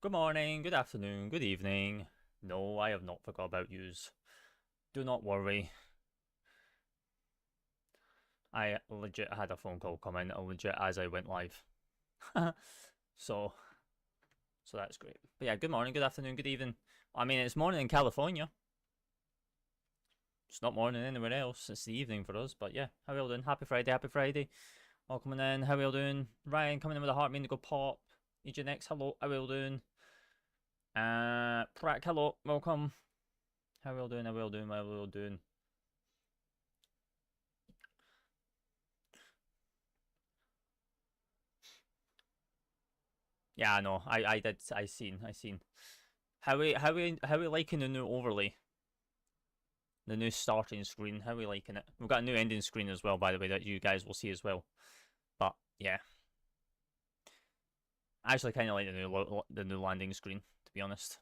Good morning, good afternoon, good evening. No, I have not forgot about yous. Do not worry. I legit had a phone call come in, legit as I went live. so that's great. But yeah, good morning, good afternoon, good evening. I mean, it's morning in California. It's not morning anywhere else. It's the evening for us. But yeah, how are we all doing? Happy Friday, happy Friday. All coming in. How are we all doing? Ryan coming in with a heart, meaning to go pop. EGNX, hello. How are we all doing? Pratt, hello. Welcome. How are we all doing? How are we all doing? How are we all doing? Yeah, no, I did. I seen. How we liking the new overlay? The new starting screen. How we liking it? We've got a new ending screen as well, by the way, that you guys will see as well. But yeah, I actually kind of like the new landing screen, to be honest.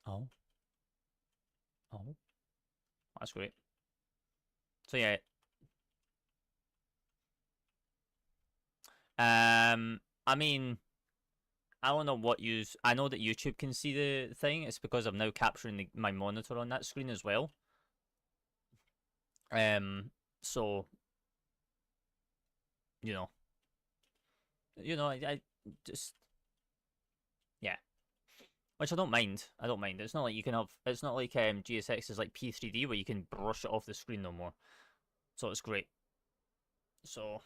Oh, that's great. So yeah. I mean, I don't know what use. I know that YouTube can see the thing. It's because I'm now capturing my monitor on that screen as well. So I just yeah, which I don't mind. It's not like you can have. It's not like GSX is like P3D where you can brush it off the screen no more. So it's great. So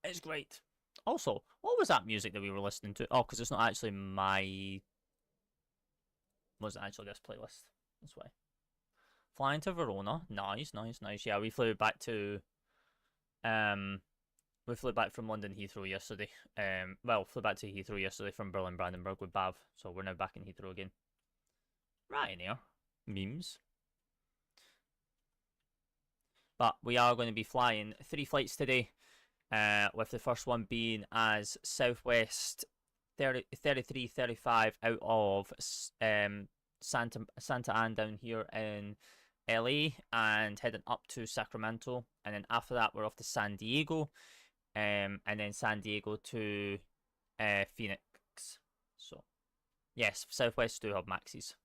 it's great. Also, what was that music that we were listening to? Oh, because it's not actually my. Wasn't actually this playlist. That's why. Flying to Verona. Nice. Yeah, we flew back to. We flew back from London Heathrow yesterday. Flew back to Heathrow yesterday from Berlin Brandenburg with Bav. So we're now back in Heathrow again. Ryanair. Memes. But we are going to be flying 3 flights today. With the first one being as Southwest 3335 out of Santa Ana down here in LA and heading up to Sacramento, and then after that we're off to San Diego, and then San Diego to Phoenix. So yes, Southwest do have maxis,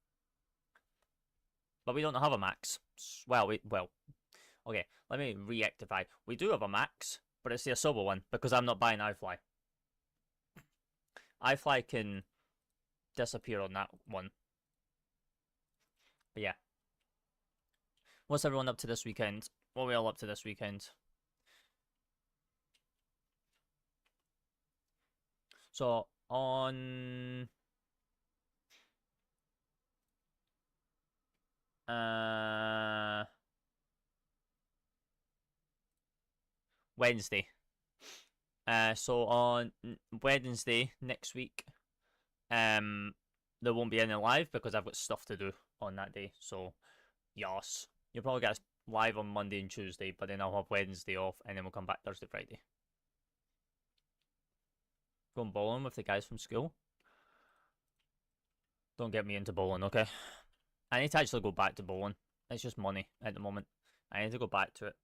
but we don't have a max. Okay, let me rectify. We do have a max, but it's the Asobo one because I'm not buying iFly. iFly can disappear on that one. But yeah. What's everyone up to this weekend? What are we all up to this weekend? So on Wednesday. So on Wednesday next week, there won't be any live because I've got stuff to do on that day. So yes, you'll probably get us live on Monday and Tuesday, but then I'll have Wednesday off, and then we'll come back Thursday, Friday. Going bowling with the guys from school. Don't get me into bowling, okay? I need to actually go back to bowling. It's just money at the moment. I need to go back to it.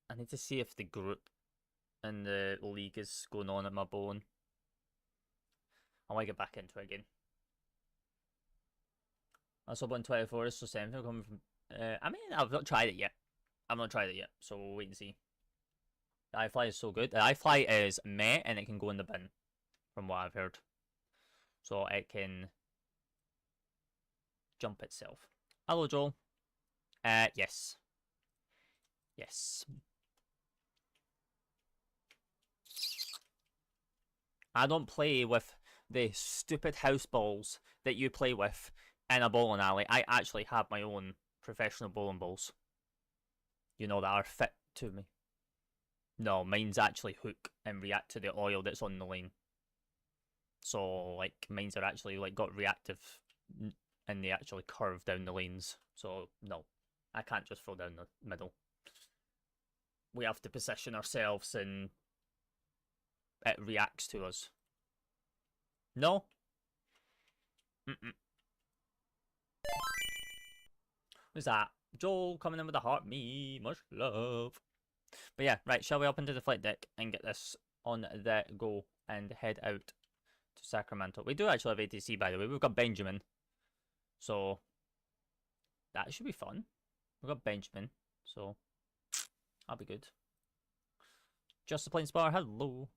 I need to see if the group and the league is going on at my bowling. I want to get back into it again. I saw one 24 is so something coming from. I mean, I've not tried it yet. So we'll wait and see. The iFly is so good. The iFly is meh, and it can go in the bin, from what I've heard. So it can jump itself. Hello, Joel. Yes. I don't play with the stupid house balls that you play with in a bowling alley. I actually have my own professional bowling balls. That are fit to me. No, mine's actually hook and react to the oil that's on the lane. So, like, mine's are actually, like, got reactive and they actually curve down the lanes. So, no, I can't just throw down the middle. We have to position ourselves and it reacts to us. No? Who's that? Joel coming in with a heart. Me, much love. But yeah, right, shall we up into the flight deck and get this on the go? and head out to Sacramento. We do actually have ATC, by the way. We've got Benjamin. So that should be fun. We've got Benjamin. So that'll be good. Just the Plain Spar, hello.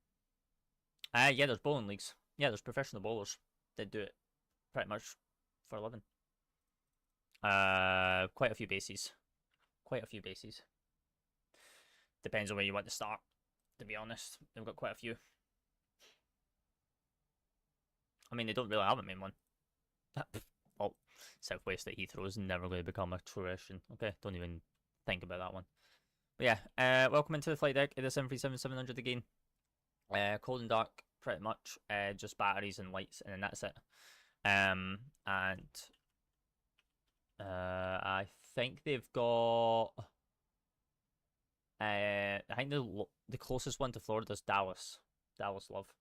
Yeah, there's bowling leagues. Yeah, there's professional bowlers that do it pretty much for a living. Quite a few bases. Quite a few bases. Depends on where you want to start, to be honest. They've got quite a few. I mean, they don't really have a main one. Oh, Southwest at Heathrow is never going to become a tradition. Okay, don't even think about that one. But yeah, welcome into the flight deck. It is 737-700 again. Cold and dark, pretty much. Just batteries and lights, and then that's it. And I think they've got. I think the closest one to Florida is Dallas. Dallas, love.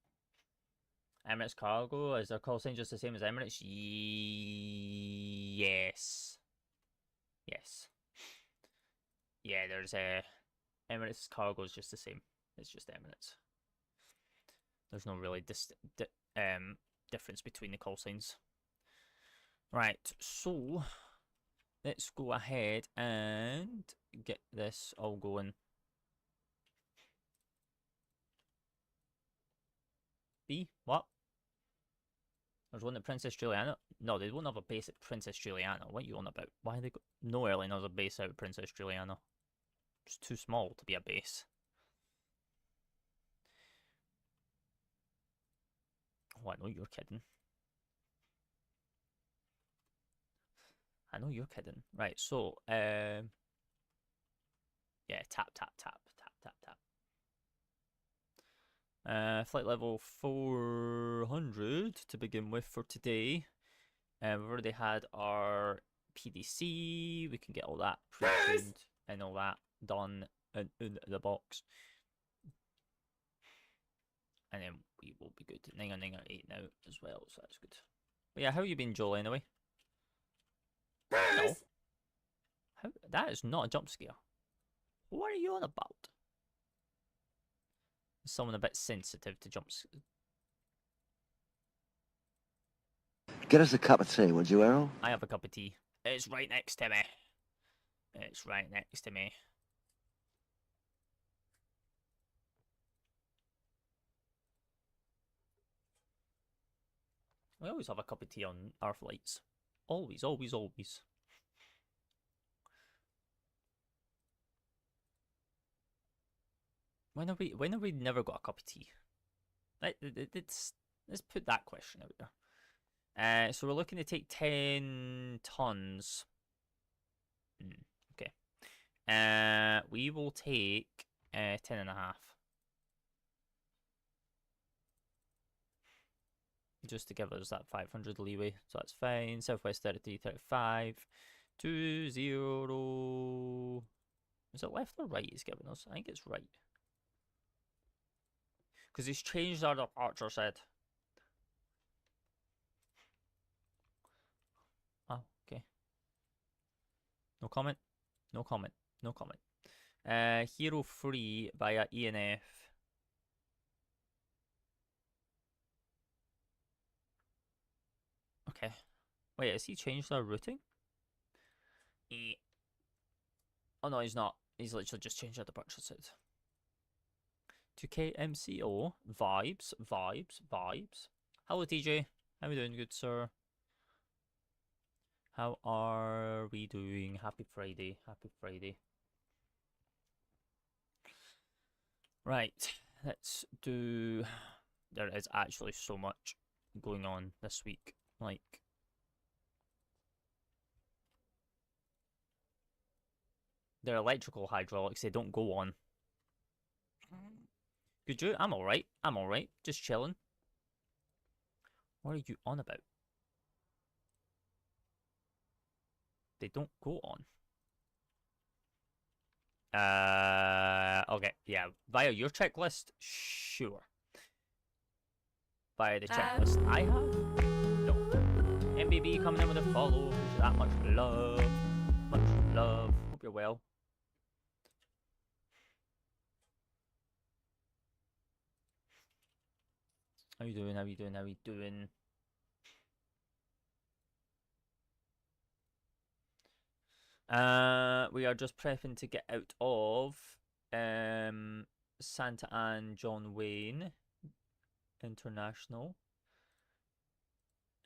Emirates Cargo, is their call sign just the same as Emirates? Yes. Yes. Yeah, there's Emirates Cargo is just the same. It's just Emirates. There's no really difference between the call signs. Right, so let's go ahead and get this all going. B? What? There's one at Princess Juliana? No, they won't have a base at Princess Juliana. What are you on about? Why are they no airline has a base out at Princess Juliana? It's too small to be a base. Oh, I know you're kidding. I know you're kidding. Right, so, yeah, tap, tap, tap, tap, tap, tap. Flight level 400 to begin with for today. We've already had our PDC. We can get all that pre-tuned and all that done in the box. And then we will be good. Ninger 8 now as well, so that's good. But yeah, how have you been, Joel, anyway? No. That is not a jump scare. What are you on about? Someone a bit sensitive to jumps. Get us a cup of tea, would you, Errol? I have a cup of tea. It's right next to me. It's right next to me. We always have a cup of tea on our flights. Always, always, always. When have we never got a cup of tea? Let's put that question out there. So we're looking to take 10 tons. Okay. We will take 10.5. Just to give us that 500 leeway, so that's fine. Southwest 3335 20. Is it left or right he's giving us? I think it's right. Because he's changed our departure set. Oh, okay. No comment. No comment. No comment. Hero free via ENF. Okay. Wait, has he changed our routing? Oh no, he's not. He's literally just changed our departure set. To KMCO. Vibes, vibes, vibes. Hello, TJ. How are we doing, good sir? How are we doing? Happy Friday. Happy Friday. Right. Let's do... There is actually so much going on this week. Like... They're electrical hydraulics. They don't go on. Could you? I'm alright. I'm alright. Just chilling. What are you on about? They don't go on. Okay. Yeah. Via your checklist? Sure. Via the checklist I have? No. MBB coming in with a follow. That much love. Much love. Hope you're well. How you doing? How you doing? How you doing? We are just prepping to get out of Santa Ana John Wayne International.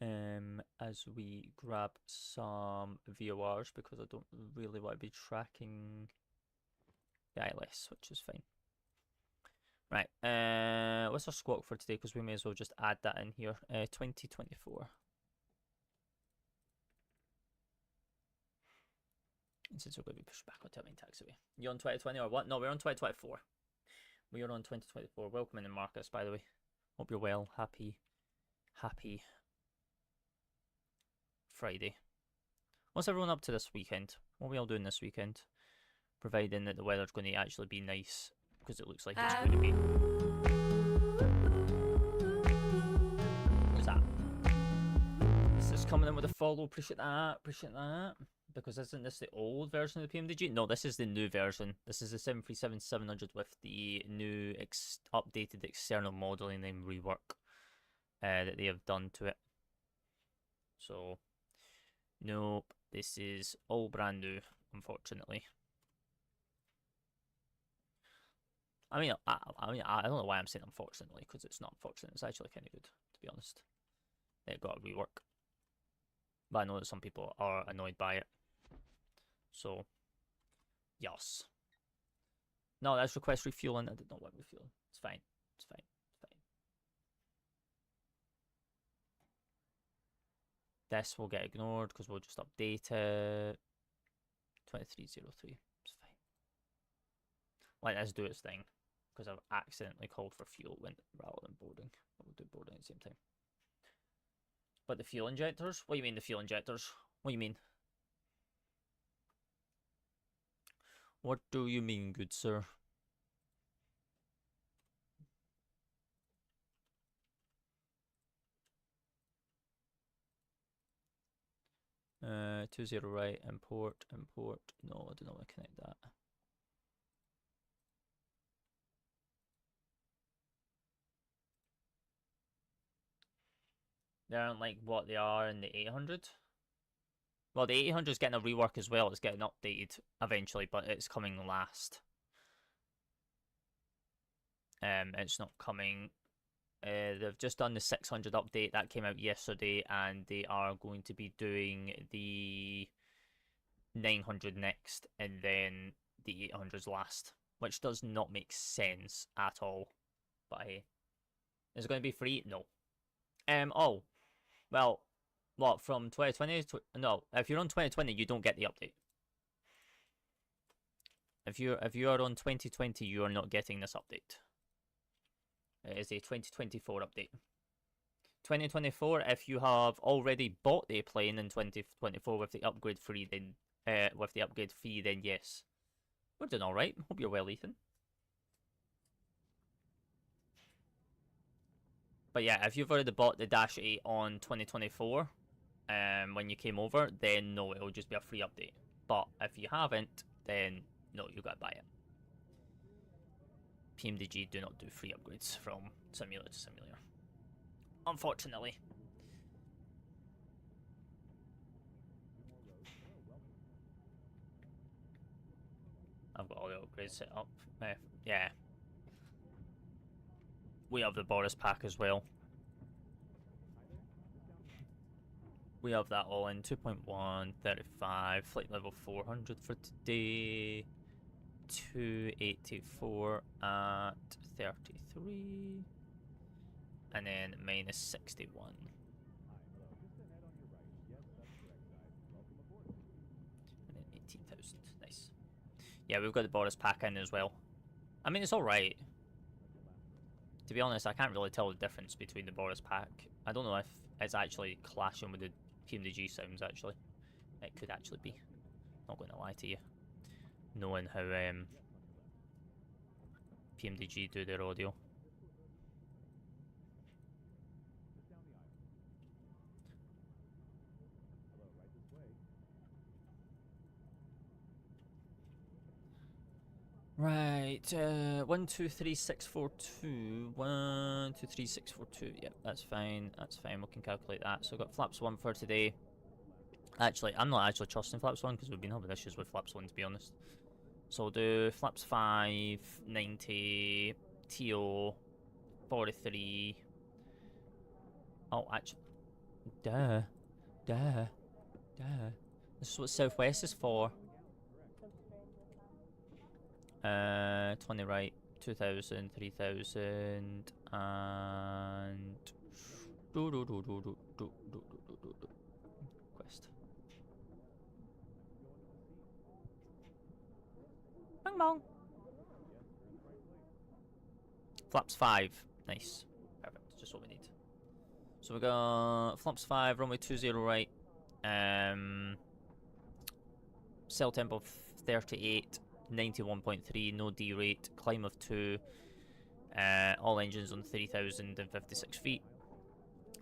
As we grab some VORs because I don't really want to be tracking the ILS, which is fine. Right, what's our squawk for today? Because we may as well just add that in here. 2024. And since we're going to be pushed back on main taxiway. You on 2020 or what? No, we're on 2024. We are on 2024. Welcome in, Marcus, by the way. Hope you're well. Happy Friday. What's everyone up to this weekend? What are we all doing this weekend? Providing that the weather's going to actually be nice, because it looks like it's going to be. What's that? This is coming in with a follow. Appreciate that. Appreciate that. Because isn't this the old version of the PMDG? No, this is the new version. This is the 737-700 with the new updated external modelling and rework that they have done to it. So, nope, this is all brand new, unfortunately. I mean, I don't know why I'm saying unfortunately, because it's not unfortunate. It's actually kind of good, to be honest. It got a rework. But I know that some people are annoyed by it. So, yes. No, that's request refueling. I did not want refueling. It's fine. It's fine. It's fine. This will get ignored because we'll just update it. 2303. It's fine. Let this do its thing. Because I've accidentally called for fuel rather than boarding. But we'll do boarding at the same time. But the fuel injectors? What do you mean the fuel injectors? What do you mean? What do you mean, good sir? Uh, 20 right, import. No, I don't know how to connect that. They aren't like what they are in the 800. Well, the 800 is getting a rework as well. It's getting updated eventually, but it's coming last. It's not coming. They've just done the 600 update that came out yesterday, and they are going to be doing the 900 next, and then the 800s last, which does not make sense at all. But hey, is it going to be free? No. Oh, well. What, from 2020 to... No, if you're on 2020, you don't get the update. If you are on 2020, you are not getting this update. It is a 2024 update. 2024, if you have already bought the plane in 2024 with the upgrade free, then then yes. We're doing alright. Hope you're well, Ethan. But yeah, if you've already bought the Dash 8 on 2024, when you came over, then no, it'll just be a free update. But if you haven't, then no, you gotta buy it. PMDG do not do free upgrades from simulator to simulator, unfortunately. I've got all the upgrades set up. Yeah. We have the Boris pack as well. We have that all in 2.1, 35, flight level 400 for today. 284 at 33. And then minus 61. And then 18,000. Nice. Yeah, we've got the Boris pack in as well. I mean, it's alright. To be honest, I can't really tell the difference between the Boris pack. I don't know if it's actually clashing with the PMDG sounds, actually. It could actually be. Not going to lie to you. Knowing how PMDG do their audio. Right, 123642. 123642. Yep, that's fine. That's fine. We can calculate that. So we've got flaps 1 for today. Actually, I'm not actually trusting flaps 1 because we've been having issues with flaps 1, to be honest. So we'll do flaps 5, 90, TO, 43. Oh, actually. Duh. This is what Southwest is for. 20 right, 2000, 3000, and quest. Bang bong. Flaps 5, nice, perfect. Just what we need. So we got flaps 5, runway 20 right. Cell tempo 38. 91.3, no D rate, climb of 2, all engines on 3,056 feet.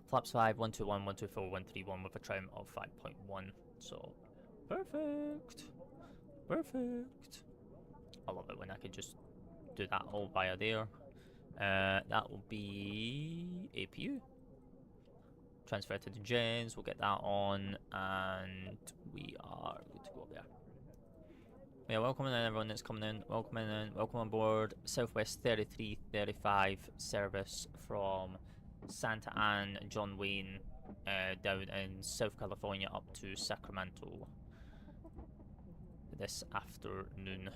Flaps 5, 121, 124, 131 with a trim of 5.1. So, perfect. I love it when I can just do that all via there. That will be APU. Transfer to the gens, we'll get that on, and we are good to go there. Yeah, welcome in everyone that's coming in. Welcome on board. Southwest 3335 service from Santa Ana, John Wayne, down in South California up to Sacramento this afternoon.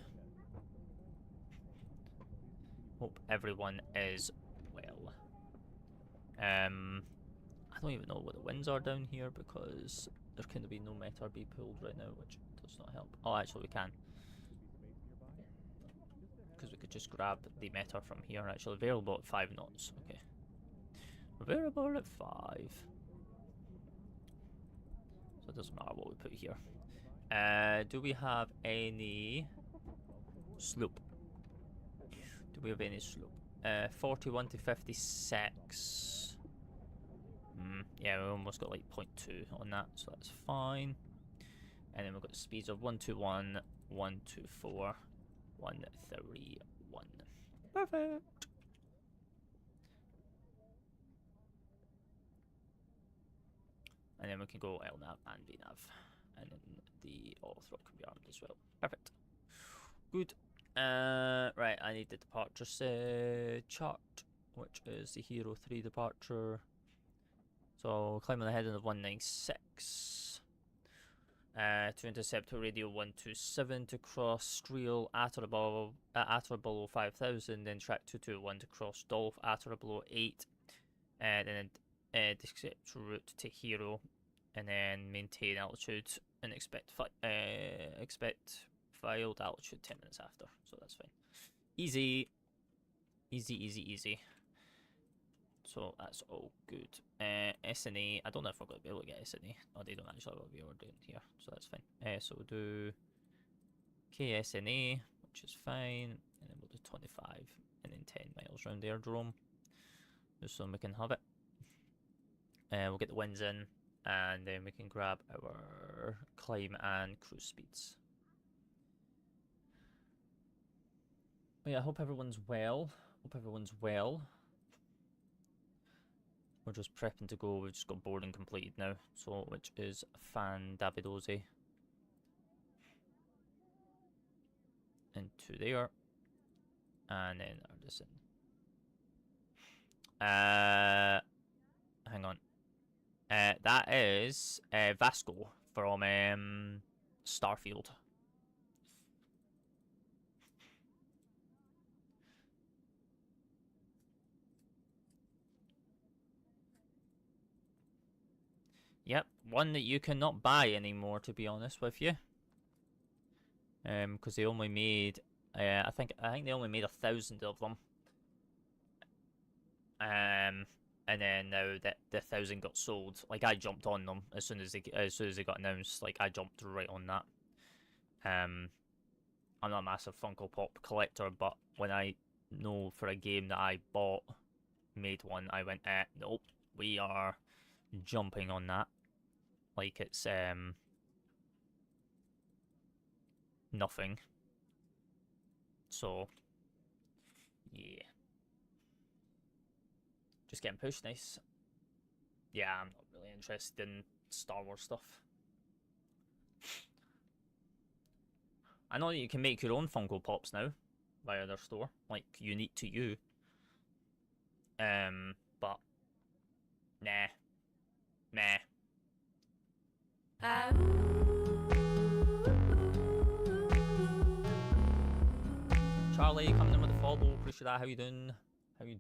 Hope everyone is well. I don't even know what the winds are down here because there can be no METR be pulled right now, which does not help. Oh, actually we can. Because we could just grab the METR from here. Actually, available at 5 knots. Okay. Available at 5. So it doesn't matter what we put here. Do we have any slope? 41 to 56. Yeah, we almost got like 0.2 on that, so that's fine. And then we've got speeds of 121, 124. 131. Perfect. And then we can go LNAV and VNAV. And then the auto throttle can be armed as well. Perfect. Good. Right, I need the departure chart, which is the Hero 3 departure. So climb on the heading of 196. To intercept radio 127 to cross Streel at or below 5,000, then track 221 to cross Dolph at or below 8, and then intercept route to Hero, and then maintain altitude and expect filed altitude 10 minutes after. So that's fine. Easy. So that's all good. SNA, I don't know if we're going to be able to get SNA. Oh, they don't actually have a viewer down here, so that's fine. So we'll do KSNA, which is fine, and then we'll do 25, and then 10 miles around the aerodrome, just so we can have it. We'll get the winds in, and then we can grab our climb and cruise speeds. But yeah, I hope everyone's well. We're just prepping to go. We've just got boarding completed now, so which is fan-davidosi. Into there, and then our descent. Hang on. That is Vasco from Starfield. Yep, one that you cannot buy anymore, to be honest with you. Because they only made, I think they only made 1,000 of them. And then now that the 1,000 got sold, like I jumped on them as soon as they got announced. Like I jumped right on that. I'm not a massive Funko Pop collector, but when I know for a game that I bought made one, I went, nope, we are jumping on that. Like it's nothing. So, yeah. Just getting pushed, nice. Yeah, I'm not really interested in Star Wars stuff. I know that you can make your own Funko Pops now via their store, like unique to you. But nah. Charlie coming in with the follow, appreciate that. How you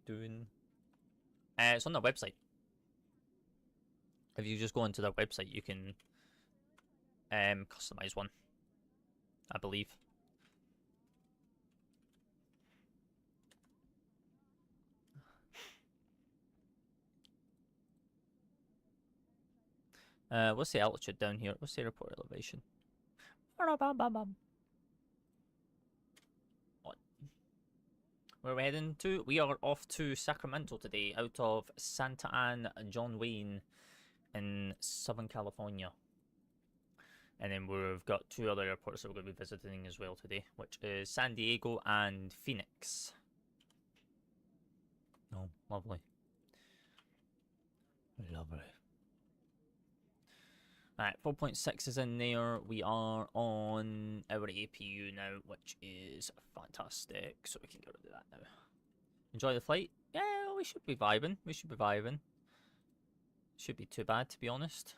doing? It's on their website. If you just go into their website, you can customize one, I believe. What's the altitude down here? What's the airport elevation? Where are we heading to? We are off to Sacramento today, out of Santa Ana, John Wayne in Southern California. And then we've got 2 other airports that we're going to be visiting as well today, which is San Diego and Phoenix. Oh, lovely. Lovely. Alright, 4.6 is in there. We are on our APU now, which is fantastic. So we can get rid of that now. Enjoy the flight? Yeah, we should be vibing. Should be too bad, to be honest.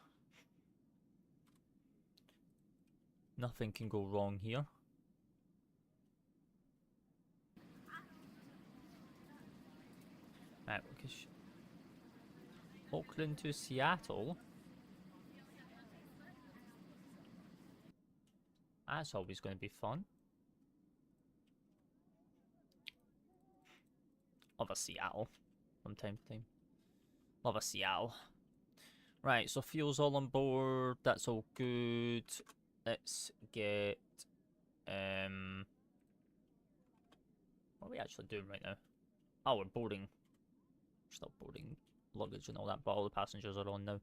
Nothing can go wrong here. Right, Oakland to Seattle. That's always going to be fun. Love a Seattle from time to time. Love a Seattle. Right, so fuel's all on board. That's all good. Let's get... what are we actually doing right now? Oh, we're boarding. We're still boarding luggage and all that, but all the passengers are on now.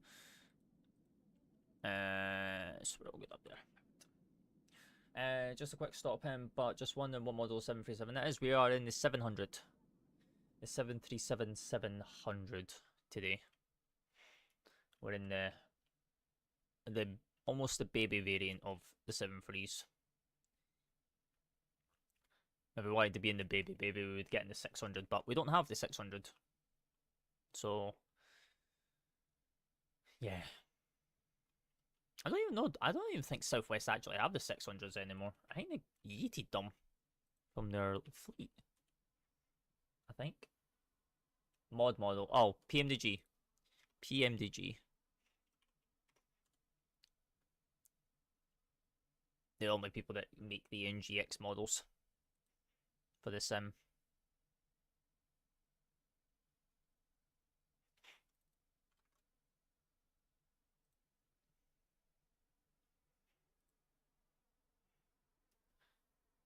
So we're all good up there. Just a quick stop in, but just wondering what model 737 that is. We are in the 700. The 737-700 today. We're in the almost the baby variant of the 737s. If we wanted to be in the baby, we would get in the 600, but we don't have the 600. So, yeah. I don't even think Southwest actually have the 600s anymore. I think they yeeted them from their fleet. I think. Model. Oh, PMDG. They're the only people that make the NGX models for the sim.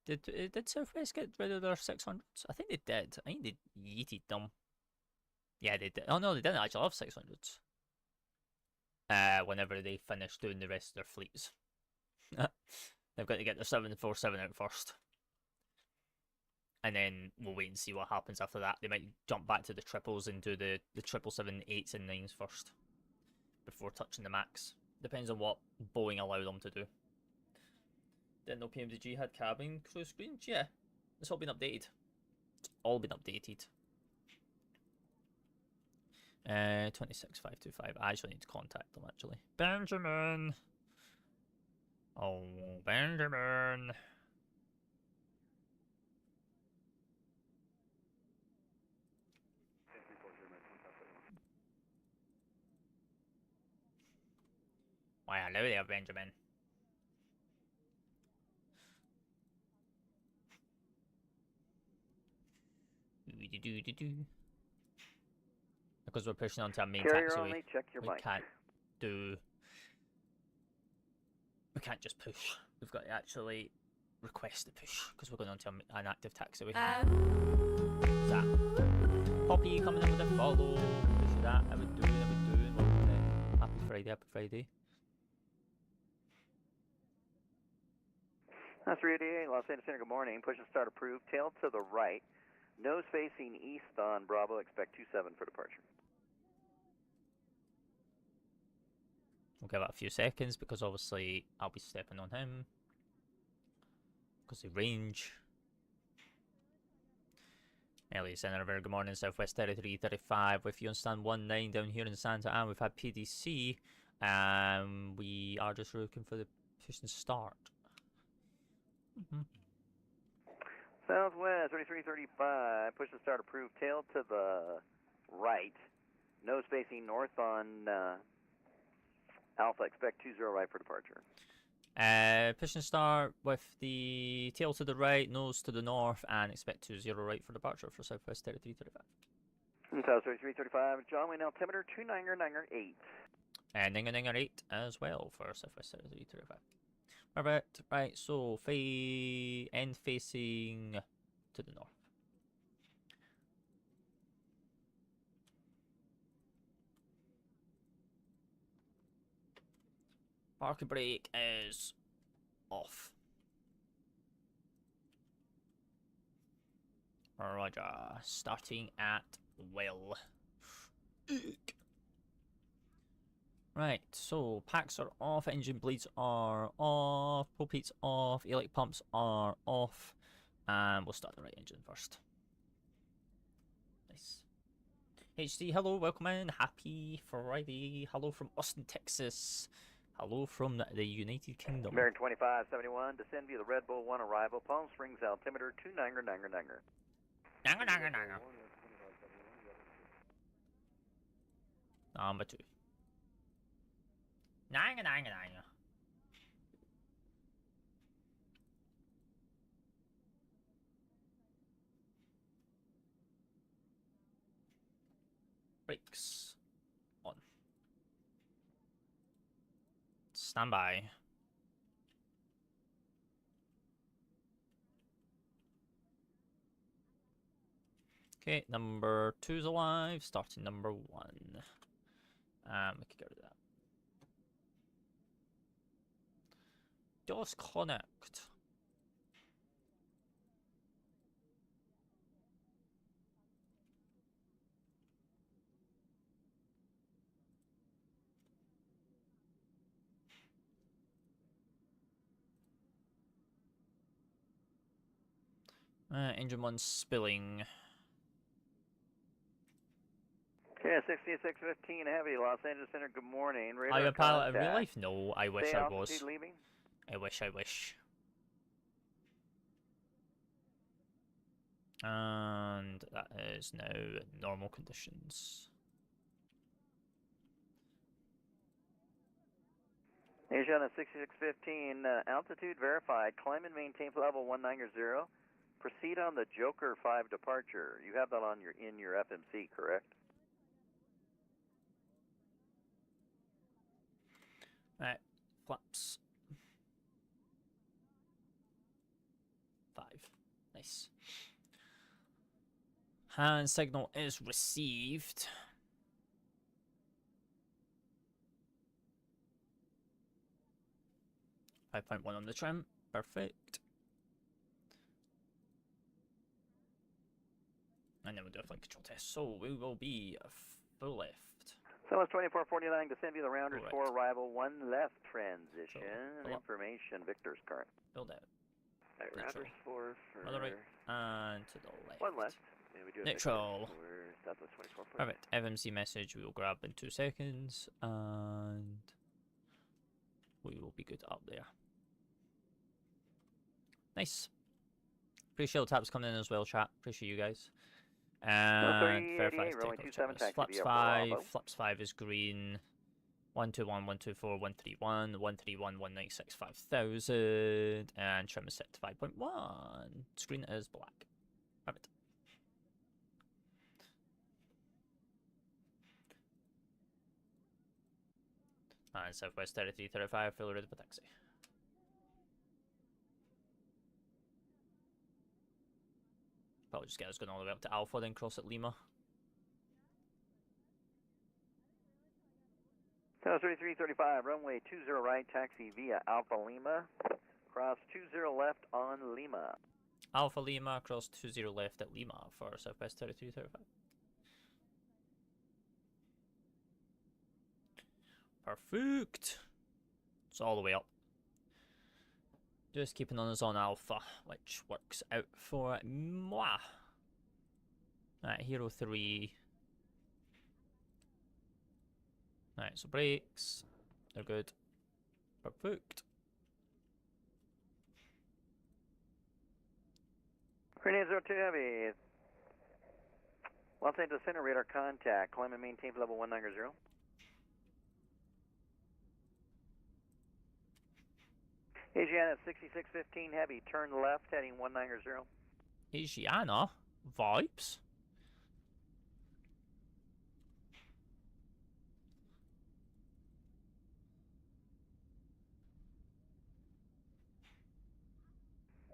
Did Southwest get rid of their 600s? I think they did. I think they yeeted them. Yeah, they did. Oh no, they didn't actually have 600s. Whenever they finish doing the rest of their fleets. They've got to get their 747 out first. And then we'll wait and see what happens after that. They might jump back to the triples and do the 777, 8s and 9s first. Before touching the max. Depends on what Boeing allow them to do. Didn't know PMDG had cabin crew screens? Yeah. It's all been updated. It's all been updated. 26525. I actually need to contact them actually. Benjamin! Oh, Benjamin! Why, hello there, Benjamin. Because we're pushing onto our main taxiway, we can't do... We can't just push. We've got to actually request the push, because we're going onto an active taxiway. What's that? Poppy coming in with a follow. Appreciate that. How we doing? Welcome in. Happy Friday. That's 388, Los Angeles Center, good morning. Push and start approved. Tail to the right. Nose facing east on Bravo. Expect 27 for departure. We'll give it a few seconds because obviously I'll be stepping on him. Because of range. LA Center, very good morning. Southwest 3335 with you on stand 19 down here in Santa Ana. We've had PDC. We are just looking for the push and start. Southwest 3335. Push and start approved. Tail to the right. Nose facing north on Alpha. Expect 20 right for departure. Push and start with the tail to the right, nose to the north, and expect 20 right for departure for Southwest 3335. South 3335, John Wayne altimeter 299er8. And Ninger 8 as well for Southwest 3335. Perfect. Right, so end facing to the north. Parking brake is off. Roger. Starting at will. Right, so packs are off, engine bleeds are off, propelle's off, electric pumps are off, and we'll start the right engine first. Nice. HD, hello, welcome in, happy Friday. Hello from Austin, Texas. Hello from the United Kingdom. American 2571, descend via the Red Bull 1 arrival, Palm Springs altimeter 299er. Nanger. Number 2. Nanger. Brakes on. Stand by. Okay, number 2's alive, starting number 1. We can get rid of that. Just connect. Engine 1 spilling. Yeah, 6615 heavy, Los Angeles Center, good morning. Are you a pilot in real life? No, I wish I was. Leaving. I wish. And that is now normal conditions. Asia 6615, altitude verified, climb and maintain level 190. Proceed on the Joker 5 departure. You have that on in your FMC, correct? Right, flaps. 5. Nice. Hand signal is received. .1 on the trim. Perfect. And then we'll do a flight control test. So we will be full left. So it's 2449, descend via the rounders Right. for arrival, 1 left transition, So, information, Victor's current. Build out. Right, rounders 4 for... Other right and to the left. 1 left. Yeah, we do Neutral. We're Southwest 2449. Perfect. FMC message we will grab in 2 seconds, and we will be good up there. Nice. Appreciate the taps coming in as well, chat. Appreciate you guys. And verify rolling 27 checklist. Flaps 5. Flaps 5 is green. 121, 124, 131, 131, 196, 5000, and trim is set to 5.1. Screen is black. Perfect. And Southwest 3335, fully ready for taxi. Probably just get us going all the way up to Alpha, then cross at Lima. So 3335, runway 20 right, taxi via Alpha Lima. Cross 20 left on Lima. Alpha Lima, cross 20 left at Lima for Southwest 3335. Perfect. It's all the way up. Just keeping on us on Alpha, which works out for moi. Alright, Hero 3. Alright, so brakes. They're good. Perfect. Grenade 02 Heavy. Los Angeles Center radar contact. Climb and maintain level 190. Asiana 6615 Heavy. Turn left heading 190. Asiana? Vibes?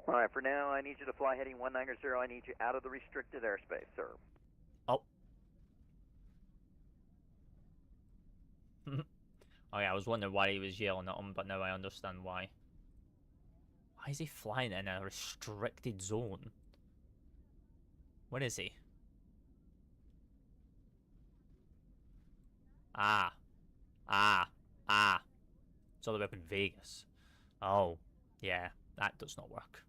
Alright, for now, I need you to fly heading 190. I need you out of the restricted airspace, sir. Oh. Oh yeah, I was wondering why he was yelling at him, but now I understand why. Why is he flying in a restricted zone? Where is he? Ah. It's all the way up in Vegas. Oh, yeah, that does not work.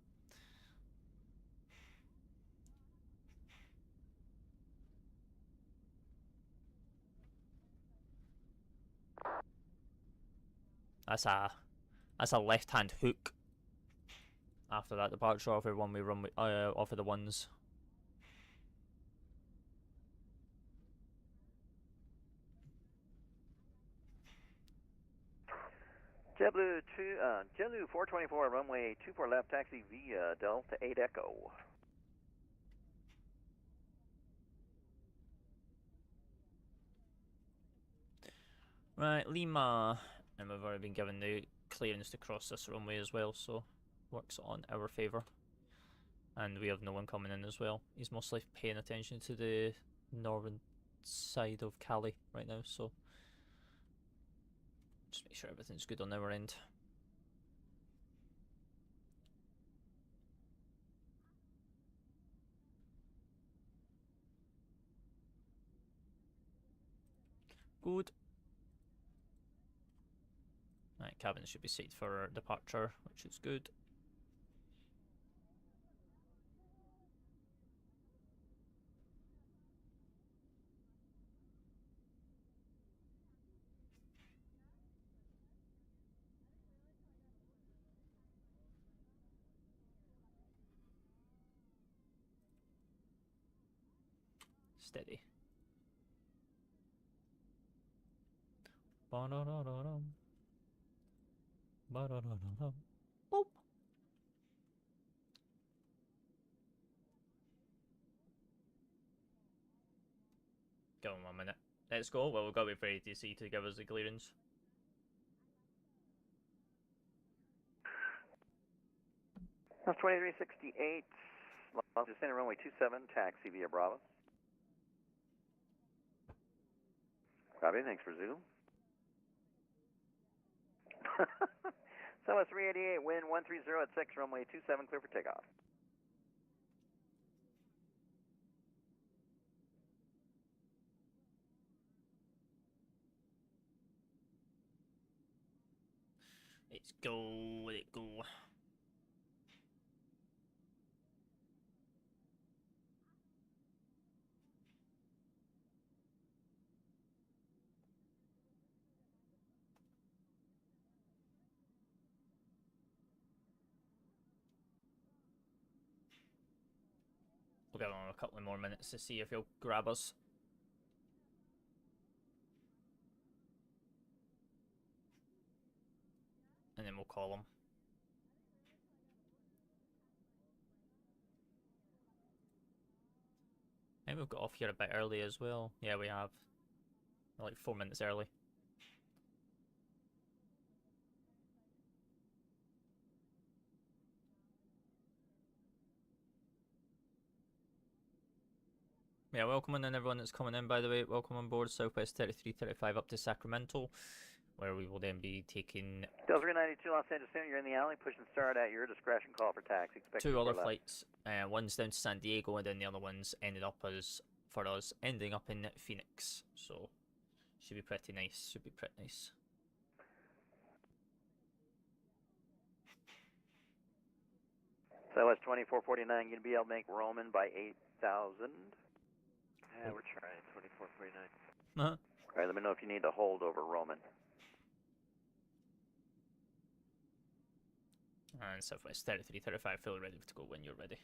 That's a left-hand hook. After that departure off of one we run with, off of the ones. JetBlue 424 runway 24 left taxi via Delta 8 Echo. Right, Lima, and we've already been given the clearance to cross this runway as well, so works on our favour. And we have no one coming in as well. He's mostly paying attention to the northern side of Cali right now, so just make sure everything's good on our end. Good. Right, cabin should be set for departure, which is good. Steady. Ba-da-da-da-dum. Ba-da-da-da-dum. Boop. Give him 1 minute. Let's go. Well, we've got to wait for ATC to give us the clearance. That's 2368. Los Angeles runway 27, taxi via Bravo. Copy, thanks for Zoom. Southwest 388, wind 130 at 6, runway 27, clear for takeoff. Let's go, let it go. We'll give him a couple more minutes to see if he'll grab us. And then we'll call him. I think we've got off here a bit early as well. Yeah, we have. We're like 4 minutes early. Yeah, welcome in everyone that's coming in, by the way. Welcome on board Southwest 3335 up to Sacramento. where we will then be taking Delta 392 Los Angeles Center, you're in the alley, push and start at your discretion, call for taxi. Expect 2 other left. flights. One's down to San Diego, and then the other one's ending up ending up in Phoenix. So should be pretty nice. Should be pretty nice. So that's 2449. You're gonna be able to make Roman by 8,000. Yeah, we're trying 2449. Uh-huh. All right, let me know if you need to hold over Roman. And Southwest 3335, fully ready to go when you're ready.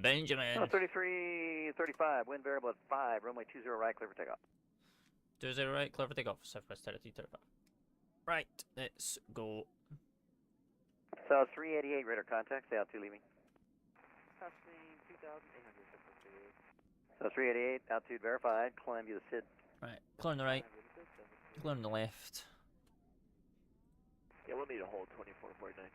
Benjamin. Oh, 3335, wind variable at 5, runway 20 right, clear for takeoff. 20 right, clear for takeoff, Southwest 3335. Right, let's go. So 388, radar contact, stay out 2 leaving. Passing 2,800. So 388, altitude verified, climb you the SID. Right, clear on the right, clear on the left. Yeah, we'll need to hold 2449.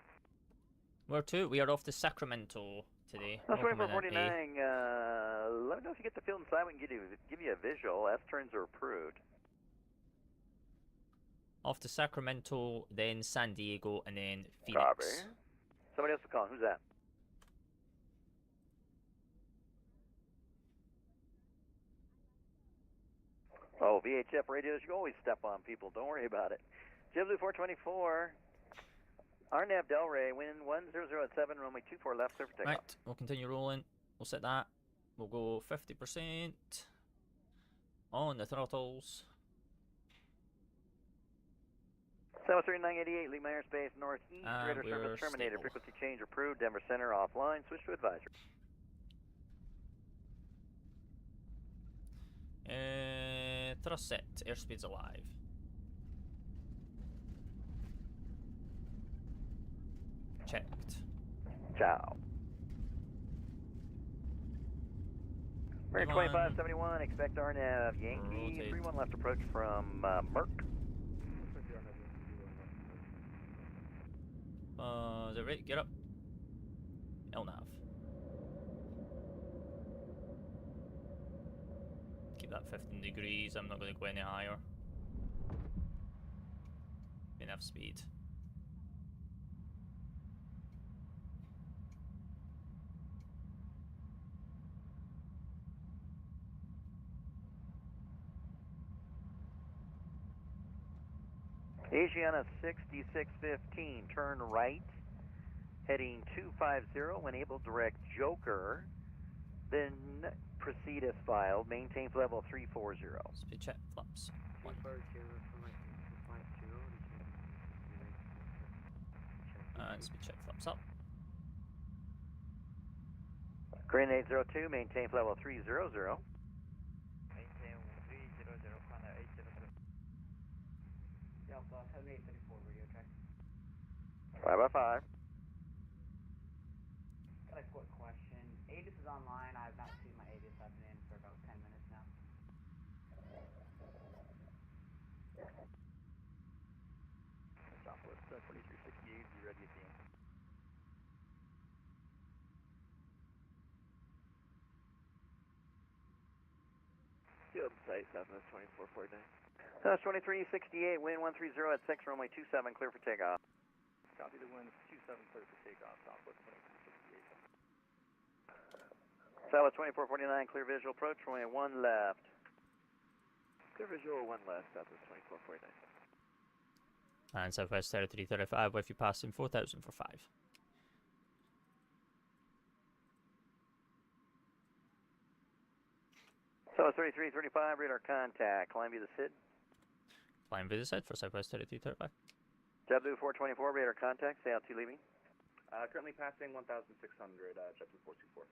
Where to? We are off to Sacramento today. That's Welcome in at 2449, let me know if you get the field inside, we can give you a visual. S-turns are approved. Off to Sacramento, then San Diego, and then Phoenix. Copy. Somebody else is calling, who's that? Oh, VHF radios, you always step on people. Don't worry about it. JetBlue 424, RNAV Delray, wind 1007, runway 24 left, clear for takeoff. Right, we'll continue rolling. We'll set that. We'll go 50% on the throttles. 73988, leave my airspace northeast, And radar service we're terminated, stable. frequency change approved, Denver Center offline, switch to advisory. Thrust set, airspeed's alive. Checked. Ciao. American 31. 2571, expect RNAV Yankee, Rotate. 31 left approach from Merck. Is it right? Get up. LNAV. Keep that 15 degrees. I'm not going to go any higher. Enough speed. Asiana 6615, turn right, heading 250, when able direct Joker, then proceed as filed, maintain level 340. Speed check, flaps. One. And speed check, flaps up. Green 802, maintain level 300. Maintain 300, Connor 800. Delta 7834, radio track. 5x5. Got a quick question. ATIS is online. I have not seen my ATIS. I've been in for about 10 minutes now. Southwest 2368, be ready at the end. Field site, Southwest 2449. That's 2368, wind 130 at 6, runway 27, clear for takeoff. Copy the wind 27, clear for takeoff, Southwest 2368. Southwest 2449, clear visual approach, runway 1 left. Clear visual 1 left, Southwest 2449. And Southwest 3335 with you passing 4,000 for 5. Southwest 3335, radar contact, climb via the SID. Flying via the side for Southwest 3335. JetBlue 424, radar contact, stay out 2 leaving. Currently passing 1,600, JetBlue 424.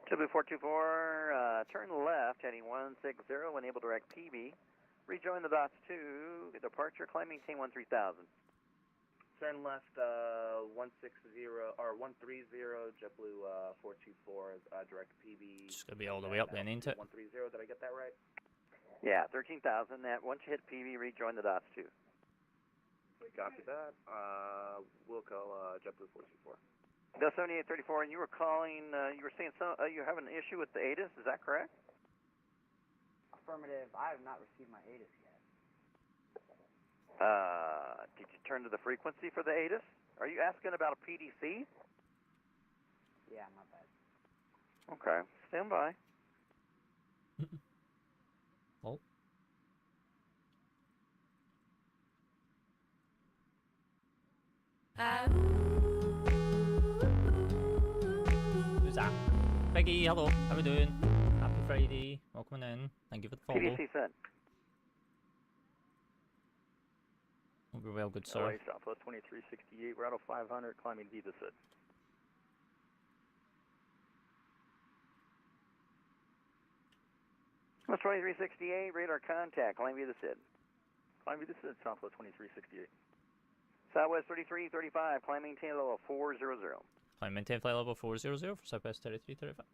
JetBlue 424, turn left, heading 160, when able direct PB. Rejoin the dots 2, departure, climb maintain 13,000. Turn left 160 or 130, JetBlue 424, direct PB. Just gonna be all the way up then, ain't it? 130, did I get that right? Yeah, 13,000. That once you hit PB, rejoin the dots 2. Copy that. We'll call JetBlue 424. Delta 7834, and you were calling, you were saying you have an issue with the ATIS, is that correct? Affirmative. I have not received my ATIS yet. Did you turn to the frequency for the ATIS? Are you asking about a PDC? Yeah, my bad. Okay, stand by. Oh. Who's that? Peggy, hello. How we doing? Happy Friday. Welcome in. Thank you for the follow. PDC sent. Hope you're well, good sir. Alright, Southwest 2368, we're out of 500, climbing V to SID. Southwest 2368, radar contact, climb via the SID. Climb V to SID, Southwest 2368. Southwest 3335, climb maintain level 400. Climb maintain flight level 400 for Southwest 3335.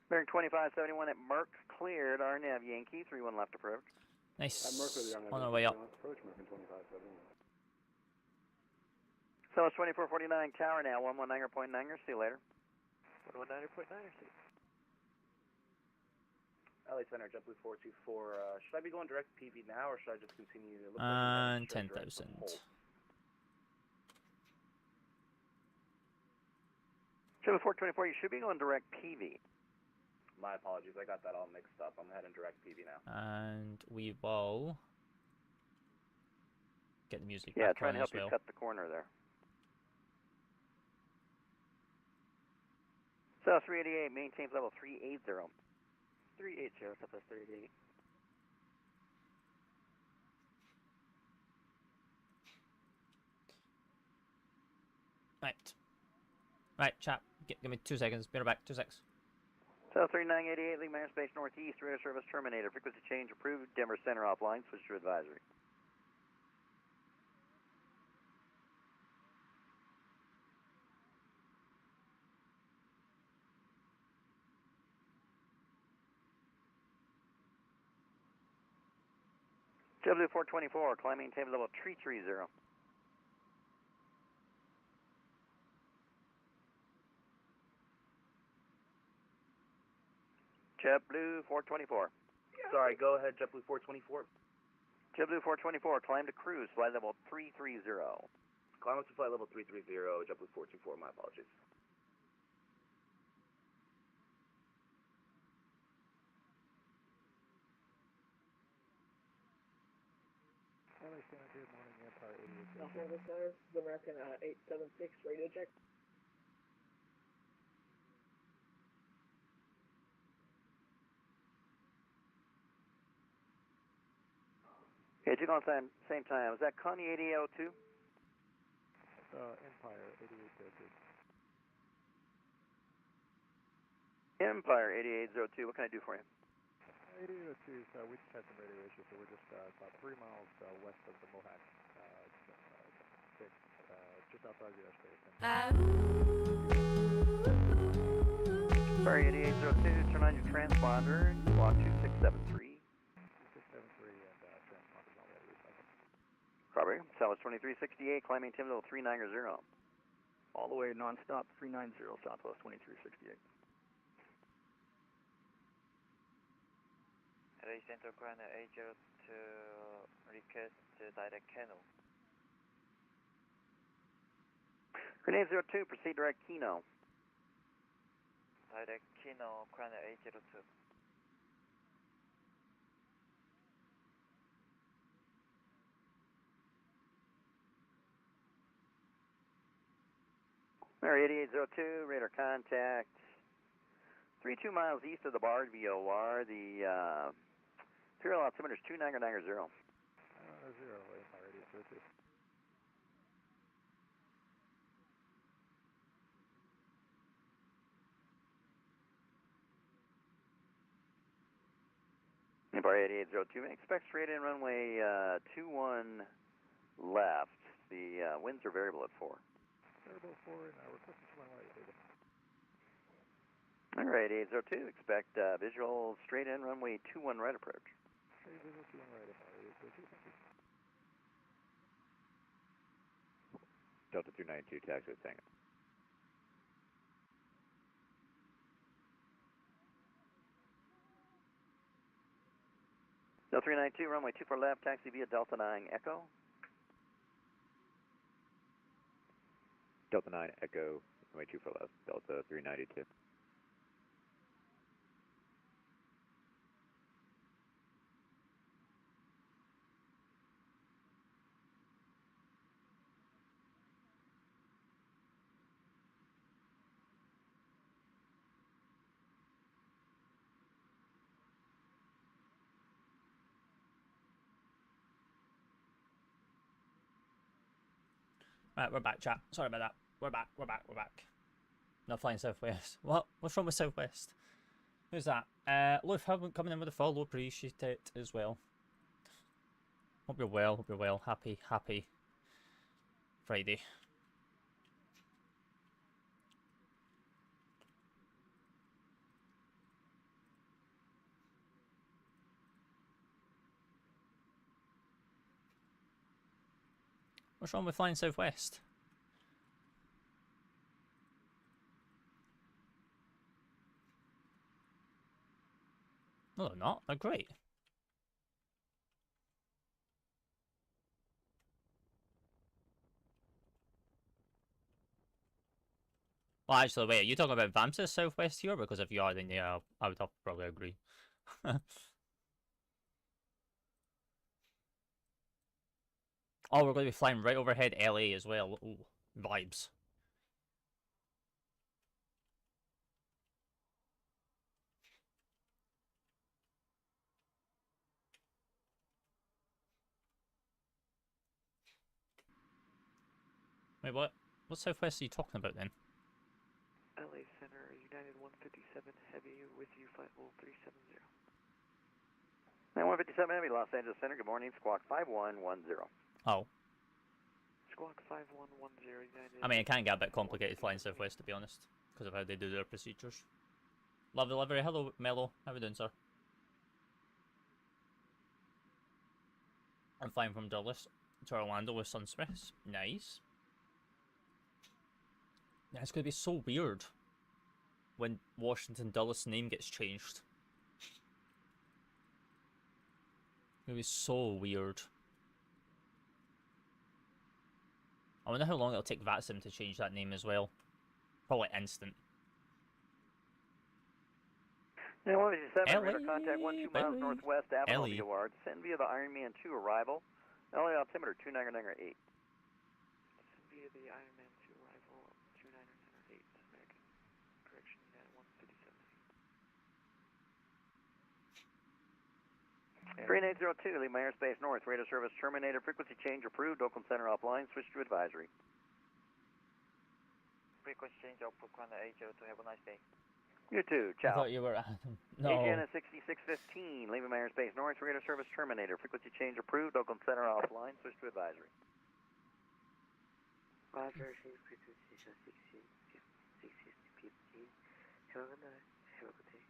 Bearing 2571 at Merck, cleared, RNAV Yankee, 31 left approach. Nice. On our way up. Approach, Merkin 2571. Southwest 2449, tower now, 119.9, see you later. 119.9, see you. LA Center, JetBlue 424, should I be going direct PV now, or should I just continue to look And like 10,000. JetBlue 424, you should be going direct PV. My apologies, I got that all mixed up. I'm heading direct PV now. And we will get the music Yeah, back trying on to help as well. you cut the corner there. South 388, maintains level 380. 380, Southwest 388. Right, chap. Give me 2 seconds. Be right back. 2 seconds. South 3988, Lee Manor Space Northeast, radar service terminated. Frequency change approved. Denver Center offline. Switch to advisory. JetBlue 424, climbing table level 330. JetBlue 424. Sorry, go ahead, JetBlue 424. JetBlue 424, climb to cruise, flight level 330. Climb up to flight level 330, JetBlue 424, my apologies. LA Center, good morning, Empire 88. Los Angeles Center, this is American 876, radio check. Okay, you on same time. Is that Connie 8802? Empire 8802. Empire 8802, what can I do for you? 8802, so we just had some radio issues, so we're just about 3 miles west of the Mohawk 6, just outside the airspace. Empire 8802, turn on your transponder, block 2673. 2673 and transponders already recycled. Copy. Southwest 2368, climbing Tim level 390. All the way non-stop, 390, Southwest 2368. LA Center Ground 802 request direct Keno. Grenade 02, proceed direct Keno. Direct Keno Ground 802. Mary 8802, radar contact. 32 miles east of the Bard VOR. The serial altimeter is 2990. 0, Empire 8802. Empire 8802, expect straight in runway 21 left. The winds are variable at 4. Variable 4, and requesting to my right, David. All right, 8802, expect visual straight in runway 21 right approach. Okay, visual 21 right, Empire 8802, thank you. Delta 392, taxi with Tango. Delta 392, runway 24 left, taxi via Delta 9 Echo. Delta 9 Echo, runway 24 left, Delta 392. Right, we're back, chat. Sorry about that. We're back. Not flying Southwest. What? What's wrong with Southwest? Who's that? Loof coming in with a follow. Appreciate it as well. Hope you're well. Hope you're well. Happy Friday. What's wrong with flying Southwest? No, they're not. They're great. Well, actually, wait, are you talking about VATSIM Southwest here? Because if you are, then yeah, I would have to probably agree. Oh, we're going to be flying right overhead LA as well. Ooh, vibes. Wait, what? What Southwest are you talking about then? LA Center, United 157 Heavy with you, flight level 370. And 157 Heavy, Los Angeles Center. Good morning, Squawk 5110. Oh. Squawk 5110, United. I mean, it can get a bit complicated flying Southwest, to be honest, because of how they do their procedures. Love delivery. Hello, Mello. How are we doing, sir? I'm flying from Dulles to Orlando with Sunspace. Nice. Yeah, it's going to be so weird when Washington Dulles' name gets changed. It's going to be so weird. I wonder how long it'll take VATSIM to change that name as well. Probably instant. Yeah, 157, radar contact 12 miles northwest Avenue Boulevard. Send via the Ironman 2 arrival. LA altimeter 2998. Send via the Ironman 2 arrival 2998. American correction, United 157. 3802, leave my airspace north. Radar service terminated. Frequency change approved. Oakland Center offline. Switch to advisory. Frequency change of Oakland 802. Have a nice day. You too. Ciao. I thought you were no. AGN 6615, leaving my airspace north. Radar service terminated. Frequency change approved. Oakland Center offline. Switch to advisory. Roger, frequency 615. Have a good night. Have a good day.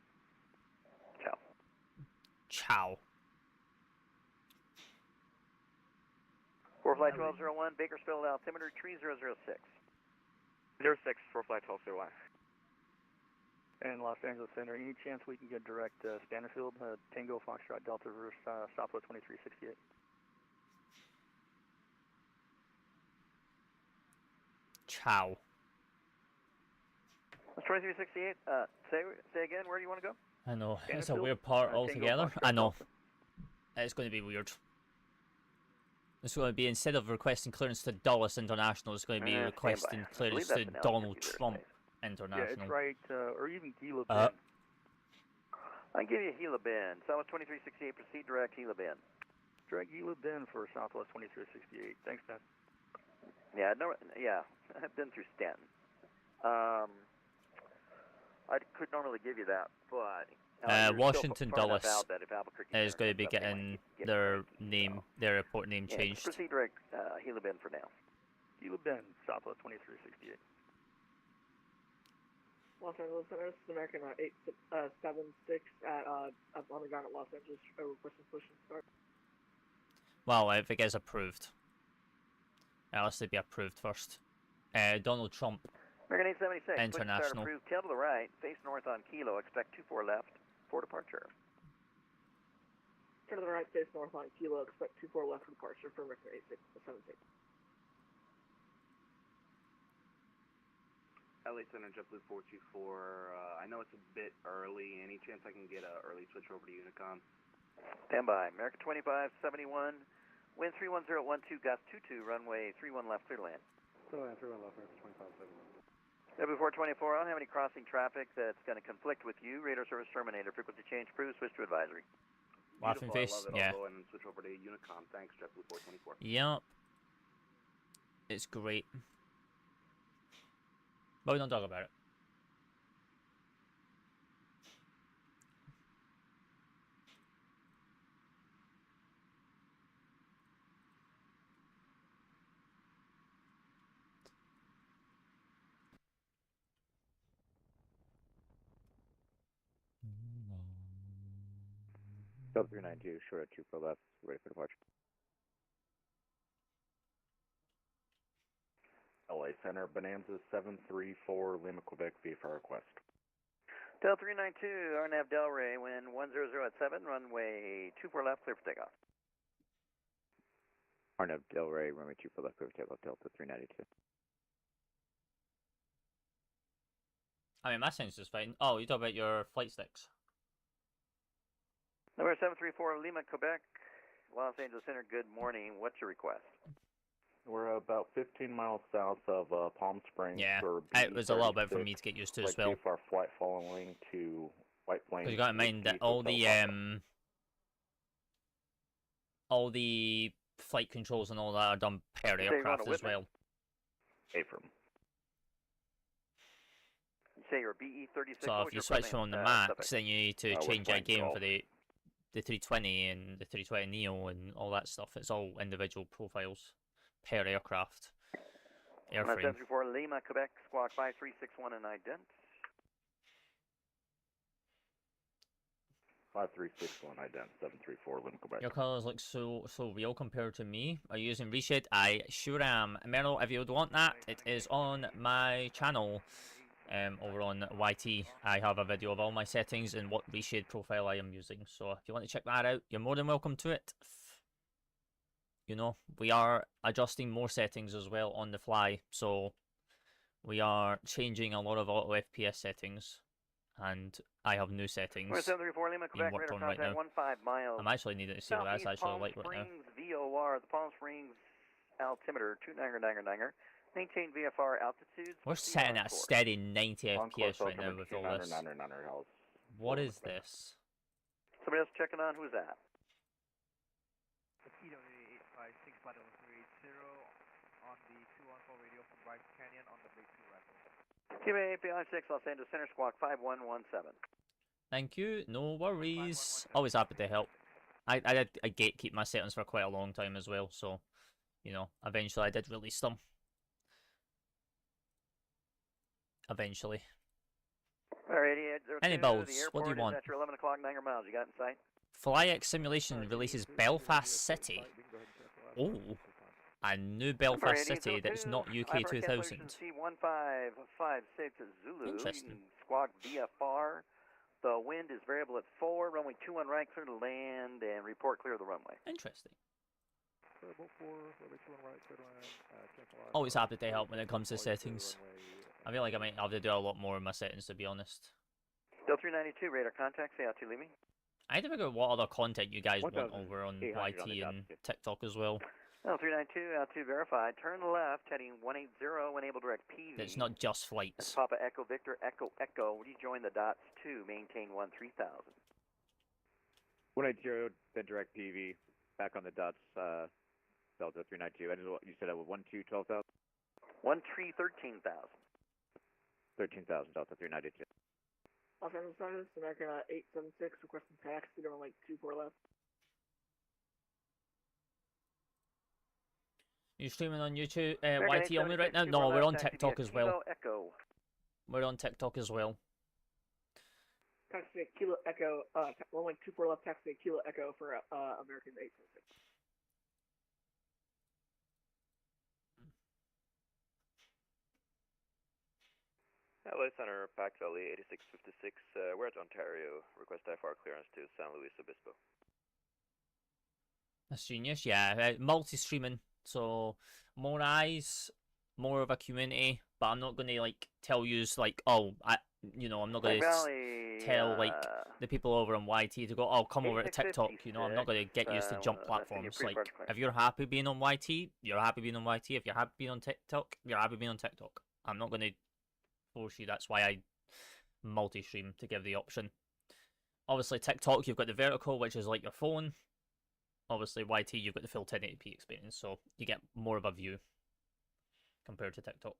Ciao. Ciao. 4 flight 1201, Bakersfield altimeter 3006. 06 for flight 1201. And Los Angeles Center, any chance we can get direct Stannerfield, Tango Foxtrot Delta versus Southwest 2368? Ciao. That's 2368. Say again, where do you want to go? I know. It's a Stannerfield, weird part Tango altogether. Foxtrot I know. Delta. It's going to be weird. It's going to be, instead of requesting clearance to Dulles International, it's going to be requesting clearance to Donald Trump International. Yeah, it's right, or even Gila Bend. I give you Gila Bend. Southwest 2368, proceed direct Gila Bend. Direct Gila Bend for Southwest 2368. Thanks, Ben. Yeah, no, yeah, I've been through Stanton. I could normally give you that, but Washington Dulles is going to be getting their name, their airport name changed. Proceed direct Gila Bend for now. Gila Bend, Southwest 2368. Los Angeles Center, this is American 876 at up on the ground at Los Angeles, requesting push and start. Well, if it gets approved. It has to be approved first. Donald Trump American 876, International. approved, tail to the right, face north on Kilo, expect 24 left for departure. Turn to the right, face north on Kilo, expect 24 left for departure for American 876. LA Center, JetBlue 424. I know it's a bit early. Any chance I can get an early switch over to Unicom? Stand by. American 2571, wind 31012, gust 22, runway 31 left, clear to land. So, 31 left, American 2571. W424, I don't have any crossing traffic that's going to conflict with you. Radar service terminated. Frequency change approved. Switch to advisory. Laughing face. I love it. Yeah. I'll go ahead and switch over to Unicom. Thanks, JetBlue 424. Yep. It's great. But we don't talk about it. Sub 392, short at 2 for left, ready for departure. LA Center, Bonanza 734, Lima, Quebec, VFR request. Del 392, RNAV Delray, wind 100 at 7, runway 24 left, clear for takeoff. RNAV Delray, runway 2 for left, clear for takeoff, Delta 392. I mean, my sense is fine. Oh, you talk about your flight sticks. Number 734, Lima, Quebec, Los Angeles Center, good morning. What's your request? We're about 15 miles south of Palm Springs. Yeah, for it was a little bit for B36, me to get used to as like well. VFR flight following to White Plains. Because you got in mind that all the flight controls and all that are done per You say you aircraft want as well. Affirm. You say you're BE36. So if you switch from the Max, then you need to change that game for the 320 and the 320 Neo and all that stuff. It's all individual profiles per aircraft. Airframe. 734 Lima, Quebec, squawk 5361 and ident. 5361 ident 734 Lima, Quebec. Your colours look so real compared to me. Are you using reshade? I sure am. Merrill, if you would want that, it is on my channel. Over on YT, I have a video of all my settings and what reshade profile I am using. So if you want to check that out, you're more than welcome to it. You know, we are adjusting more settings as well on the fly. So we are changing a lot of auto FPS settings, and I have new settings 734 Lima, being Quebec, worked radar on right now. contact 15 miles. I'm actually needing to see what that's Southeast actually Palm like right now. Springs, VOR, the Palm Springs altimeter 2999. Maintain VFR altitude. We're sitting at a steady 90 FPS right now with all this. What is this? Somebody else checking on, who's that? Mosquito 856 flight 0380 on the 214 radio from Bryce Canyon on the Big 2 rifle. QA 856 Los Angeles Center, squawk 5117. Thank you, no worries. Always happy to help. I did gatekeep my settings for quite a long time as well, so, you know, eventually I did release them. Eventually. Alrighty, Any balls? What do you want? At your 11 o'clock, 9 miles. You got in sight? FlyX Simulation releases Belfast City. Oh, a new Belfast City that's not UK 2000. C1556 Zulu. Interesting. You can squawk VFR. The wind is variable at 4. Runway 21 right, clear to land, and report clear of the runway. Interesting. Variable 4, runway 21 right, clear to land, cancel out. Always happy to help when it comes to settings. I feel like I might have to do a lot more in my settings, to be honest. Del 392, radar contact, say out to Limi. I had to figure out what other content you guys want over on YT and TikTok as well. Del 392, altitude verified. Turn left, heading 180, enable direct PV. It's not just flights. That's Papa Echo Victor, Echo Echo. Rejoin the dots 2, maintain 3000. 180, then direct PV, back on the dots, Delta 392. And you said that was 12,000? 13,000. 13,000, Delta 392. Los Angeles Center, American 876, requesting taxi to runway 24 left. You streaming on YouTube, YT only right now? No, we're on TikTok as well. We're on TikTok as well. Taxi Kilo Echo, runway 24 left, taxi Kilo Echo for American 876. LA Center, Pax LE 8656, we're at Ontario. Request IFR clearance to San Luis Obispo. That's genius, yeah. Multi-streaming, so more eyes, more of a community. But I'm not gonna like tell you like, oh, I'm not gonna tell like the people over on YT to go, oh, come over to TikTok. I'm not gonna get used to jump platforms. Like, if you're happy being on YT, you're happy being on YT. If you're happy being on TikTok, you're happy being on TikTok. I'm not gonna force you. That's why I multi-stream, to give the option. Obviously, TikTok, you've got the vertical, which is like your phone. Obviously, YT, you've got the full 1080p experience, so you get more of a view compared to TikTok.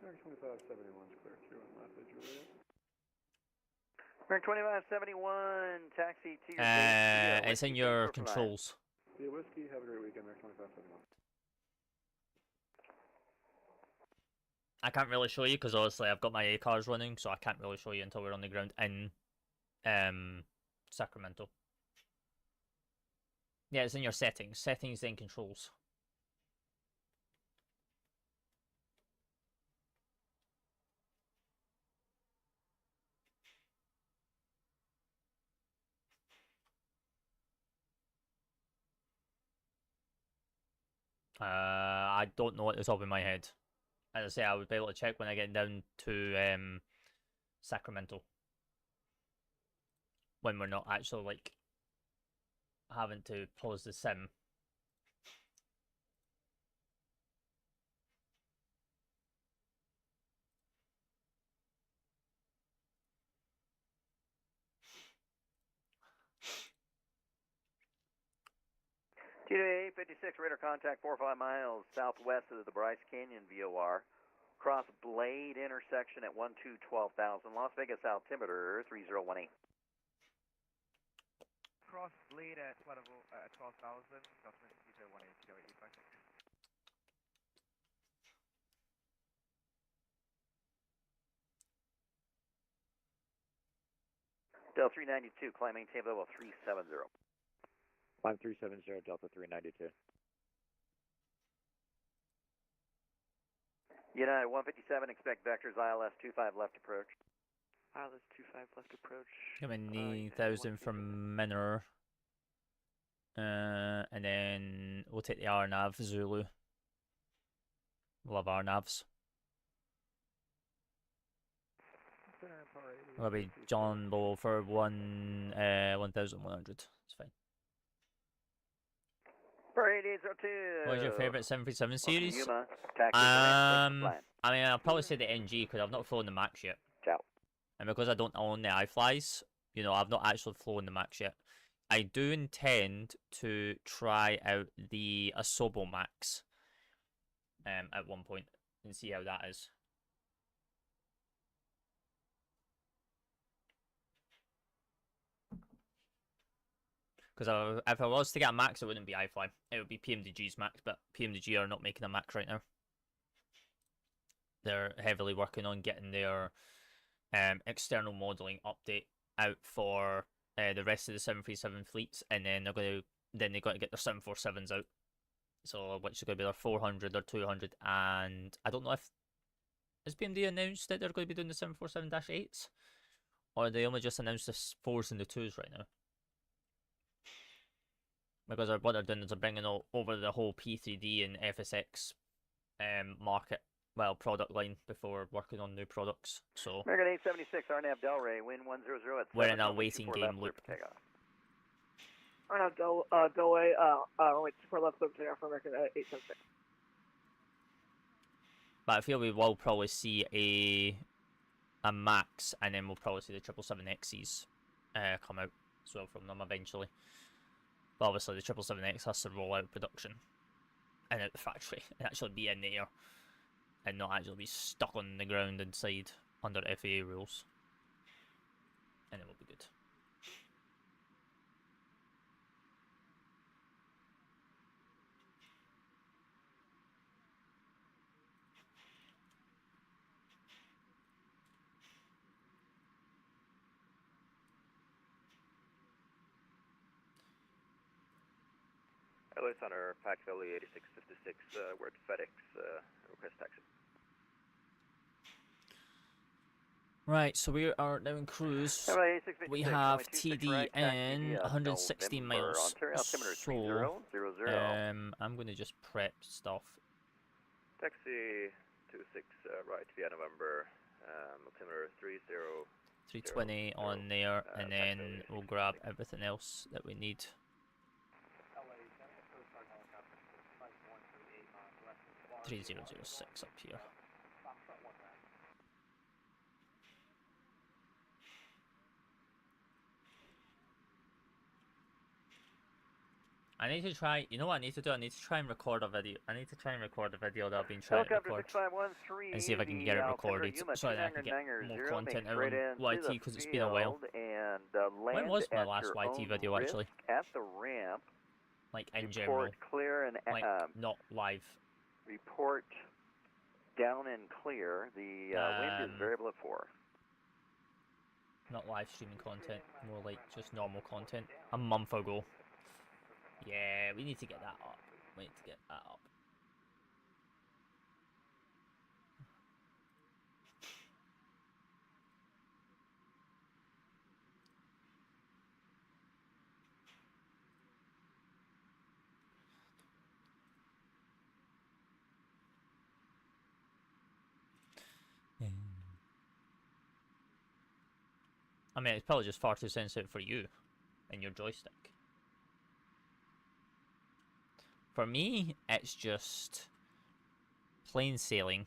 American 2571 is clear through on Lafayette Juliet. American 2571, taxi to your base. It's in your controls. Be a whiskey, have a great weekend, American 2571. I can't really show you because obviously I've got my A cars running, so I can't really show you until we're on the ground in Sacramento. Yeah, it's in your settings. Settings, then controls. I don't know at the top of my head. As I say, I would be able to check when I get down to Sacramento. When we're not actually like having to pause the sim. TWA 56, radar contact 45 miles southwest of the Bryce Canyon VOR. Cross Blade intersection at 12,000. Las Vegas altimeter 3018. Cross Blade at 12,000. Government 18 856. Delta 392, climb maintain level 370. Climb 370, Delta 392. United 157, expect vectors ILS 25 left approach. ILS 25 left approach. Coming 9,000 from Minor. And then we'll take the RNAV Zulu. We'll have RNAVs. We'll be John Low for 1,100. It's fine. For 8802. What is your favourite 737 series? Yuma, I mean, I'll probably say the NG because I've not flown the Max yet. Ciao. And because I don't own the iFlies, I've not actually flown the Max yet. I do intend to try out the Asobo Max at one point and see how that is. Because if I was to get a Max, it wouldn't be iFly. It would be PMDG's Max, but PMDG are not making a Max right now. They're heavily working on getting their external modelling update out for the rest of the 737 fleets, and then they've got to get their 747s out. So which is going to be their 400 or 200, and I don't know if has PMD announced that they're going to be doing the 747-8s, or they only just announced the 4s and the 2s right now. Because what they're doing is they're bringing over the whole P3D and FSX product line before working on new products. So American 876, RNAV Delray, wind 100 at we're in a waiting game loop. RNAV Delray, wait, super left loop takeoff for American 876. But I feel we will probably see a Max, and then we'll probably see the 777XEs come out as well from them eventually. But obviously the 777X has to roll out production and out the factory and actually be in the air and not actually be stuck on the ground inside under FAA rules. And it will be good. LA Center, Pax LE 8656, we're at FedEx, request taxi. Right, so we are now in cruise. We have TD in 116 miles. So, I'm going to just prep stuff. Taxi 26 right via November, altimeter 320 on there, and then we'll grab everything else that we need. 3006 up here. I need to try, you know what I need to do? I need to try and record a video. I need to try and record the video that I've been trying to record. And see if I can get it recorded so that I can get more content out on YT, because it's been a while. When was my last YT video actually? At the ramp. Like in general. Clear and like not live. Report down and clear. The wind is variable at 4. Not live streaming content, more like just normal content. A month ago. Yeah, we need to get that up. We need to get that up. I mean, it's probably just far too sensitive for you and your joystick. For me, it's just plain sailing.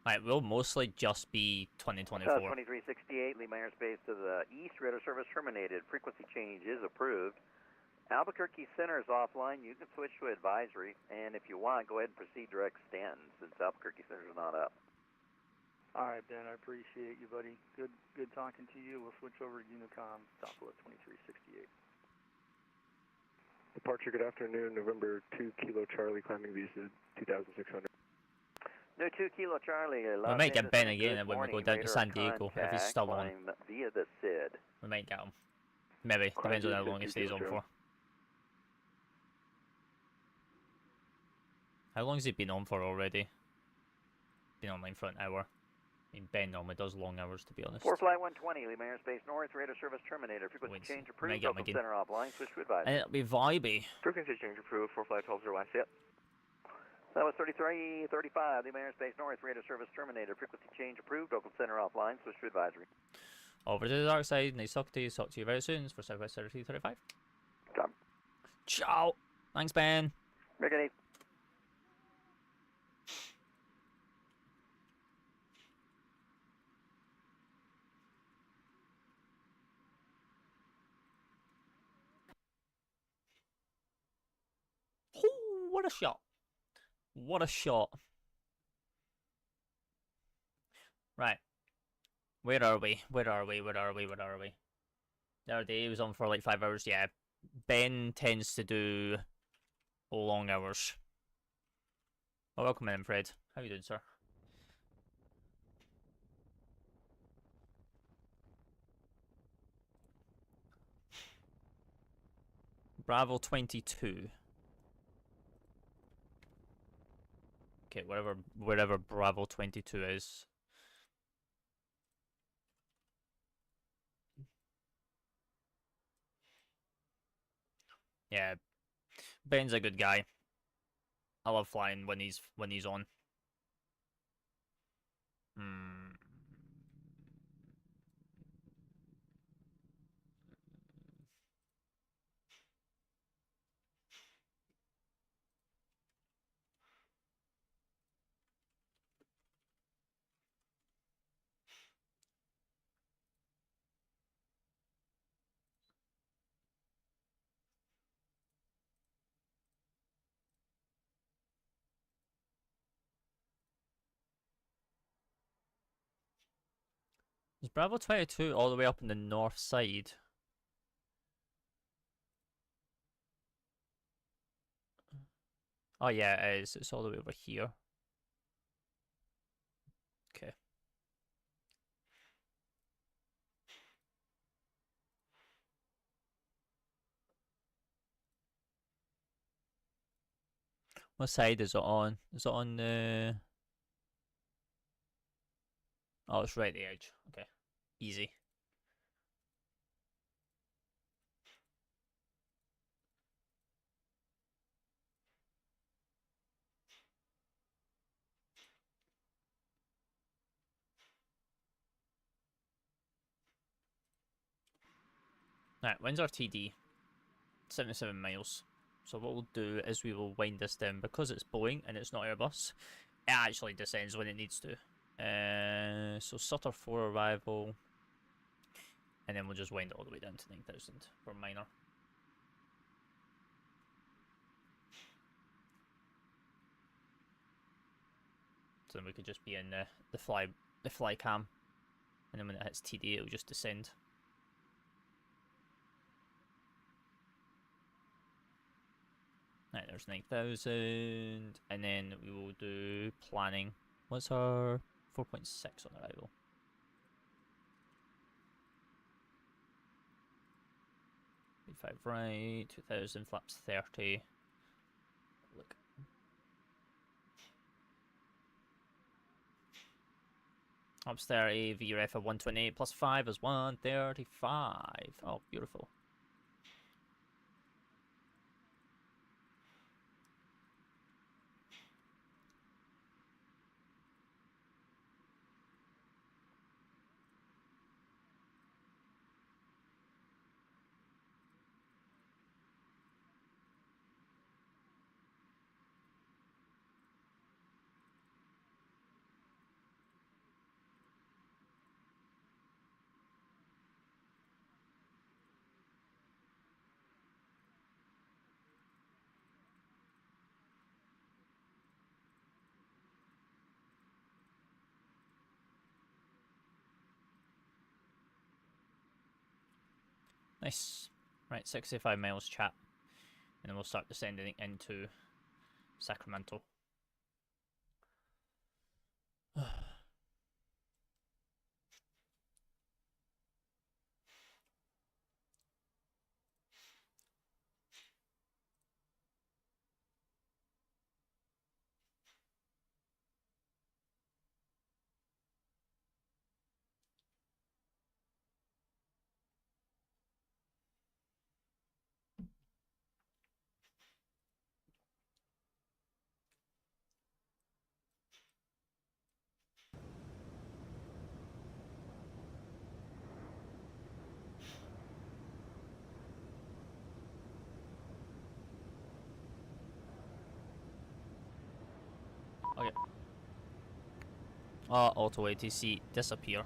Right, we'll mostly just be 2024. 2368, Lima airspace to the east, radar service terminated. Frequency change is approved. Albuquerque Center is offline. You can switch to advisory, and if you want, go ahead and proceed to extend since Albuquerque Center is not up. All right, Ben, I appreciate you, buddy. Good talking to you. We'll switch over to Unicom, Southwest 2368. Departure, good afternoon, November 2 Kilo Charlie, climbing visa 2600. No, 2 Kilo Charlie. We might get Ben again when we go down to San Diego, if he's still on. Via the SID. We might get him. Maybe, depends on how long he stays on for. How long has he been on for already? Been online for an hour. I mean, Ben normally does long hours, to be honest. 4 flight 120, Lima airspace north, radar service terminated. Frequency change approved, local center offline, switch to advisory. And it'll be vibey. Frequency change approved, 4 flight 1201, yep. That was 3335, Lima airspace north, radar service terminated. Frequency change approved, local center offline, switch to advisory. Over to the dark side, nice talk to you very soon for Southwest 3335. Tom. Ciao. Thanks, Ben. Rickety. Oh, what a shot. What a shot. Right. Where are we? Where are we? Where are we? Where are we? The other day he was on for like 5 hours. Yeah. Ben tends to do long hours. Well, welcome in, Fred. How you doing, sir? Bravo 22. Okay, wherever Bravo 22 is. Yeah, Ben's a good guy. I love flying when he's on. Is Bravo 22 all the way up on the north side? Oh yeah, it is. It's all the way over here. Okay. What side is it on? Is it on the... Oh, it's right at the edge. Okay. Easy. Right, when's our TD? 77 miles. So what we'll do is we will wind this down. Because it's Boeing and it's not Airbus, it actually descends when it needs to. So Sutter 4 arrival. And then we'll just wind it all the way down to 9,000 for minor. So then we could just be in the fly cam. And then when it hits TD, it'll just descend. Right, there's 9,000, and then we will do planning. What's our 4.6 on arrival? Five right, 2,000, flaps 30. Look. Flaps 30, VRF of 128 plus 5 is 135. Oh, beautiful. Nice. Right, 65 miles chat. And then we'll start descending into Sacramento. Okay. Auto ATC disappear.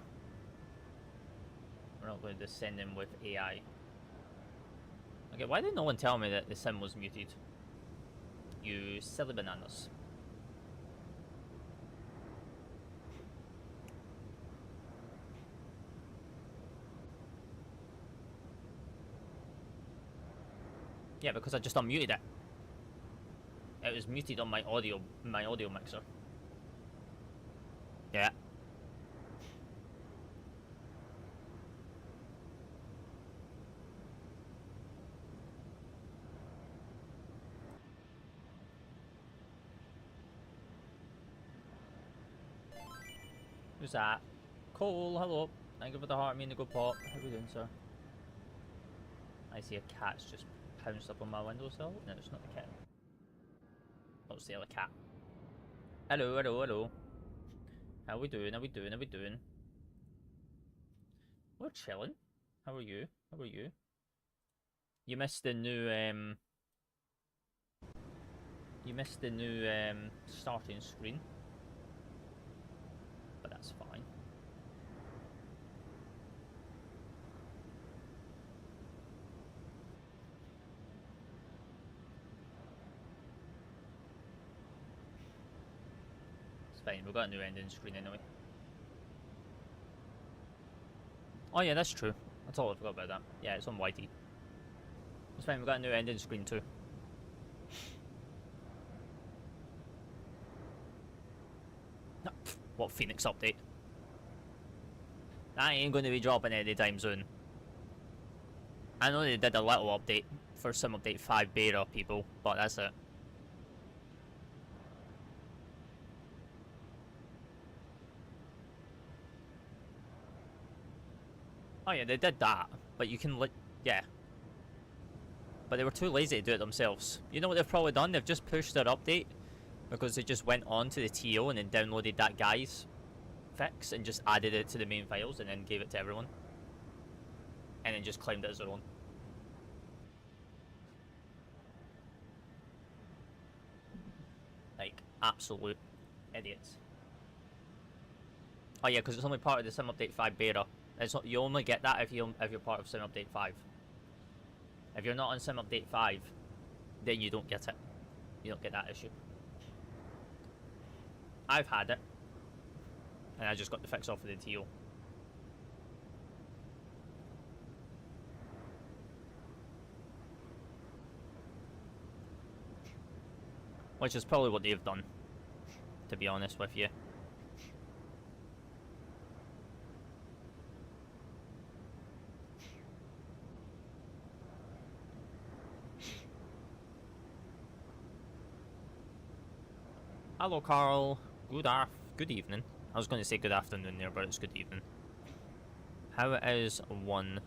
We're not going to send him with AI. Okay, why did no one tell me that the sim was muted? You silly bananas. Yeah, because I just unmuted it. It was muted on my audio mixer. Yeah. Who's that? Cole, hello. Thank you for the heart, me and the good pop. How are we doing, sir? I see a cat's just pounced up on my windowsill. No, it's not the cat. Oh, it's the other cat. Hello, hello, hello. How we doing? How we doing? How we doing? We're chilling. How are you? How are you? You missed the new starting screen. But that's fine. It's fine, we've got a new ending screen anyway. Oh yeah, that's true. I totally forgot about that. Yeah, it's on YT. It's fine, we've got a new ending screen too. What Phoenix update? That ain't going to be dropping anytime soon. I know they did a little update for Sim Update 5 beta people, but that's it. Oh yeah, they did that, but you can yeah. But they were too lazy to do it themselves. You know what they've probably done? They've just pushed their update because they just went on to the TO and then downloaded that guy's fix and just added it to the main files and then gave it to everyone. And then just claimed it as their own. Like, absolute idiots. Oh yeah, because it's only part of the Sim Update 5 beta. It's not, you only get that if you're part of Sim Update 5. If you're not on Sim Update 5, then you don't get it. You don't get that issue. I've had it, and I just got the fix off of the TO. Which is probably what they've done, to be honest with you. Hello, Carl. Good evening. I was going to say good afternoon there, but it's good evening. How is one?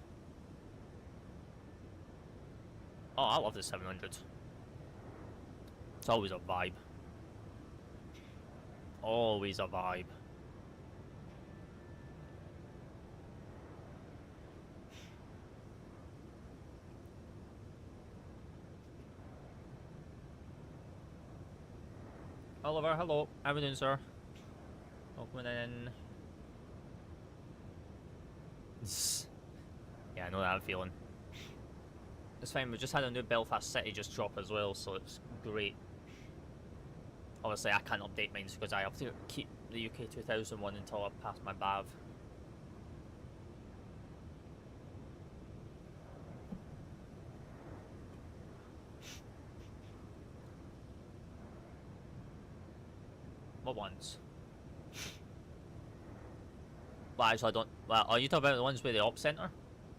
Oh, I love the 700. It's always a vibe. Always a vibe. Oliver, hello. How are you doing, sir? Welcome in. Yeah, I know that feeling. It's fine, we just had a new Belfast City just drop as well, so it's great. Obviously, I can't update mine because I have to keep the UK 2001 until I pass my BAV. What ones? Well, actually, I don't. Well, are you talking about the ones with the op center?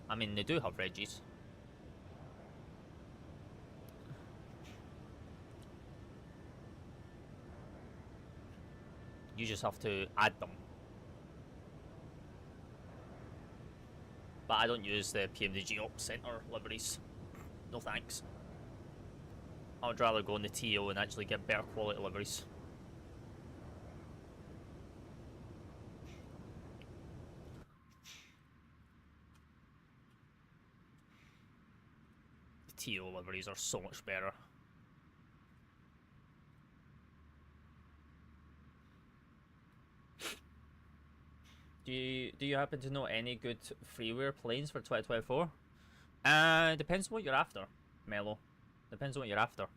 I mean, they do have Reggies. You just have to add them. But I don't use the PMDG op center liveries. No thanks. I would rather go on the TO and actually get better quality liveries. The TO liveries are so much better. Do you happen to know any good freeware planes for 2024? Depends what you're after, Mello. Depends what you're after.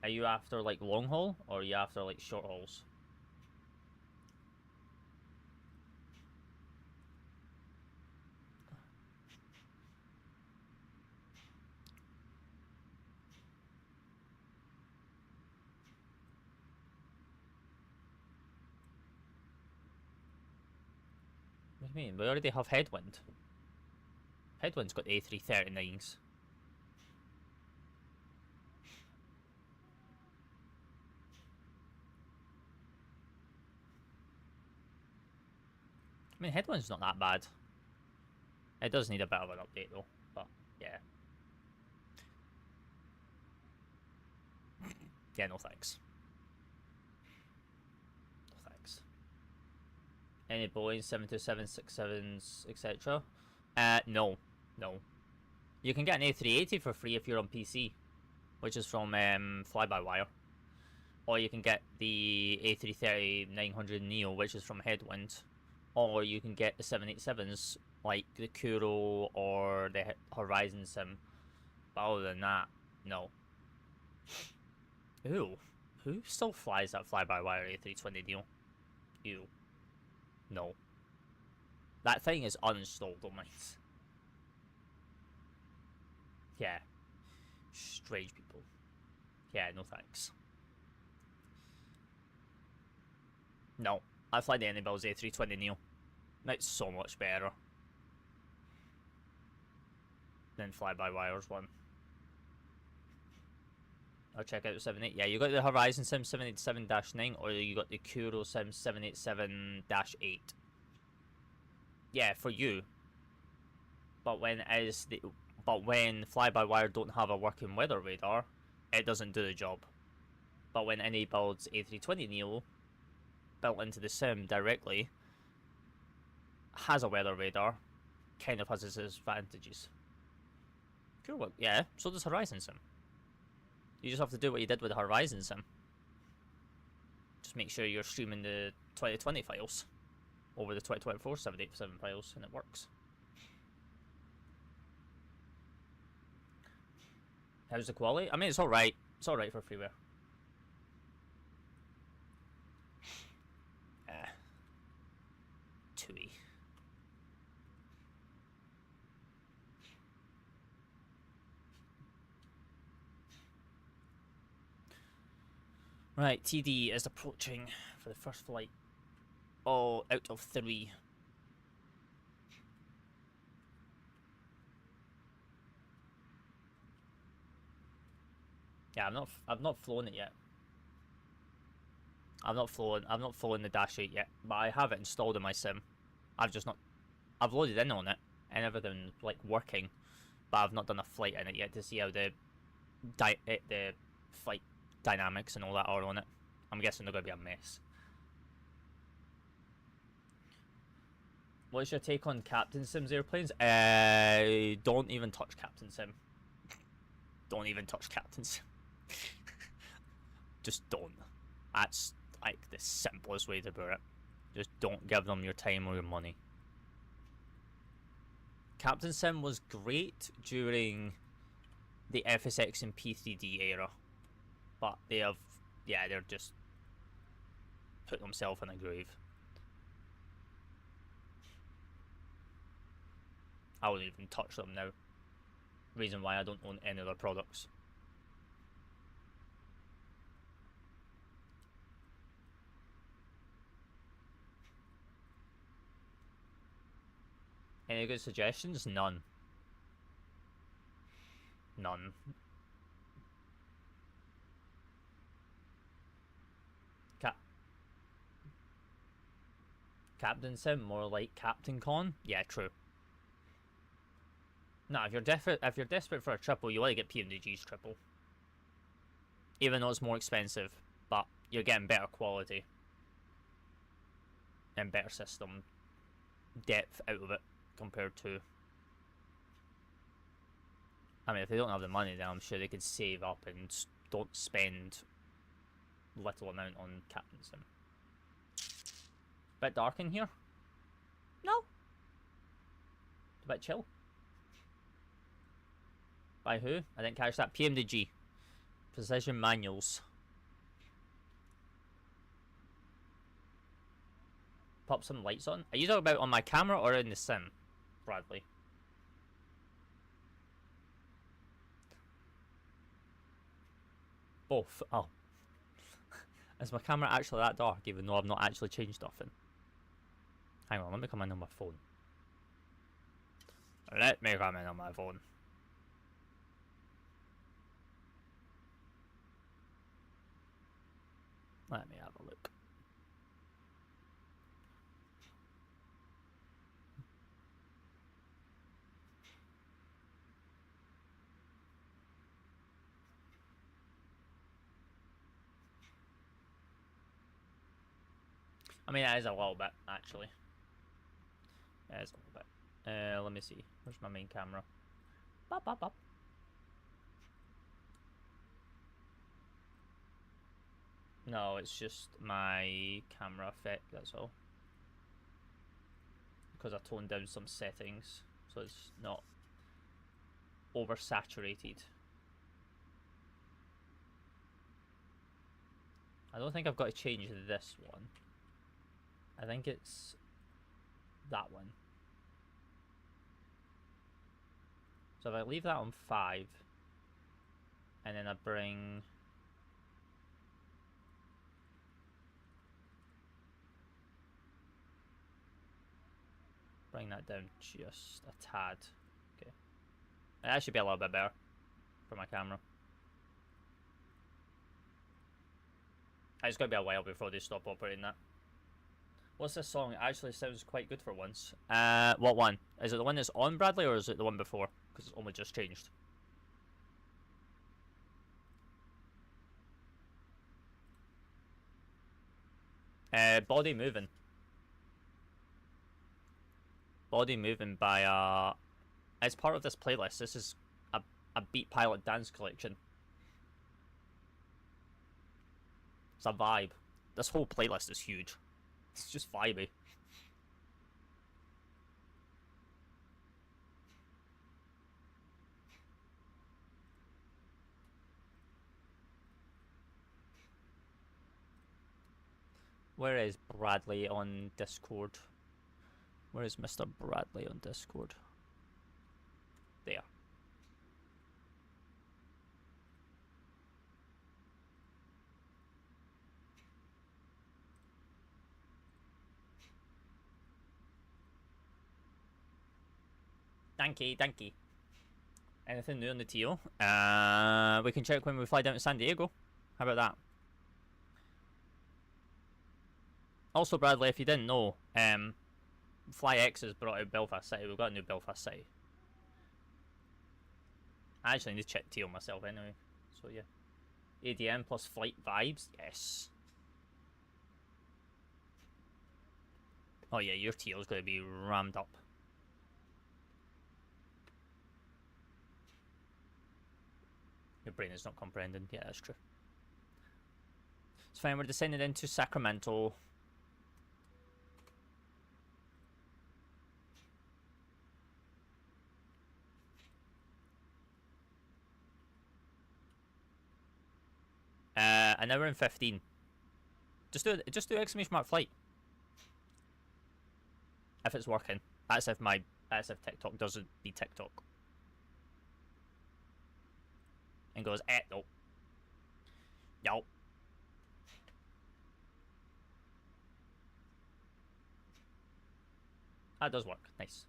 Are you after like long haul or are you after like short hauls? What do you mean? We already have Headwind. Headwind's got A339s. I mean, Headwind's not that bad. It does need a bit of an update though, but yeah. Yeah, no thanks. No thanks. Any Boeing 727, 67s, etc.? No. No. You can get an A380 for free if you're on PC, which is from Fly-by-Wire. Or you can get the A330-900 Neo, which is from Headwind. Or you can get the 787s, like the Kuro or the Horizon Sim. But other than that, no. Ooh. Who still flies that Fly-by-Wire A320 Neo? Ew. No. That thing is uninstalled on mine. Yeah. Strange people. Yeah, no thanks. No. I fly the Anybil's A320neo. That's so much better than fly-by-wires one. I'll check out the 78. Yeah, you got the Horizon Sim 787-9 or you got the Kuro Sim 787-8. Yeah, for you. But when fly-by-wire don't have a working weather radar, it doesn't do the job. But when any builds A320neo built into the sim directly has a weather radar, kind of has its advantages. Cool. Yeah, so does Horizon Sim. You just have to do what you did with the Horizon Sim. Just make sure you're streaming the 2020 files over the 2024 787 files, and it works. How's the quality? I mean, it's alright. It's alright for freeware. TUI. Right, TD is approaching for the first flight. Oh, out of 3. Yeah, I've not flown it yet. I've not flown the Dash 8 yet, but I have it installed in my sim. I've loaded in on it and everything like working, but I've not done a flight in it yet to see how the flight dynamics and all that are on it. I'm guessing they're gonna be a mess. What's your take on Captain Sim's airplanes? Don't even touch Captain Sim. Don't even touch Captain Sim. Just don't. That's like the simplest way to put it. Just don't give them your time or your money. Captain Sim was great during the FSX and P3D era, but they're just put themselves in a grave. I wouldn't even touch them now. Reason why I don't own any other products. Any good suggestions? None. None. Captain Sim, more like Captain Con? Yeah, true. No, if you're desperate for a triple, you want to get PMDG's triple. Even though it's more expensive, but you're getting better quality and better system depth out of it compared to. I mean, if they don't have the money, then I'm sure they could save up and don't spend little amount on Captain Sim. Bit dark in here? No. It's a bit chill. By who? I didn't catch that. PMDG. Precision Manuals. Pop some lights on. Are you talking about on my camera or in the sim, Bradley? Both. Oh. Is my camera actually that dark even though I've not actually changed nothing? Hang on, let me come in on my phone. Let me come in on my phone. Let me have a look. I mean, it is a little bit, actually. It is a little bit. Let me see. Where's my main camera? Bop, bop, bop. No, it's just my camera effect, that's all. Because I toned down some settings, so it's not oversaturated. I don't think I've got to change this one. I think it's that one. So if I leave that on 5, and then I bring that down just a tad. Okay. That should be a little bit better for my camera. It's going to be a while before they stop operating that. What's this song? It actually sounds quite good for once. What one? Is it the one that's on Bradley, or is it the one before? Because it's only just changed. Body Moving. Body Moving by, as part of this playlist. This is a Beat Pilot dance collection. It's a vibe. This whole playlist is huge. It's just vibey. Where is Bradley on Discord? Where is Mr. Bradley on Discord? There. Thank you. Anything new on the TO? We can check when we fly down to San Diego. How about that? Also, Bradley, if you didn't know, FlyX has brought out Belfast City. We've got a new Belfast City. I actually need to check TO myself anyway. So yeah. ADM plus flight vibes? Yes. Oh yeah, your TO is going to be rammed up. Your brain is not comprehending. Yeah, that's true. It's fine, we're descending into Sacramento. An hour and 15. Just do exclamation mark flight. If it's working. That's if TikTok doesn't be TikTok. And goes, no. No. That does work. Nice.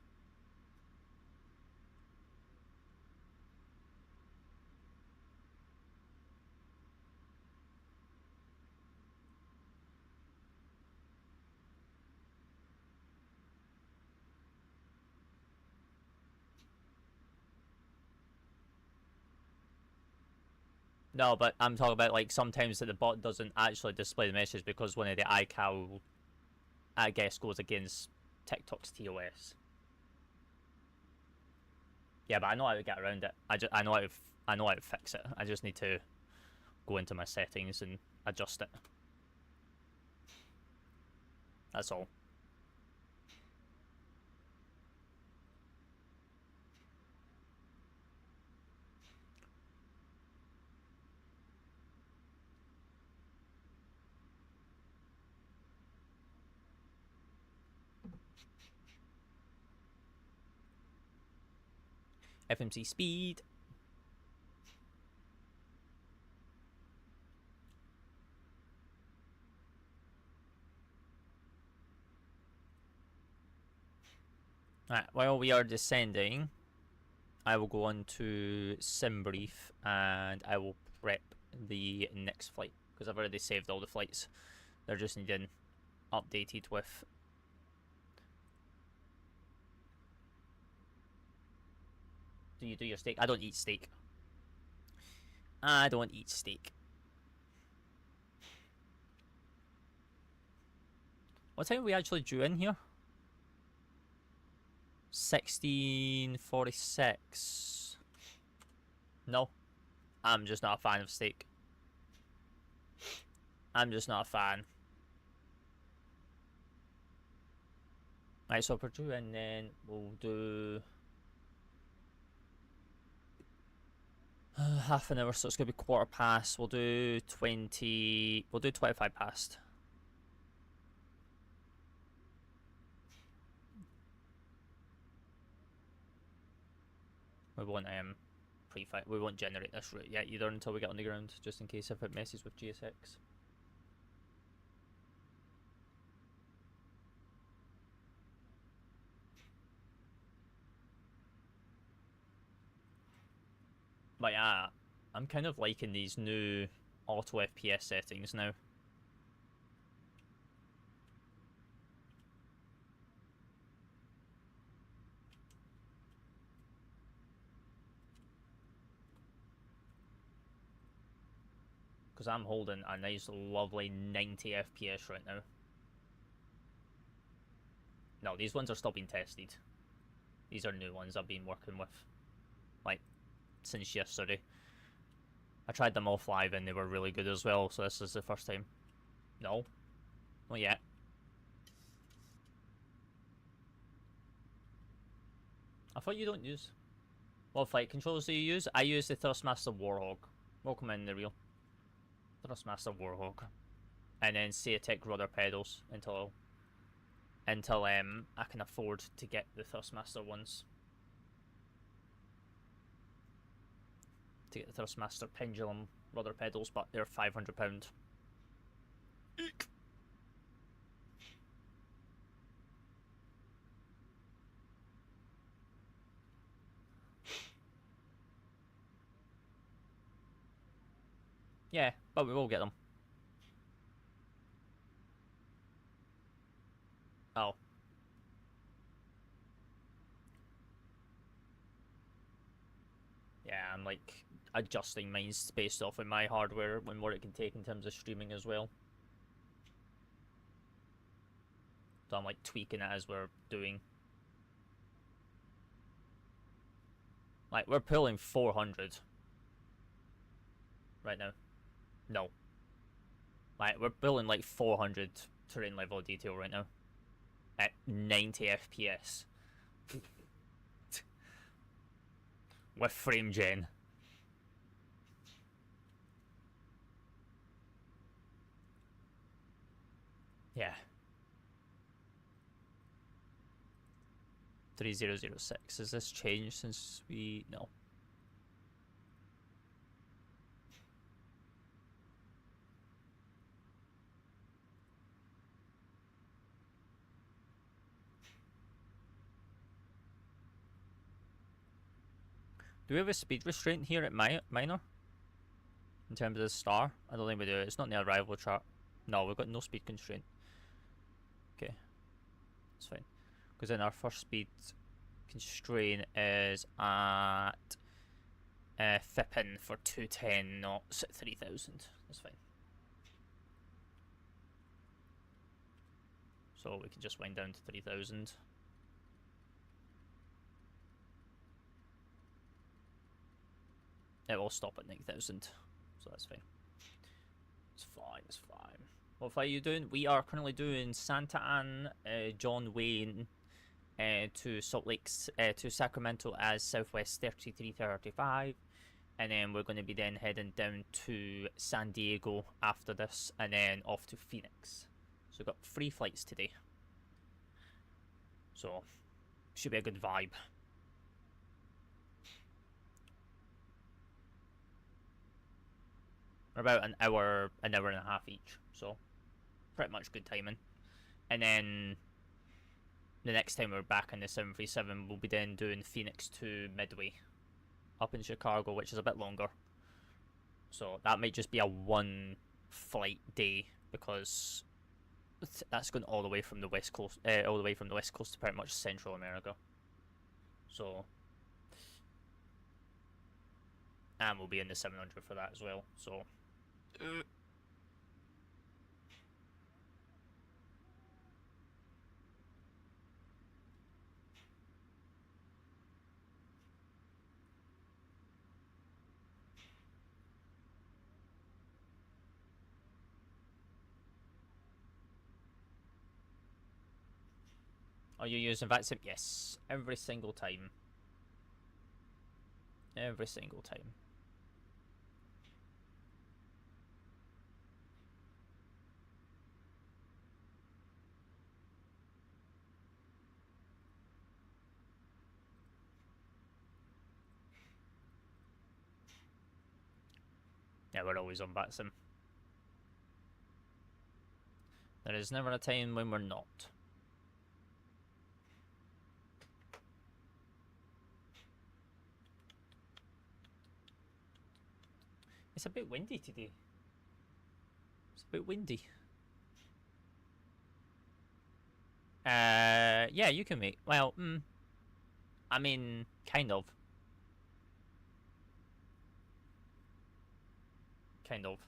No, but I'm talking about like sometimes that the bot doesn't actually display the message because one of the iCal, I guess, goes against TikTok's TOS. Yeah, but I know how to get around it. I know how to fix it. I just need to go into my settings and adjust it. That's all. FMC speed. Alright, while we are descending, I will go on to sim brief and I will prep the next flight because I've already saved all the flights. They're just needing updated with. Do you do your steak? I don't eat steak. I don't eat steak. What time are we actually due in here? 16:46. No. I'm just not a fan of steak. I'm just not a fan. Right, so if we're due in, then we'll do half an hour, so it's going to be quarter past. We'll do 20. We'll do 25 past. We won't we won't generate this route yet either until we get on the ground, just in case if it messes with GSX. But yeah, I'm kind of liking these new auto FPS settings now. Because I'm holding a nice lovely 90 FPS right now. No, these ones are still being tested. These are new ones I've been working with, like, since yesterday. I tried them off live and they were really good as well, so this is the first time. No, not yet. I thought you don't use... What flight controllers do you use? I use the Thrustmaster Warhawk. Welcome in the real. Thrustmaster Warhawk. And then Saotech rudder pedals until I can afford to get the Thrustmaster ones. To get the Thrustmaster pendulum rudder pedals, but they're £500. Eek. Yeah, but we will get them. Oh. Yeah, I'm like adjusting mine based off of my hardware and what it can take in terms of streaming as well. So I'm like tweaking it as we're doing. Like, we're pulling 400 right now. No. Like, we're pulling like 400 terrain level detail right now at 90 FPS with frame gen. Yeah. 3006. Has this changed since we... No. Do we have a speed restraint here at minor? In terms of the star? I don't think we do. It's not in the arrival chart. No, we've got no speed constraint. Okay. That's fine. Because then our first speed constraint is at Fippin for 210 knots at 3000. That's fine. So we can just wind down to 3000. It will stop at 9000, so that's fine. It's fine, it's fine. What flight are you doing? We are currently doing Santa Ana, John Wayne, to Salt Lakes, to Sacramento as Southwest 3335, and then we're going to be then heading down to San Diego after this, and then off to Phoenix. So we've got 3 flights today. So, should be a good vibe. We're about an hour and a half each, so pretty much good timing. And then the next time we're back in the 737, we'll be then doing Phoenix to Midway up in Chicago, which is a bit longer. So that might just be a 1 flight day, because that's going all the way from the west coast, all the way from the west coast to pretty much Central America. So, and we'll be in the 700 for that as well. So. Are you using VATSIM? Yes, every single time. Every single time. Yeah, we're always on VATSIM. There is never a time when we're not. It's a bit windy today. It's a bit windy. Yeah, you can make. Well, I mean, kind of. Kind of.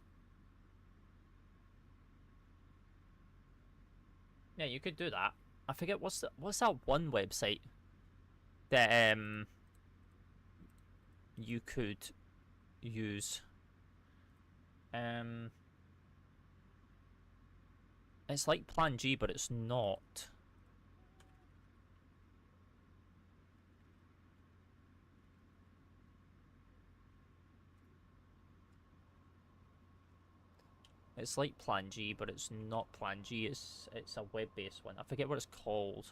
Yeah, you could do that. I forget what's that one website that you could use. It's like Plan G, but it's not. It's like Plan G, but it's not Plan G. It's a web-based one. I forget what it's called.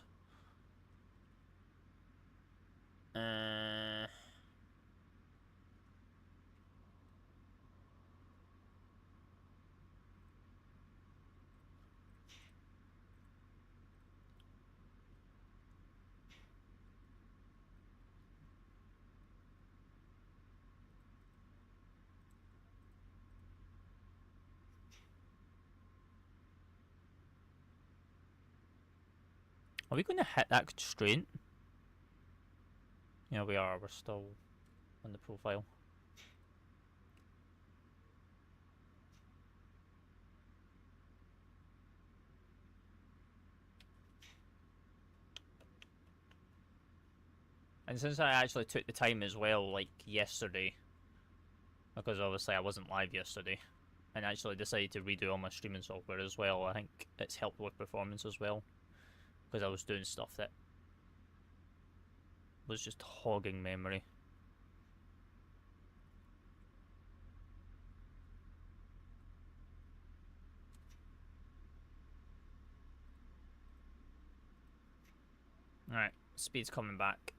Are we going to hit that constraint? Yeah, we are. We're still on the profile. And since I actually took the time as well, like yesterday, because obviously I wasn't live yesterday, and actually decided to redo all my streaming software as well, I think it's helped with performance as well, because I was doing stuff that was just hogging memory. Alright, speed's coming back.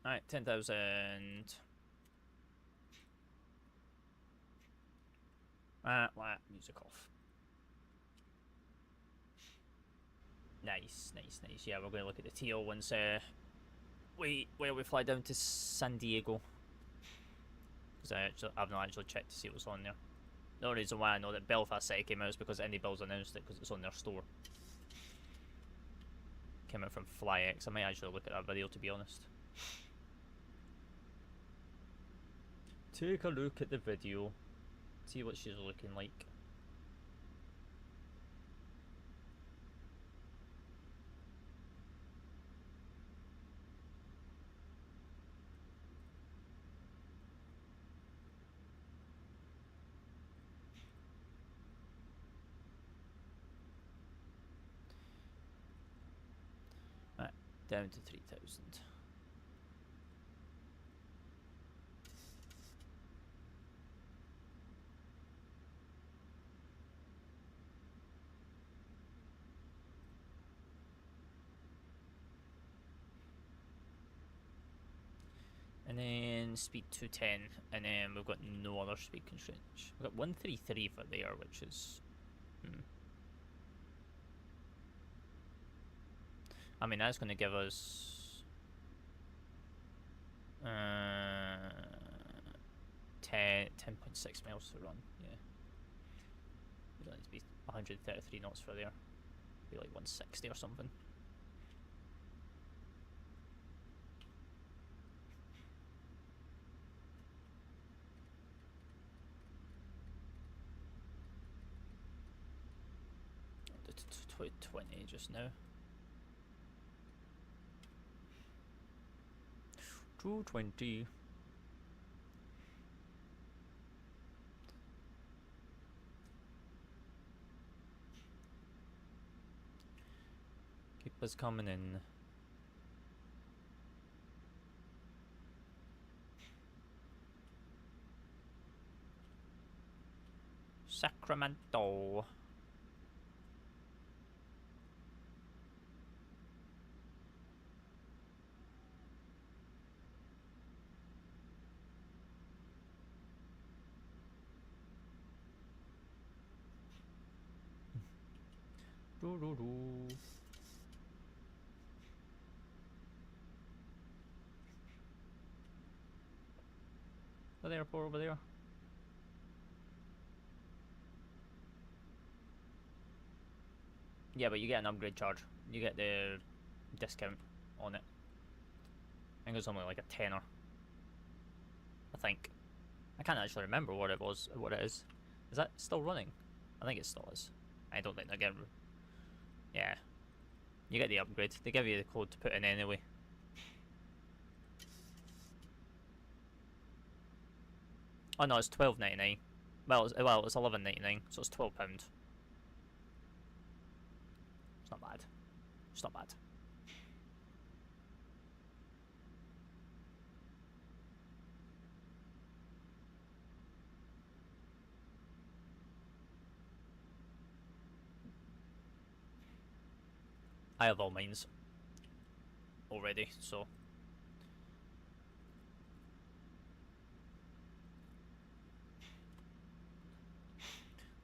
Alright, 10,000. Music off. Nice, nice, nice. Yeah, we're going to look at the TL once we fly down to San Diego. Because I've not actually checked to see what's on there. The only reason why I know that Belfast City came out is because Indie announced it because it's on their store. Came out from FlyX. I might actually look at that video, to be honest. Take a look at the video. See what she's looking like. Right, down to 3,000. And then speed 210, and then we've got no other speed constraints. We've got 133 for there, which is... I mean, that's going to give us... 10.6 miles to run, yeah. We don't need to be 133 knots for there. Be like 160 or something. I did 20 just now. 220. People's coming in. Sacramento. Doo doo doo. The airport over there. Yeah, but you get an upgrade charge. You get the discount on it. I think it's only like a tenner. I think. I can't actually remember what it was. What it is. Is that still running? I think it still is. I don't think they're getting. Yeah. You get the upgrade. They give you the code to put in anyway. Oh no, it's $12.99. Well, it's $11.99, so it's £12. It's not bad. It's not bad. I have all mines already, so.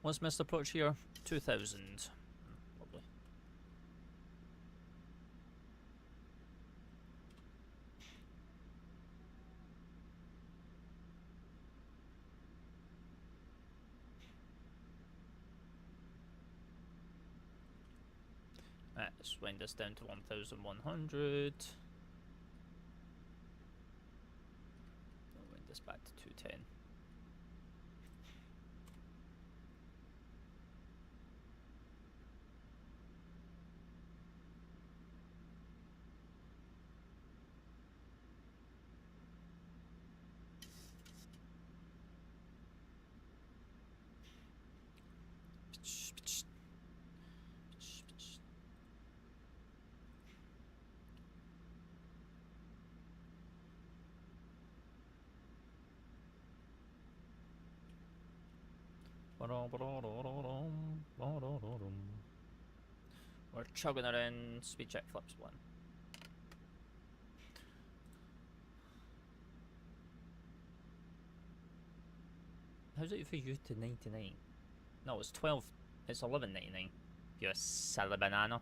What's missed approach here? 2000. Lovely. Let's wind this down to 1100. I'll wind this back to 210. We're chugging it in. Speed check flips 1. How's it for you to 99? No, it's 12. It's 11.99. You're a silly banana.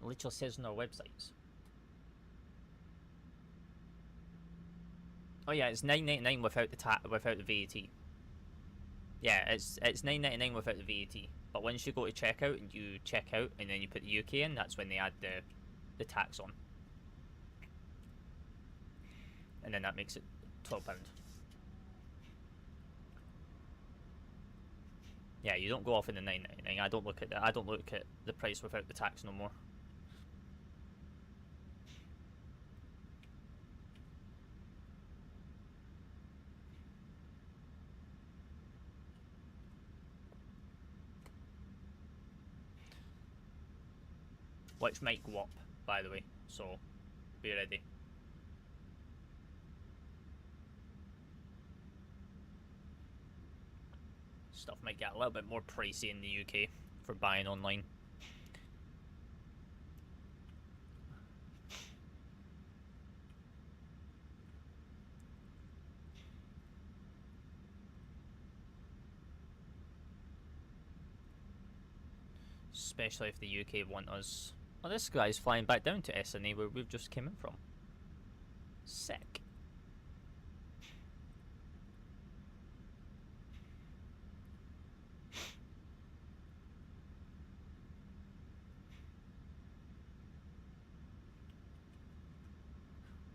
It literally says on our websites. Oh yeah, it's $9.99 without the VAT. Yeah, it's $9.99 without the VAT. But once you go to checkout and you check out and then you put the UK in, that's when they add the tax on. And then that makes it £12. Yeah, you don't go off in the $9.99. I don't look at the price without the tax no more. Which might go up, by the way, so be ready. Stuff might get a little bit more pricey in the UK for buying online. Especially if the UK want us. Oh, this guy's flying back down to SNA where we've just came in from. Sick.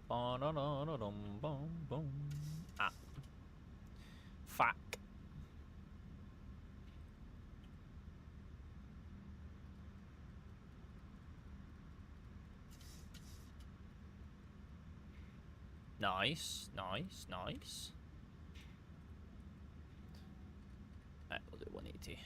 Ah. Fuck. Nice, nice, nice. Alright, we'll do 180.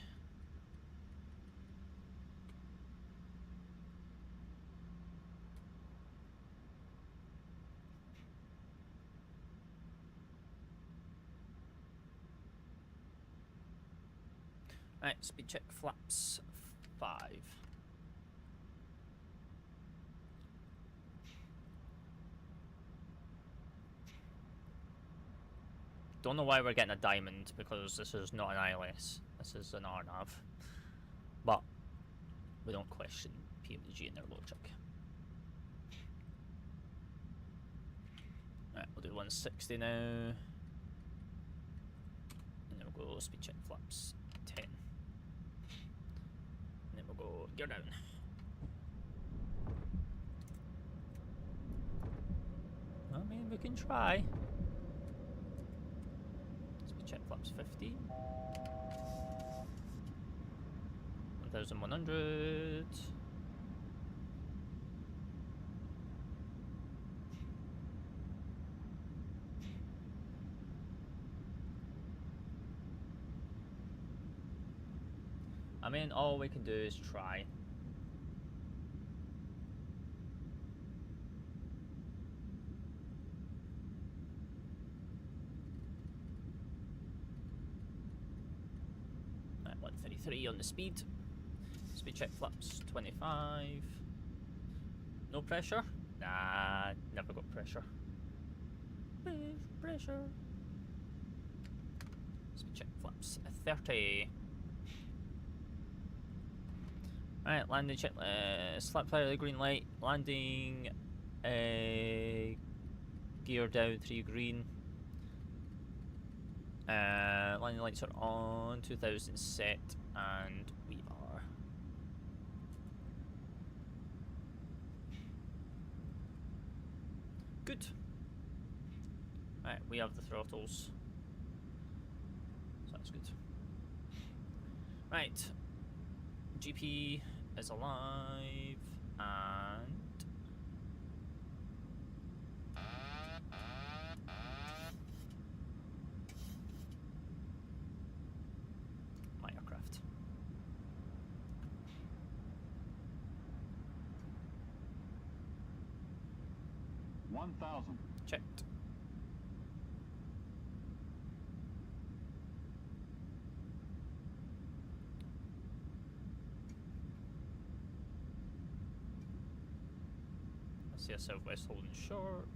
Right, speed check flaps 5. Don't know why we're getting a diamond, because this is not an ILS. This is an RNAV. But we don't question PMDG and their logic. Right, we'll do 160 now. And then we'll go speed check flaps 10. And then we'll go gear down. I mean, we can try. Speed check flaps 50. 1100. I mean, all we can do is try. Right, 133 on the speed. Speed check flaps 25. No pressure? Nah, never got pressure. Pressure. Speed check flaps 30. Right, landing check. Slap fire the green light. Landing. Gear down 3 green. Landing lights are on. 2000 set, and we are. Good. Right, we have the throttles. So that's good. Right. GP is alive, and my aircraft. Checked. I see a southwest holding short.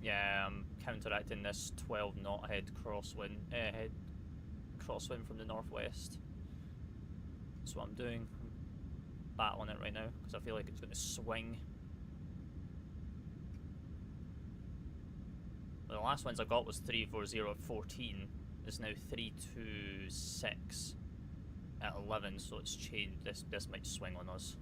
Yeah, I'm counteracting this 12 knot head crosswind, crosswind from the northwest. That's what I'm doing. I'm battling it right now because I feel like it's going to swing. Well, the last ones I got was 340 at 14. It's now 326 at 11, so it's changed. This might swing on us.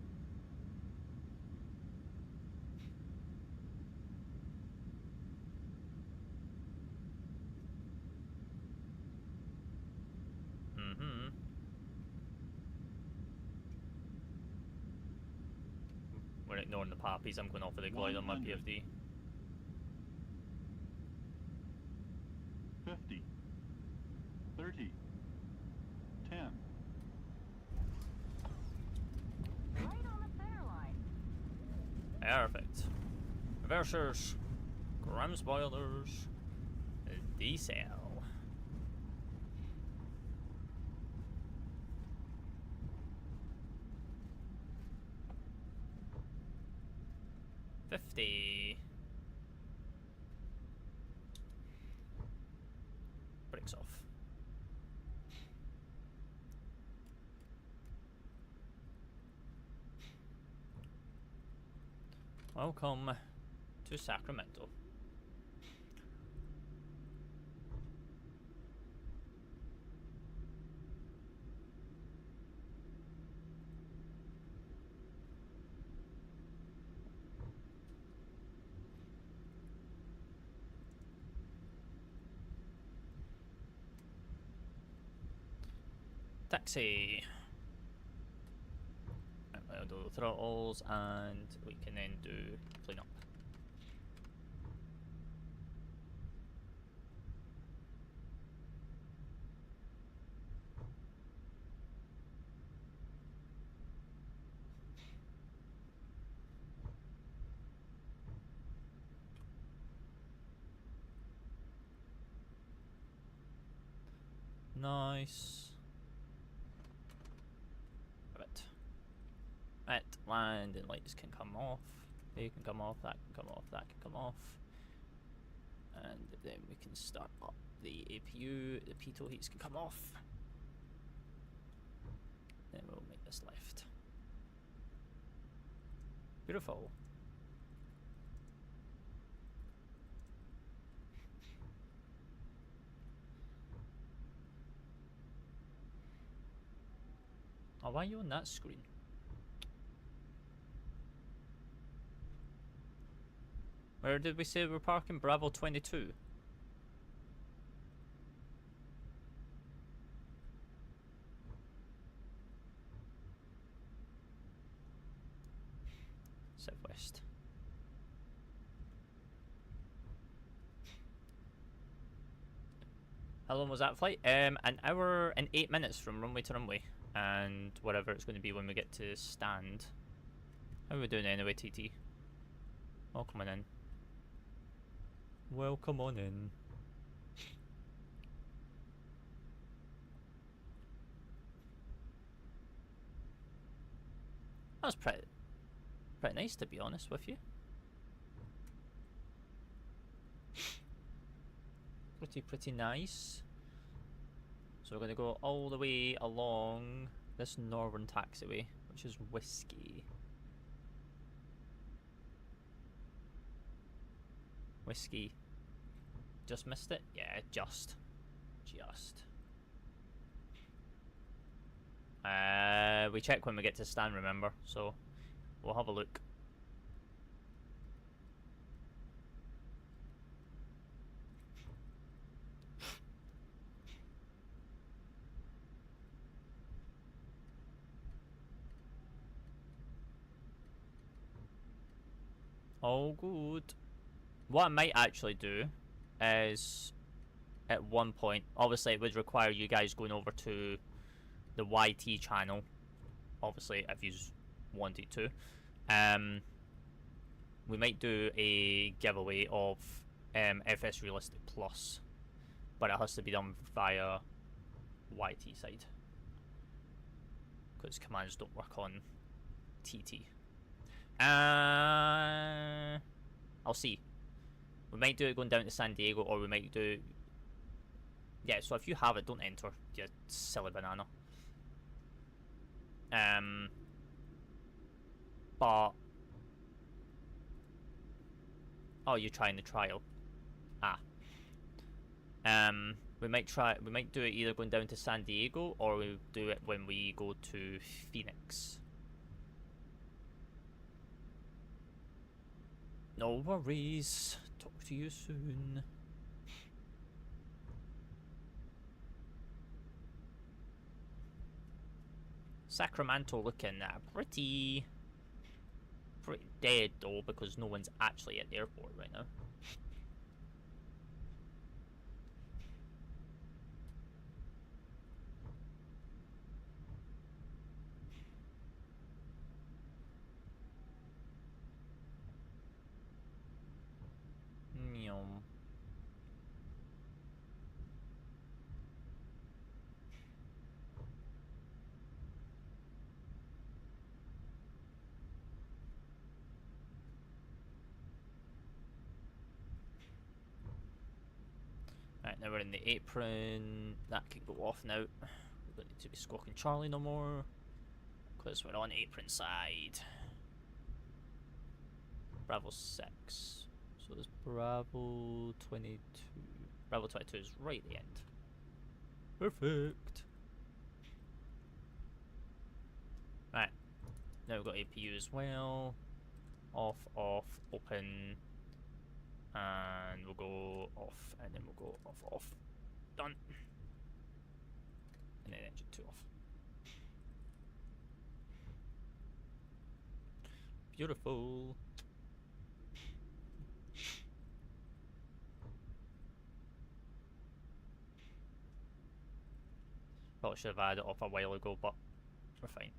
We're ignoring the poppies. I'm going off of the glide on my PFD. 50, 30, 10. Right on the center line. Perfect. Reversers, gram spoilers, decel. Brakes off. Welcome to Sacramento. Taxi. I'll do throttles and we can then do cleanup. Nice. Right. Right, landing lights can come off. They can come off, that can come off, that can come off. And then we can start up the APU, the pitot heats can come off. Then we'll make this left. Beautiful. Oh, why are you on that screen? Where did we say we're parking? Bravo 22. Southwest. How long was that flight? An hour and 8 minutes from runway to runway. And whatever it's going to be when we get to stand. How are we doing anyway, TT? Oh, come on in. Well, come on in. That was pretty nice, to be honest with you. Pretty nice. So we're going to go all the way along this northern taxiway, which is Whiskey. Whiskey. Just missed it? Yeah, just. We check when we get to stand, remember, so we'll have a look. All good. What I might actually do is, at one point, obviously it would require you guys going over to the YT channel, obviously if you wanted to. We might do a giveaway of FSRealistic Plus, but it has to be done via YT side, because commands don't work on TT. I'll see. We might do it going down to San Diego, or we might do... Yeah, so if you have it, don't enter, you silly banana. But... Oh, you're trying the trial. Ah. We might do it either going down to San Diego, or we do it when we go to Phoenix. No worries. Talk to you soon. Sacramento looking pretty dead though, because no one's actually at the airport right now. Right, now we're in the apron. That can go off now. We don't need to be squawking Charlie no more, because we're on apron side. Bravo 6. So there's Bravo 22. Bravo 22 is right at the end. Perfect. Right. Now we've got APU as well. Off, open. And we'll go off, and then we'll go off. Done. And then engine 2 off. Beautiful. Probably should have had it off a while ago, but we're fine.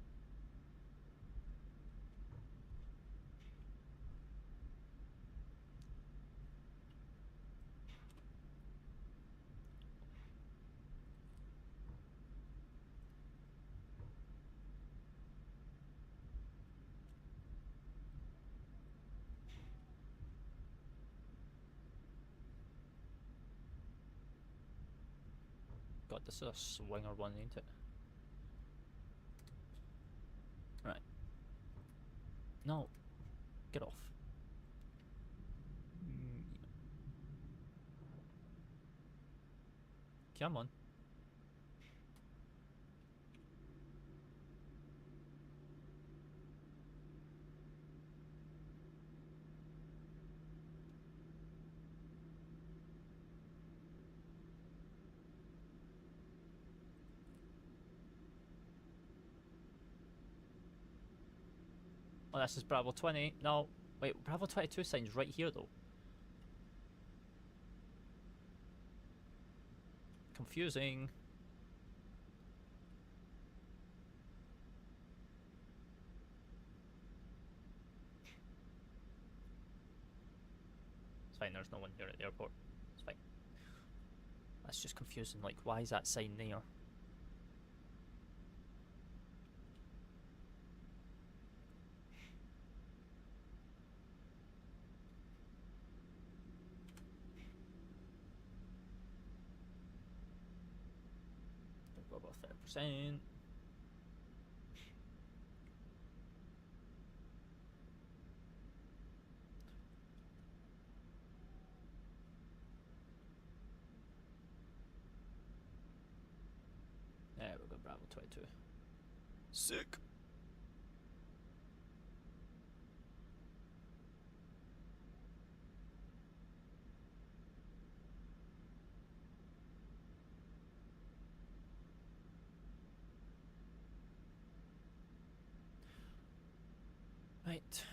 God, this is a swinger one, ain't it? Right. No. Get off. Come on. Oh, this is Bravo 20. No. Wait, Bravo 22 sign's right here, though. Confusing. It's fine, there's no one here at the airport. It's fine. That's just confusing. Like, why is that sign there? Go about 30%. There we go, Bravo 22. Sick. Right.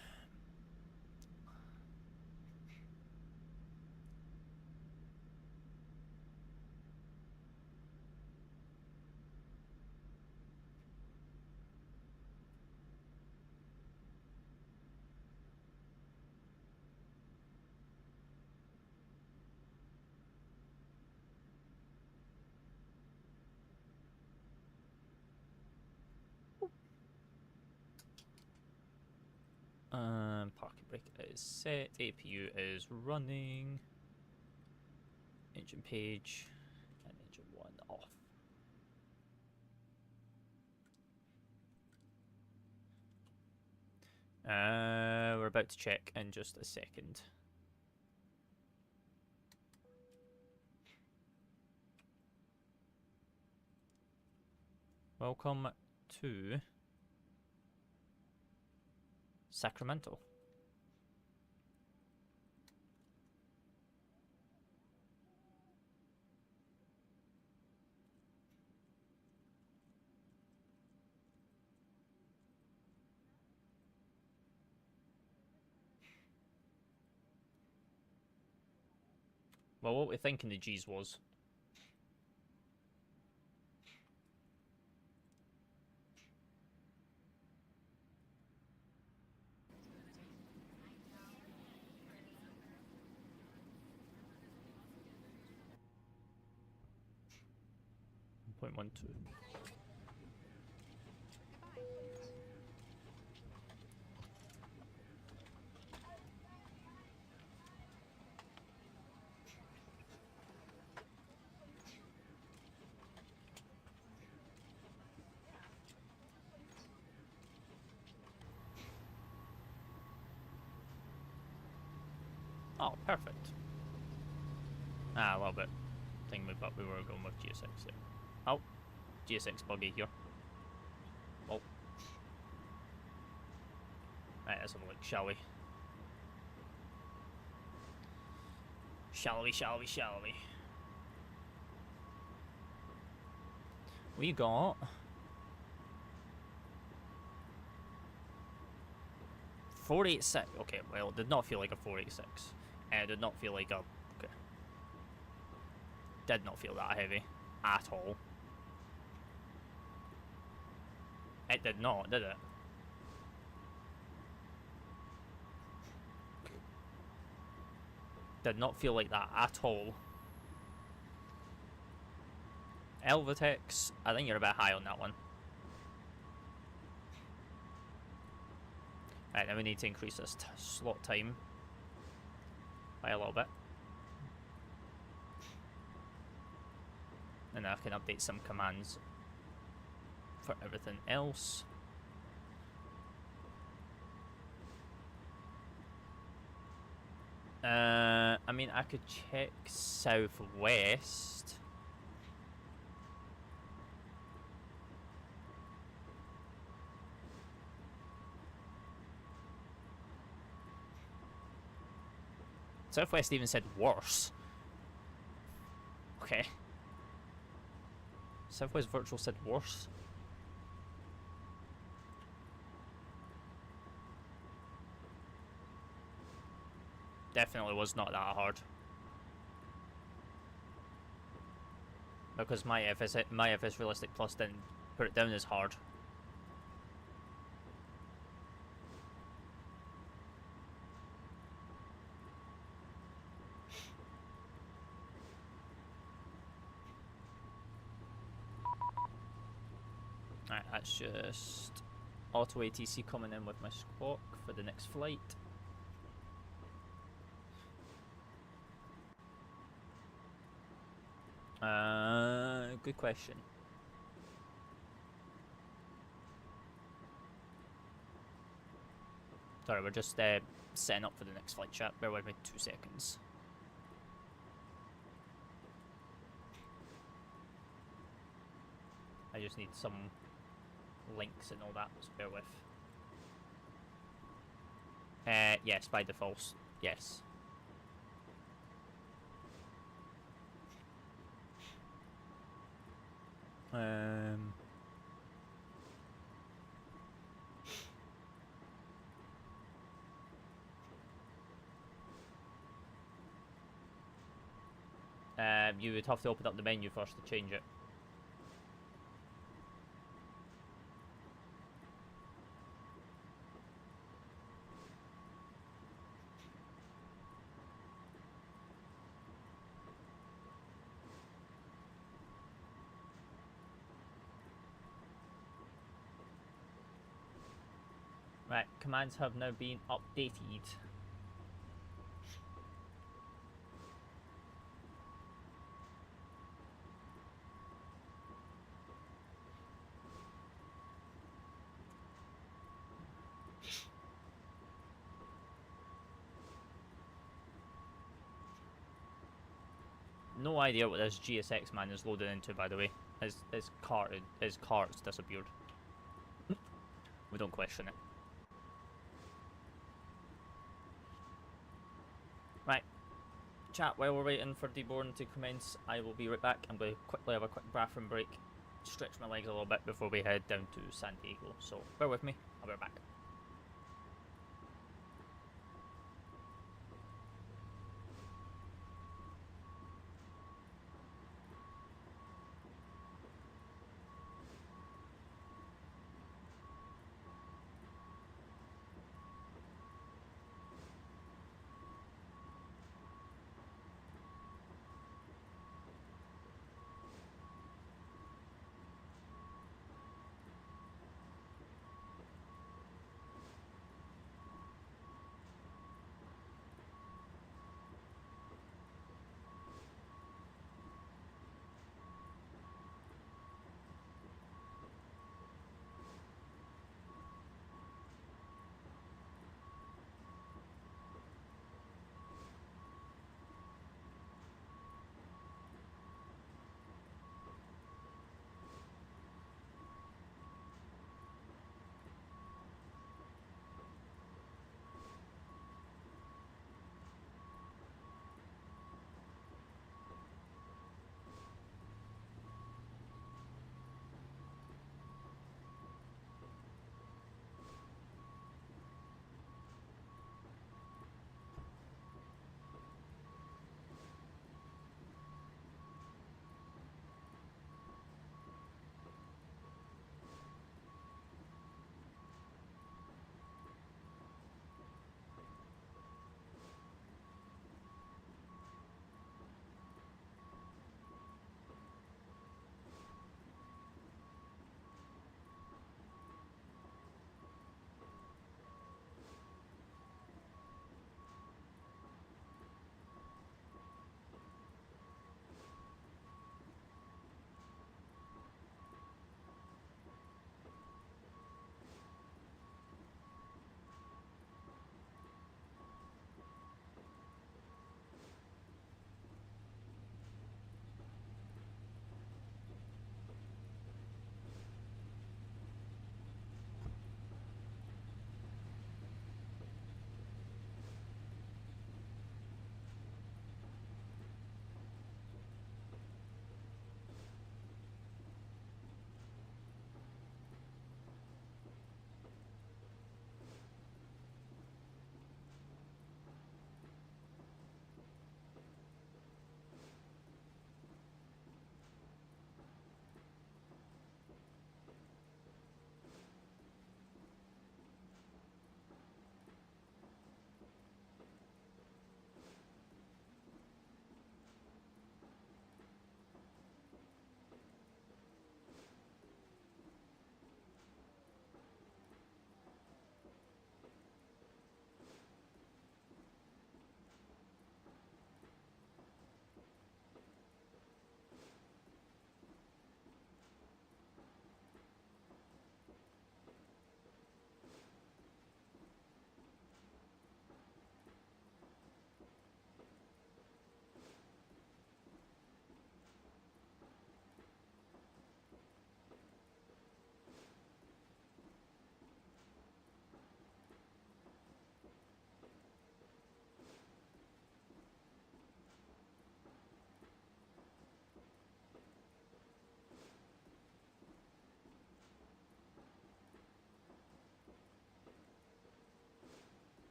Parking brake is set. APU is running. Engine page and engine 1 off. We're about to check in just a second. Welcome to Sacramento. Well, what we're thinking the G's was. .12. Oh, perfect. Ah, a little bit thingy, but we were going with GSX there. Oh, GSX buggy here. Oh. Right, let's have a look, shall we? Shall we? We got 486. Okay, well, it did not feel like a 486. And it did not feel like a... Okay. Did not feel that heavy. At all. It did not, did it? Did not feel like that at all. Elvatex, I think you're a bit high on that one. Right, then we need to increase this slot time by a little bit. And I can update some commands for everything else. I mean, I could check southwest. Southwest even said worse. Okay. Southwest Virtual said worse. Definitely was not that hard. Because my FSRealistic Plus didn't put it down as hard. Alright, that's just auto ATC coming in with my squawk for the next flight. Good question. Sorry, we're just setting up for the next flight, chat. Bear with me 2 seconds. I just need some links and all that, so bear with. Yes, by default, yes. You would have to open up the menu first to change it. Right, commands have now been updated. No idea what this GSX man is loading into, by the way. His cart's disappeared. We don't question it. Right. Chat, while we're waiting for deboarding to commence, I will be right back. I'm going to quickly have a quick bathroom break, stretch my legs a little bit before we head down to San Diego. So bear with me, I'll be right back.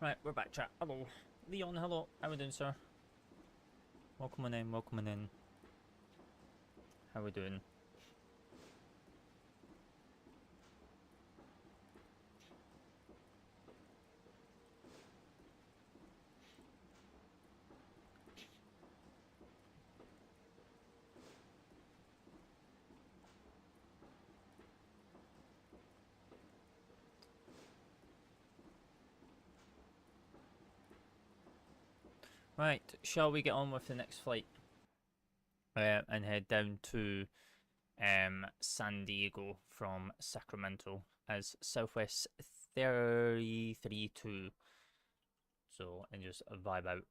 Right, we're back, chat. Hello. Leon, hello. How we doing, sir? Welcome on in, welcome on in. How we doing? Right, shall we get on with the next flight? And head down to San Diego from Sacramento as Southwest 332. So, and just vibe out.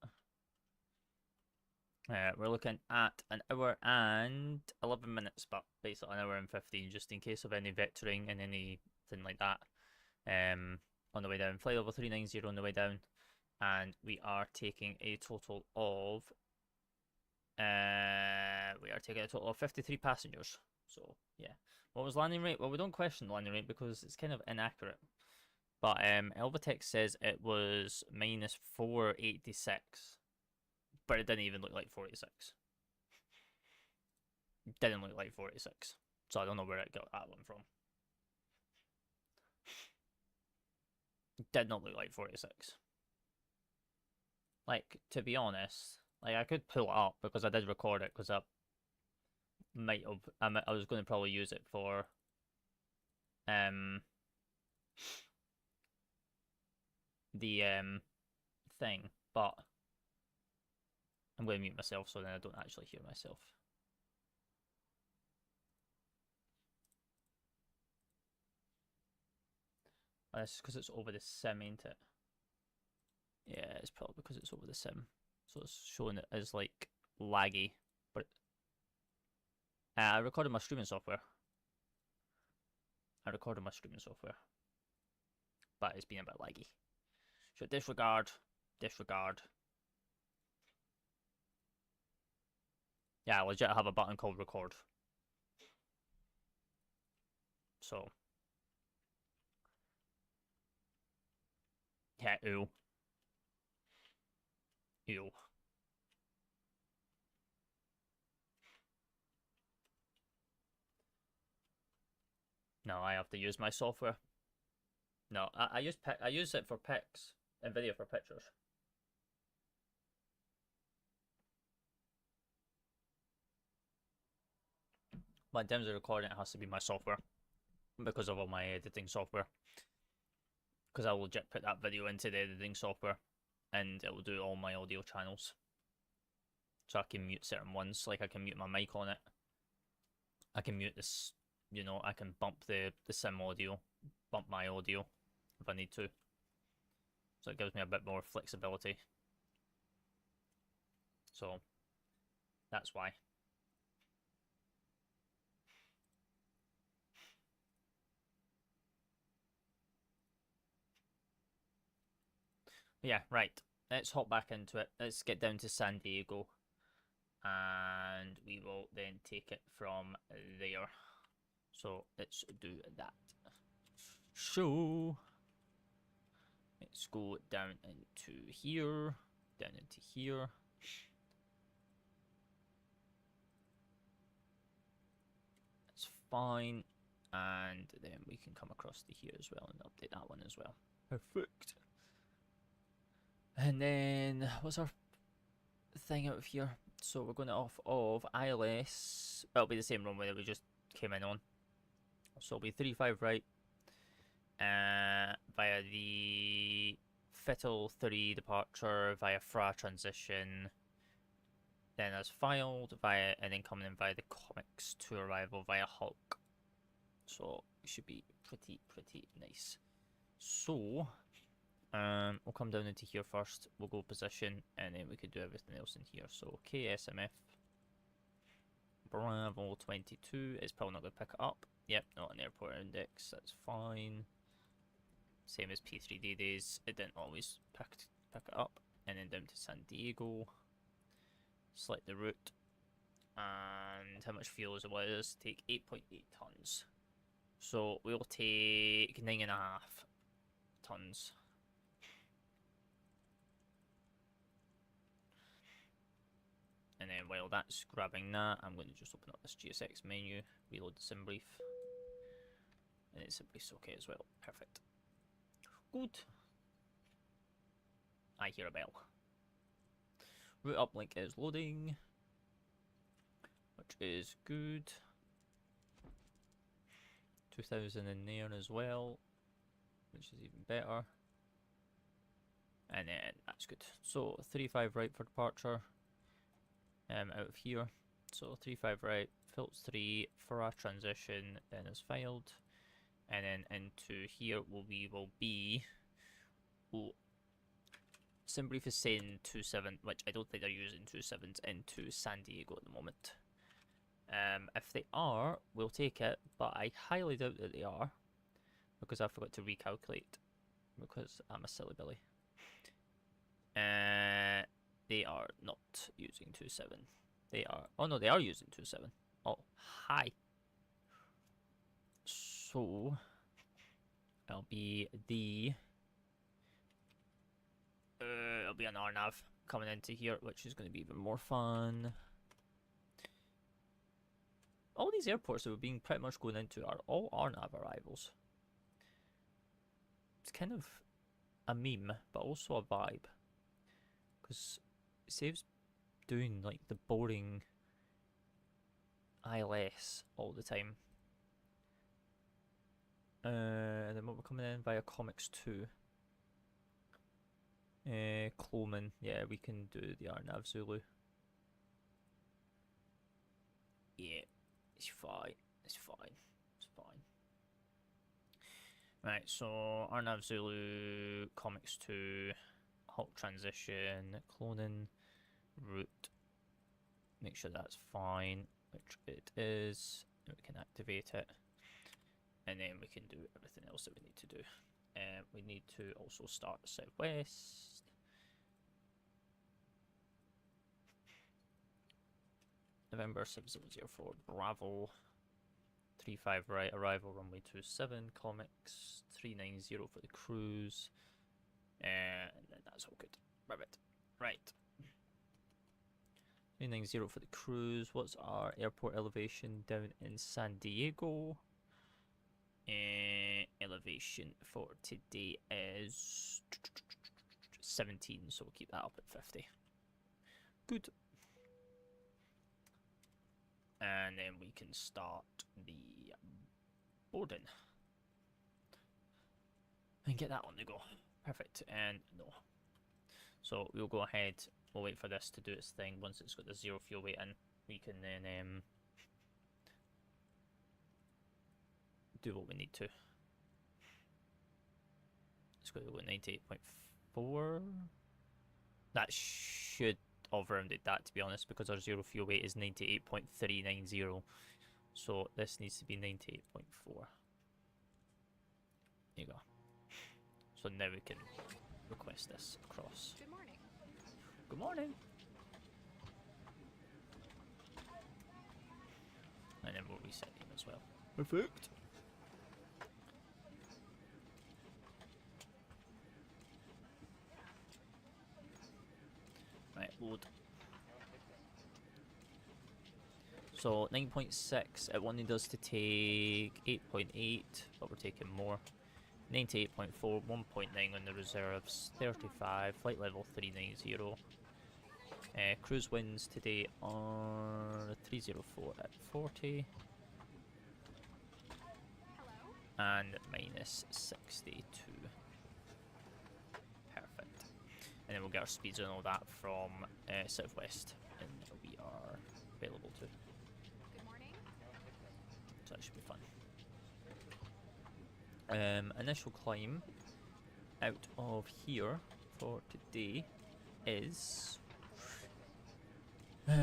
We're looking at an hour and 11 minutes, but basically an hour and 15, just in case of any vectoring and anything like that. On the way down, flight level 390 on the way down, and we are taking a total of 53 passengers. So yeah, what was landing rate? Well, we don't question the landing rate because it's kind of inaccurate. But Elvatex says it was minus 486, but it didn't even look like 46. It didn't look like 46, so I don't know where it got that one from. It did not look like 46. Like, to be honest, like I could pull it up because I did record it because I might have. I was going to probably use it for the thing, but I'm going to mute myself so then I don't actually hear myself. Oh, that's because it's over the sim, ain't it? Yeah, it's probably because it's over the sim, so it's showing it as like laggy. But I recorded my streaming software. But it's been a bit laggy. So disregard. Yeah, I legit have a button called record. So yeah, ew. No, I have to use my software. No, I use it for pics, Nvidia for pictures. But in terms of recording, it has to be my software because of all my editing software. Because I will legit put that video into the editing software, and it will do all my audio channels. So I can mute certain ones, like I can mute my mic on it. I can mute this, you know, I can bump the sim audio, bump my audio if I need to. So it gives me a bit more flexibility. So that's why. Yeah, right. Let's hop back into it. Let's get down to San Diego. And we will then take it from there. So let's do that. So let's go down into here. Down into here. That's fine. And then we can come across to here as well and update that one as well. Perfect. And then what's our thing out of here? So we're going off of ILS. It'll be the same runway that we just came in on. So it'll be 35 right. Via the Fettel 3 departure, via FRA transition. Then as filed via, and then coming in via the Comics to arrival via Hulk. So it should be pretty nice. So we'll come down into here first. We'll go position, and then we could do everything else in here. So KSMF Bravo 22 is probably not going to pick it up. Yep, not an airport index. That's fine. Same as P3D days. It didn't always pick it up. And then down to San Diego. Select the route. And how much fuel is it? Was take 8.8 tons. So we'll take 9.5 tons. And then while that's grabbing that, I'm going to just open up this GSX menu, reload the sim brief. And it's sim brief's okay as well. Perfect. Good. I hear a bell. Root uplink is loading, which is good. 2000 in there as well, which is even better. And then that's good. So 35 right for departure. Out of here. So 35 right, filts 3 for our transition, then is filed. And then into here we will be. Oh, SimBrief is saying 27, which I don't think they're using 27s into San Diego at the moment. If they are, we'll take it, but I highly doubt that they are, because I forgot to recalculate, because I'm a silly Billy. They are not using 27. They are, oh no, they are using 27. Oh, hi. So, it'll be the, it'll be an RNAV coming into here, which is going to be even more fun. All these airports that we're being pretty much going into are all RNAV arrivals. It's kind of a meme, but also a vibe. Because it saves doing like the boring ILS all the time. And then what we're coming in via Comics 2. Cloman, yeah, we can do the RNAV Zulu. Yeah, it's fine, it's fine, it's fine. Right, so RNAV Zulu, Comics 2, Halt Transition, Cloning, Route. Make sure that's fine, which it is. We can activate it. And then we can do everything else that we need to do. We need to also start southwest. November 7004 Bravo. 35 right, arrival runway 27, comics 390 for the cruise. And then that's all good. Rabbit. Right. 390 for the cruise. What's our airport elevation down in San Diego? Elevation for today is 17, so we'll keep that up at 50. Good. And then we can start the boarding. And get that on the go. Perfect. And no. So we'll go ahead, we'll wait for this to do its thing. Once it's got the zero fuel weight in, we can then do what we need to. It's got to go 98.4. That should have rounded that, to be honest, because our zero fuel weight is 98.390. So this needs to be 98.4. There you go. So now we can request this across. Good morning. Good morning. And then we'll reset him as well. Perfect. Right, load. So 9.6, it wanted us to take 8.8, but we're taking more. 98.4, 1.9 on the reserves, 35, flight level 390. Cruise winds today are 304 at 40. And minus 62. Perfect. And then we'll get our speeds and all that from Southwest, and we are available to. Good morning. So that should be fun. Initial climb out of here for today is so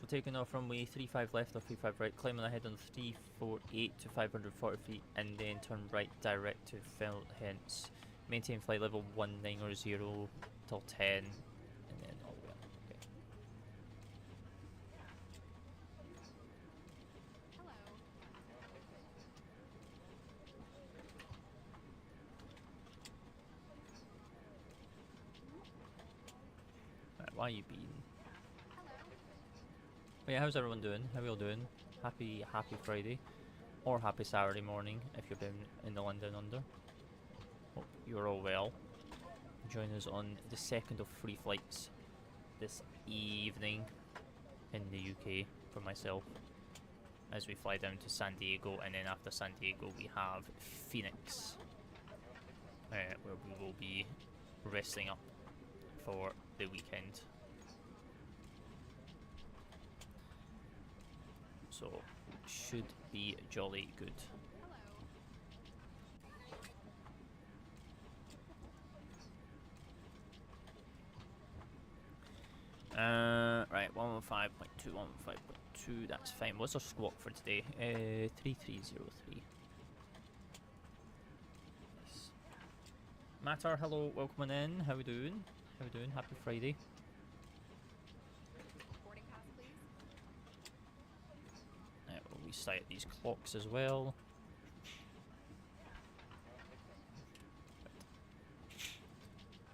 taking off runway 35 left or 35 right, climbing ahead on 348 to 540 feet, and then turn right direct to hence maintain flight level 190 till 10, and then all the way up. Okay. why you been? But yeah, how's everyone doing? How are you all doing? Happy Friday. Or happy Saturday morning if you've been in the London Under. Hope you're all well. Join us on the second of 3 flights this evening in the UK for myself, as we fly down to San Diego, and then after San Diego we have Phoenix, where we will be resting up for the weekend. So should be jolly good. Right, 115.2, 115.2, that's fine. What's our squawk for today? 3303. Nice. Matter, hello, welcome in. How we doing? How we doing? Happy Friday. Boarding pass, please. We'll restart these clocks as well.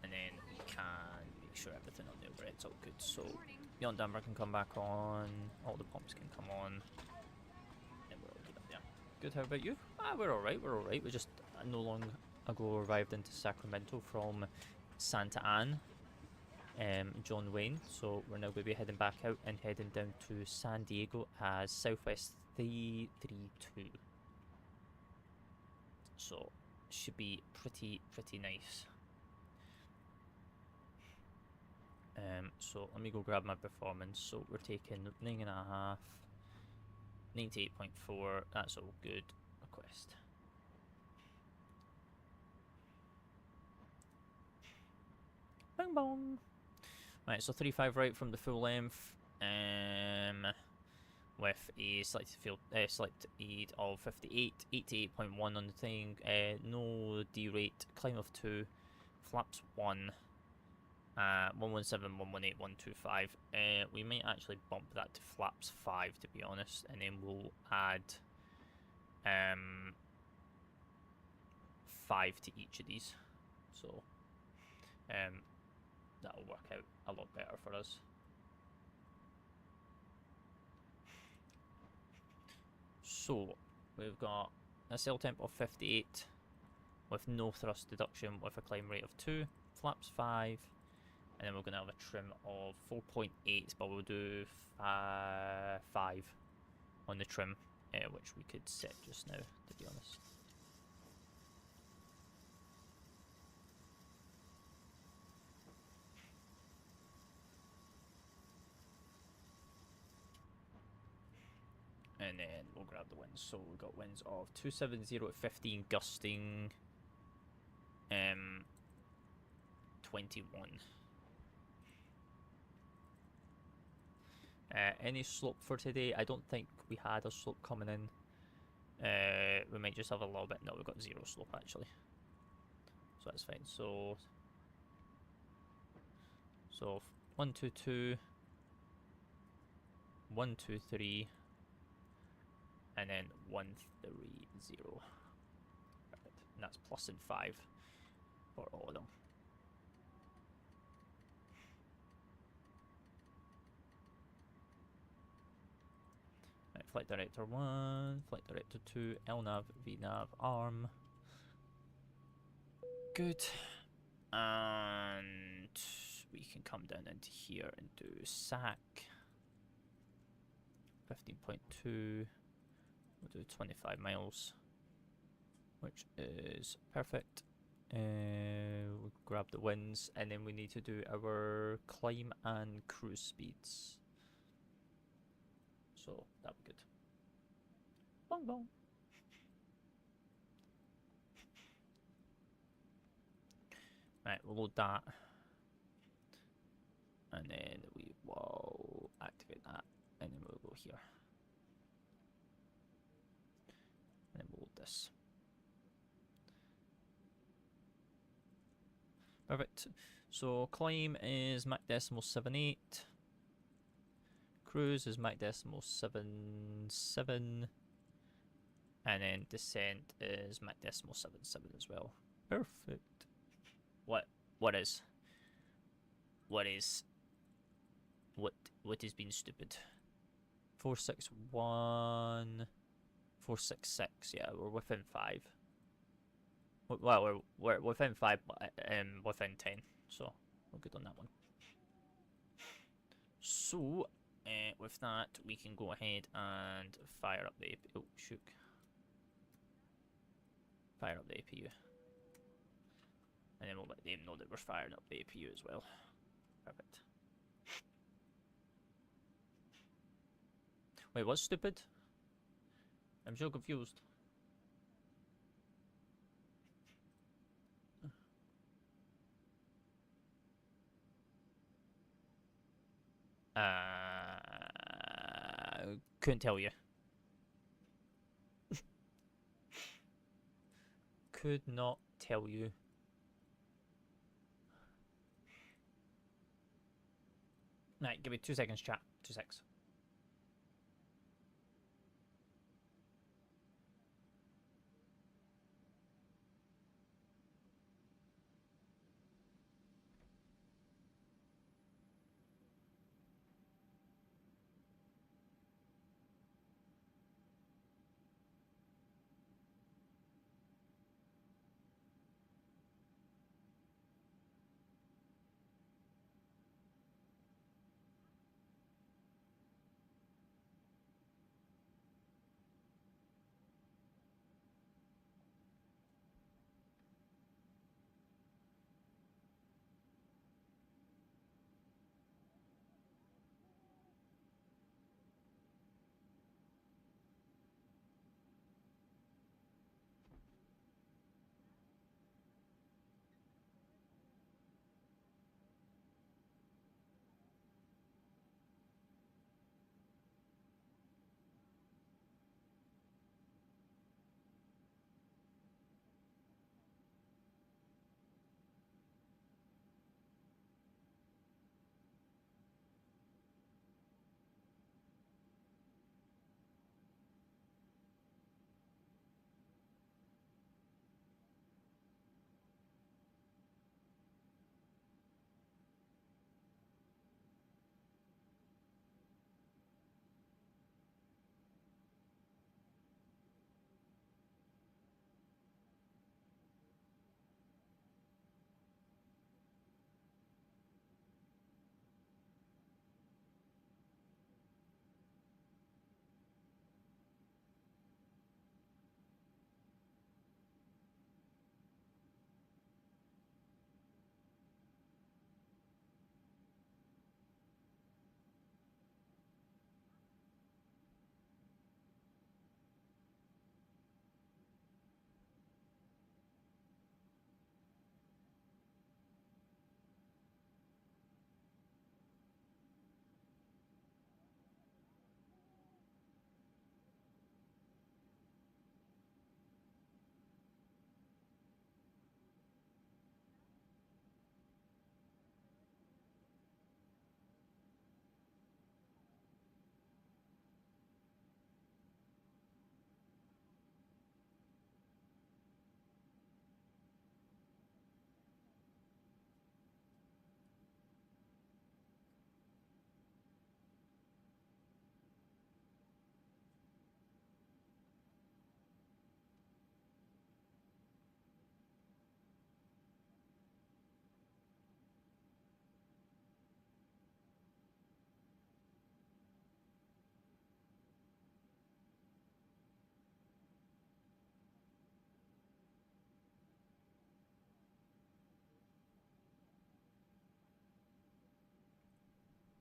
And then we can make sure everything on the overhead's all good. So Beyond Denver can come back on, all the pumps can come on, and we're all good up there. Good, how about you? We're alright, we're alright. We just no long ago arrived into Sacramento from Santa Ana, John Wayne, so we're now going to be heading back out and heading down to San Diego as Southwest 332. So, should be pretty nice. So let me go grab my performance. So we're taking 9.5, 98.4, that's all good. Request. Bang bong. Right, so 35 right from the full length, with a selected field, select aid of 58, 88.1 on the thing, no D rate, climb of 2, flaps 1. 117, 118, 125. We might actually bump that to flaps 5 to be honest, and then we'll add 5 to each of these. So that'll work out a lot better for us. So we've got a sail temp of 58 with no thrust deduction with a climb rate of 2, flaps 5. And then we're going to have a trim of 4.8, but we'll do 5 on the trim, which we could set just now, to be honest. And then we'll grab the winds. So we've got winds of 270 at 15, gusting 21. Any slope for today? I don't think we had a slope coming in. We might just have a little bit. No, we've got 0 slope actually. So that's fine. So 122, 123, and then 130. Right. And that's plus and 5 for all of them. Flight Director 1, Flight Director 2, LNAV, VNAV, ARM. Good. And we can come down into here and do SAC. 15.2. We'll do 25 miles, which is perfect. We'll grab the winds, and then we need to do our climb and cruise speeds. So that'll be good. Bong bong. Right, we'll load that. And then we will activate that. And then we'll go here. And then we'll load this. Perfect. So climb is Mach decimal 78. Cruise is Mach decimal 77, and then descent is Mach decimal 77 as well. Perfect. What is What is being stupid? 461, 466. Yeah, we're within 5. Well, we're within 5, within 10. So we're good on that one. So with that, we can go ahead and fire up the APU. Oh shoot! Fire up the APU, and then we'll let them know that we're firing up the APU as well. Perfect. Wait, what's stupid? I'm so confused. Couldn't tell you. Could not tell you. Right, give me 2 seconds, chat. 2 seconds.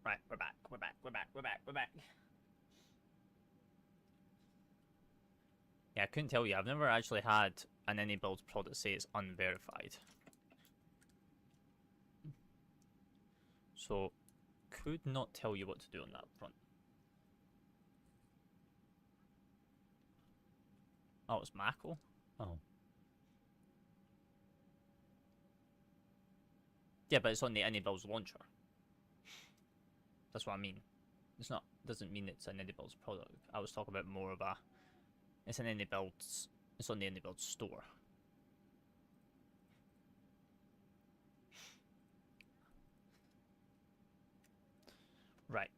Right, we're back. We're back. Yeah, I couldn't tell you. I've never actually had an any build product say it's unverified. So, could not tell you what to do on that front. Oh, it's Mako? Oh. Yeah, but it's on the AnyBuilds launcher. That's what I mean. It's not, doesn't mean it's an AnyBuilds product. I was talking about more of a, it's an AnyBuilds, it's on the AnyBuilds store. Right.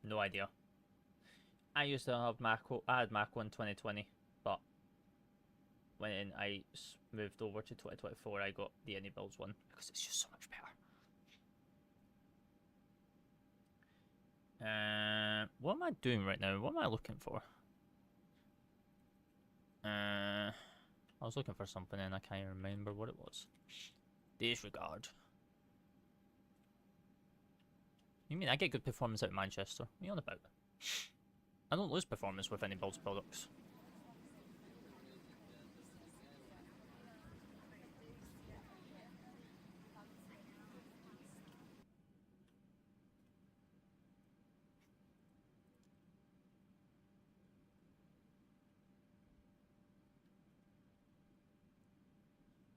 No idea. I used to have I had Mach 1 2020, but when I moved over to 2024, I got the Any Builds one because it's just so much better. What am I doing right now? What am I looking for? I was looking for something and I can't remember what it was. Disregard. You mean I get good performance out of Manchester? What are you on about? I don't lose performance with Any Builds products.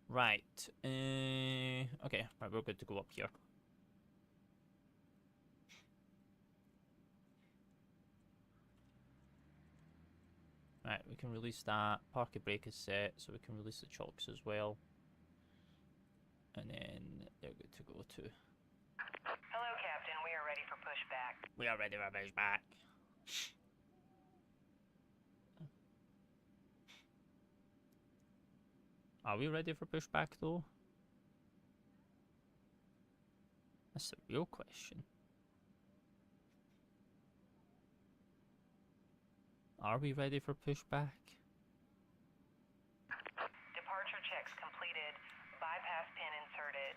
Right. Okay. Right, we're good to go up here. Right, we can release that. Parking brake is set, so we can release the chocks as well. And then they're good to go too. Hello, Captain. We are ready for pushback. We are ready for pushback. Are we ready for pushback though? That's the real question. Are we ready for pushback? Departure checks completed. Bypass pin inserted.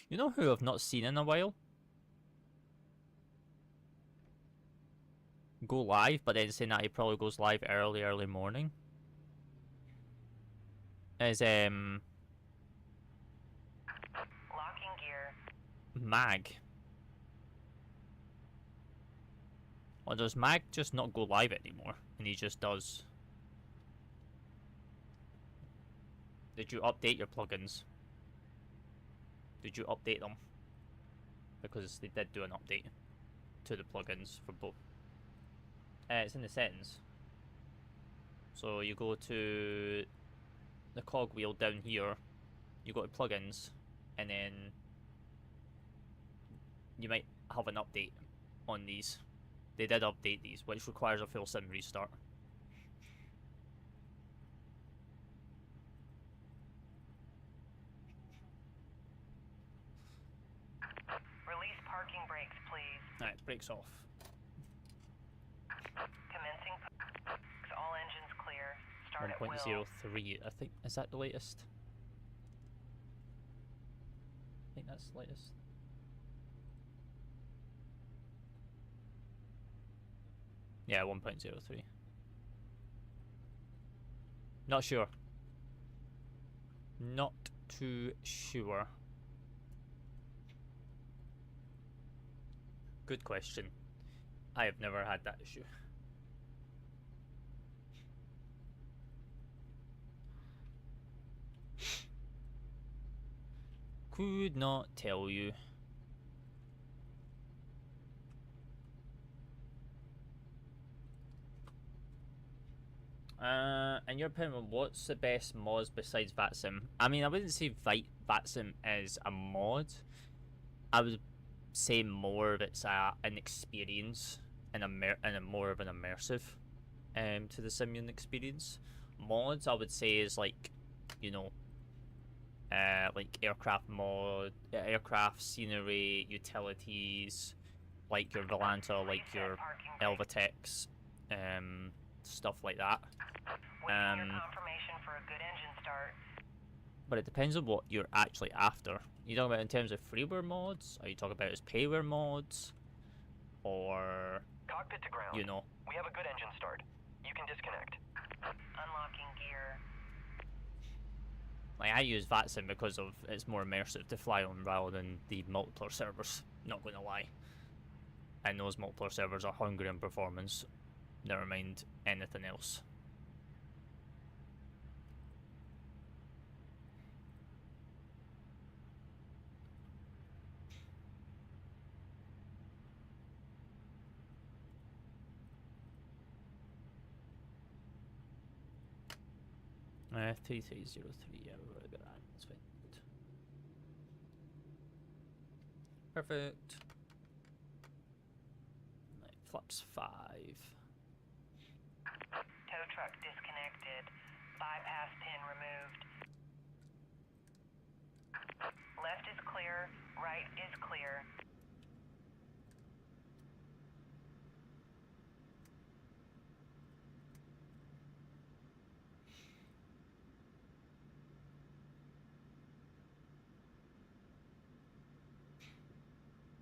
You know who I've not seen in a while? Go live, but then saying that he probably goes live early morning. Is Locking gear. Mag. Or does Mag just not go live anymore? And he just does. Did you update your plugins? Did you update them? Because they did do an update to the plugins for both. It's in the settings. So you go to the cogwheel down here, you go to plugins, and then you might have an update on these. They did update these, which requires a full sim restart. Release parking brakes, please. Alright, brakes off. Commencing. All engines clear. Start at will. 1.03, I think. Is that the latest? I think that's the latest. Yeah, 1.03. Not sure. Not too sure. Good question. I have never had that issue. Could not tell you. In your opinion, what's the best mods besides VATSIM? I mean, I wouldn't say VATSIM is a mod. I would say more of it's an experience and a more of an immersive to the simulant experience. Mods, I would say, is like, you know, like aircraft mod, aircraft scenery, utilities, like your Volanta, like your Elvatex, stuff like that. Waiting your confirmation for a good engine start. But it depends on what you're actually after. You talking about in terms of freeware mods? Are you talking about as payware mods? Or Cockpit to ground. You know. We have a good engine start. You can disconnect. Unlocking gear. Like, I use VATSIM because of it's more immersive to fly on rather than the multiplayer servers, not gonna lie. And those multiplayer servers are hungry in performance, never mind anything else. 3303, yeah, we've already got that. That's fine. Perfect. Right, flaps 5. Tow truck disconnected. Bypass pin removed. Left is clear. Right is clear.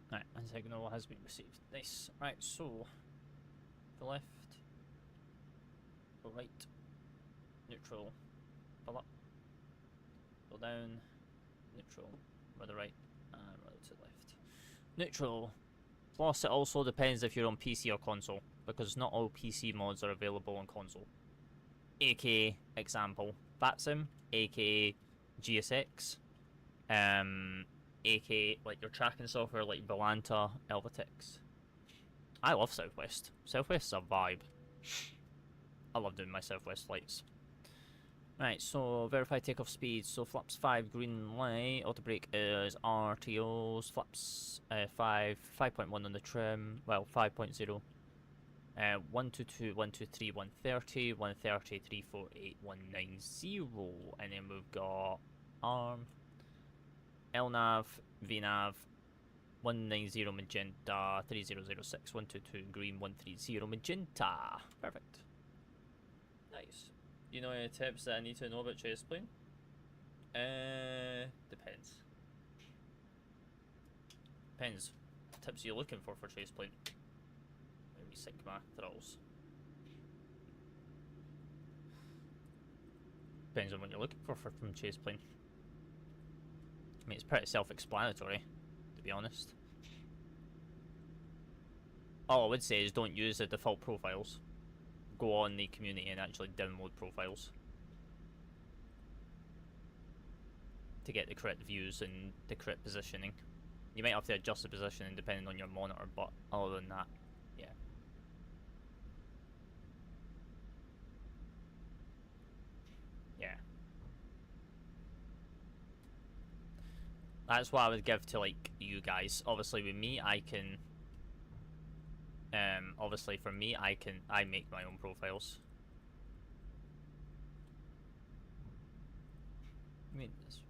Right, and signal has been received. Nice. Right, so the left, go right, neutral, pull up, go down, neutral, rather right, and rather to the left. Neutral. Plus, it also depends if you're on PC or console, because not all PC mods are available on console. aka example, VATSIM, aka GSX, aka like your tracking software like Volanta, Elvatix. I love Southwest. Southwest's a vibe. I love doing my Southwest flights. Right, so verify takeoff speed. So flaps 5 green light. Auto brake is RTOs. Flaps 5.1 on the trim. Well, 5.0. 122, 123, 130, 130, 348, 190. And then we've got ARM, LNAV, VNAV, 190 magenta, 3006, 122 green, 130 magenta. Perfect. Nice. You know any tips that I need to know about chase plane? Depends. Depends. What tips are you looking for chase plane? Maybe Sigma throttles. Depends on what you're looking for from chase plane. I mean, it's pretty self-explanatory, to be honest. All I would say is don't use the default profiles. Go on the community and actually download profiles to get the correct views and the correct positioning. You might have to adjust the positioning depending on your monitor, but other than that, yeah. Yeah. That's what I would give to like you guys. Obviously with me I can obviously for me I make my own profiles. I mean this.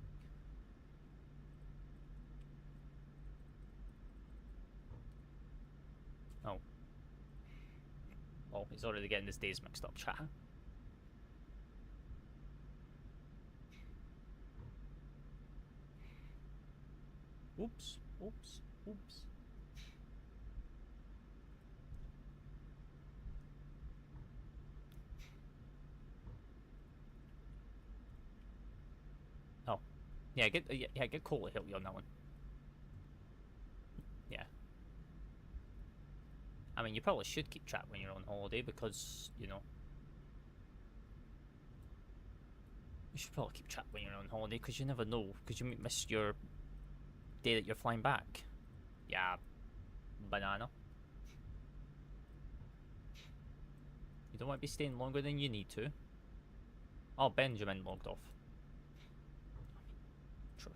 Oh. Oh, he's already getting his days mixed up, chat. Oops, oops, oops. Oh, yeah, get Cole to help you on that one. Yeah. I mean, you probably should keep track when you're on holiday because, you know. You should probably keep track when you're on holiday because you never know, because you might miss your day that you're flying back. Yeah, banana. You don't want to be staying longer than you need to. Oh, Benjamin logged off. True.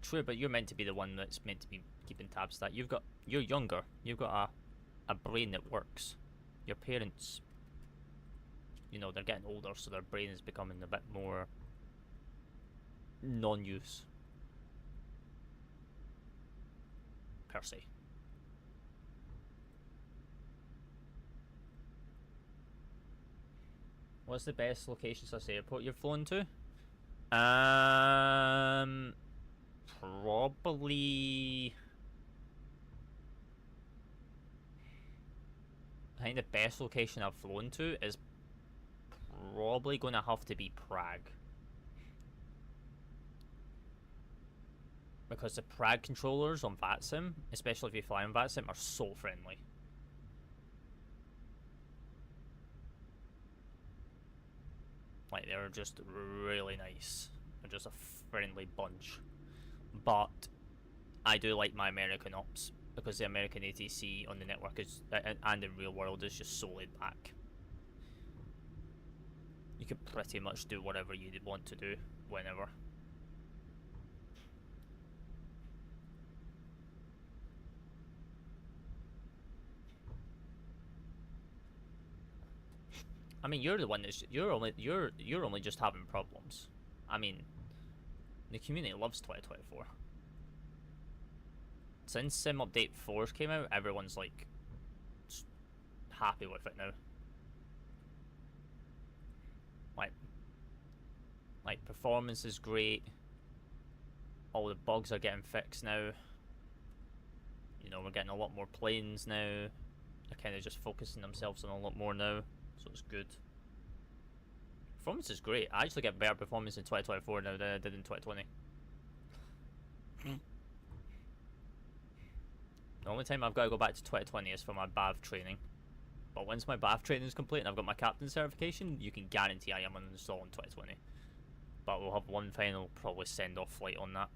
True, but you're meant to be the one that's meant to be keeping tabs of that. You're younger. You've got a brain that works. Your parents, you know, they're getting older, so their brain is becoming a bit more non-use per se. What's the best location / airport you've flown to? Probably. I think the best location I've flown to is probably going to have to be Prague. Because the Prague controllers on VATSIM, especially if you fly on VATSIM, are so friendly. Like, they're just really nice. They're just a friendly bunch. But I do like my American ops because the American ATC on the network is and in real world is just so laid back. You can pretty much do whatever you want to do whenever. I mean, you're the one that's you're only just having problems. I mean, the community loves 2024. Since Sim Update 4 came out, everyone's like happy with it now. Like performance is great. All the bugs are getting fixed now. You know, we're getting a lot more planes now. They're kind of just focusing themselves on a lot more now, so it's good. Performance is great. I actually get better performance in 2024 now than I did in 2020. The only time I've got to go back to 2020 is for my BAV training. But once my BAV training is complete and I've got my captain certification, you can guarantee I am on install in 2020. But we'll have one final probably send-off flight on that.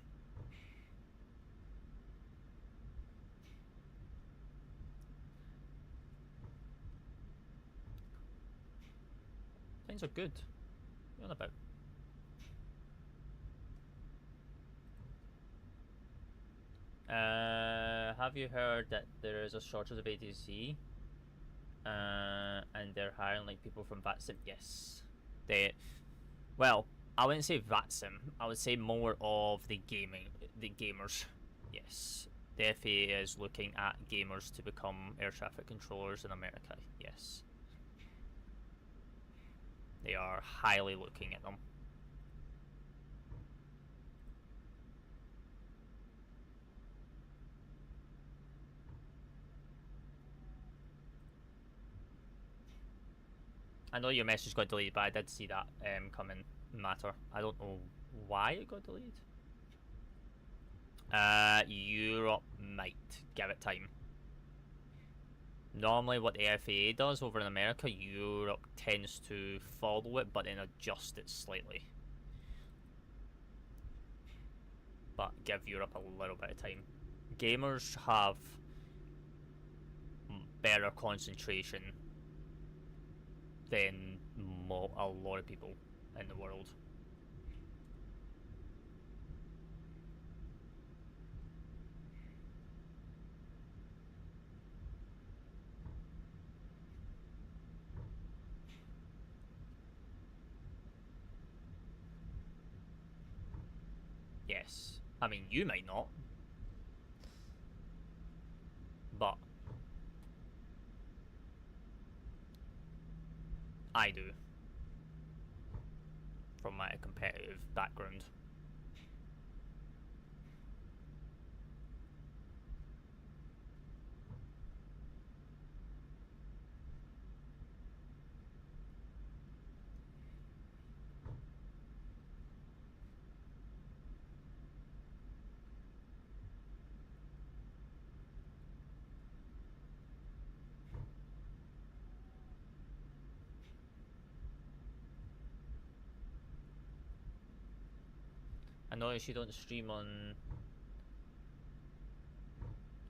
Things are good. What are you on about? Have you heard that there is a shortage of ATC? And they're hiring like people from VATSIM? Yes. Well, I wouldn't say VATSIM. I would say more of the gamers. Yes. The FAA is looking at gamers to become air traffic controllers in America. Yes. They are highly looking at them. I know your message got deleted, but I did see that come in matter. I don't know why it got deleted. Europe might give it time. Normally what the FAA does over in America, Europe tends to follow it, but then adjust it slightly. But give Europe a little bit of time. Gamers have better concentration than a lot of people in the world. Yes. I mean, you might not. But I do. From my competitive background. I noticed you don't stream on.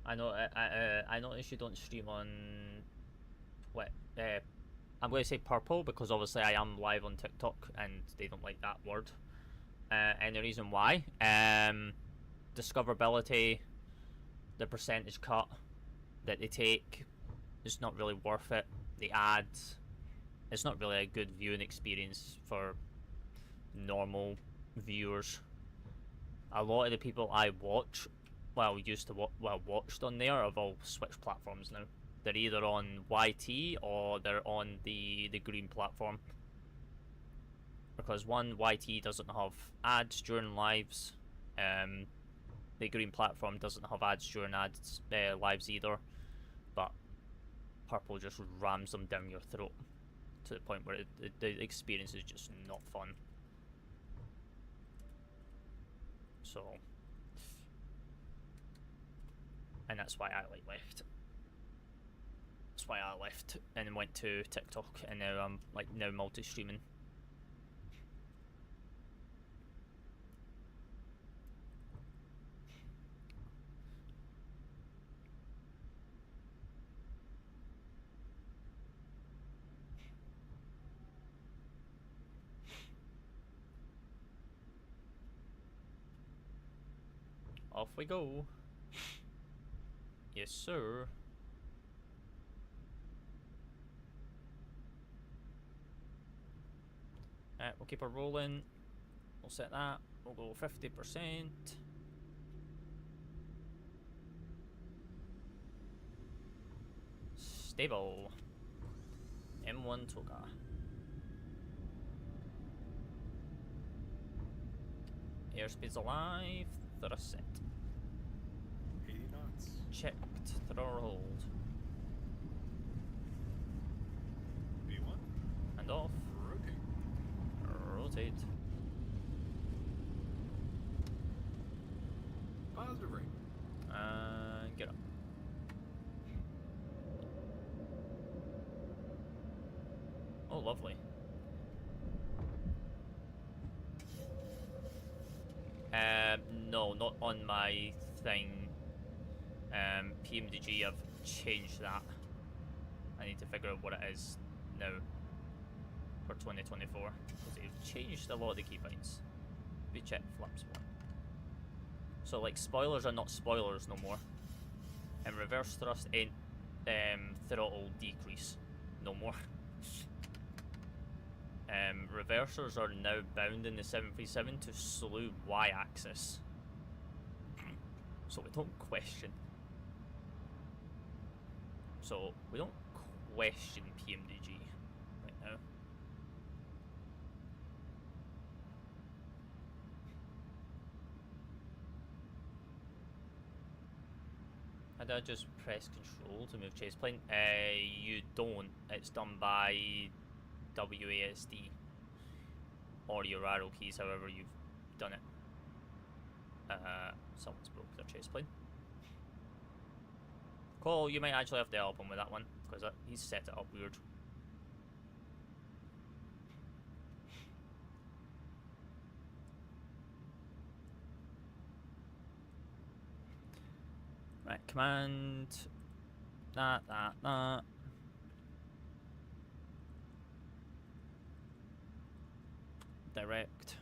I noticed you don't stream on. What? I'm going to say purple because obviously I am live on TikTok and they don't like that word. And the reason why? Discoverability, the percentage cut that they take, is not really worth it. The ads, it's not really a good viewing experience for normal viewers. A lot of the people I watch, watched on there, have all switched platforms now. They're either on YT or they're on the green platform. Because one, YT doesn't have ads during lives. The green platform doesn't have ads during lives either. But purple just rams them down your throat to the point where the experience is just not fun. So, and that's why I left. That's why I left and went to TikTok, and now I'm now multi-streaming. Off we go. Yes, sir. Alright, we'll keep her rolling. We'll set that. We'll go 50%. Stable. M1 Toga. Airspeed's alive. Thrust set. 80 knots. Checked. Throttle hold. B1. And off. Rotate. Rotate. Positive rate. And get up. Oh, lovely. No, not on my thing. PMDG, I've changed that. I need to figure out what it is now for 2024. Because they've changed a lot of the keybinds. We check flaps 1. So, like, spoilers are not spoilers no more. And reverse thrust ain't throttle decrease no more. Reversers are now bound in the 737 to slew y-axis. So we don't question. So we don't question PMDG right now. How do I just press control to move chase plane? You don't. It's done by WASD or your arrow keys, however you've done it. Someone's broke their chase plane. Cole, you might actually have to help him with that one, because he's set it up weird. Right, command that. Direct.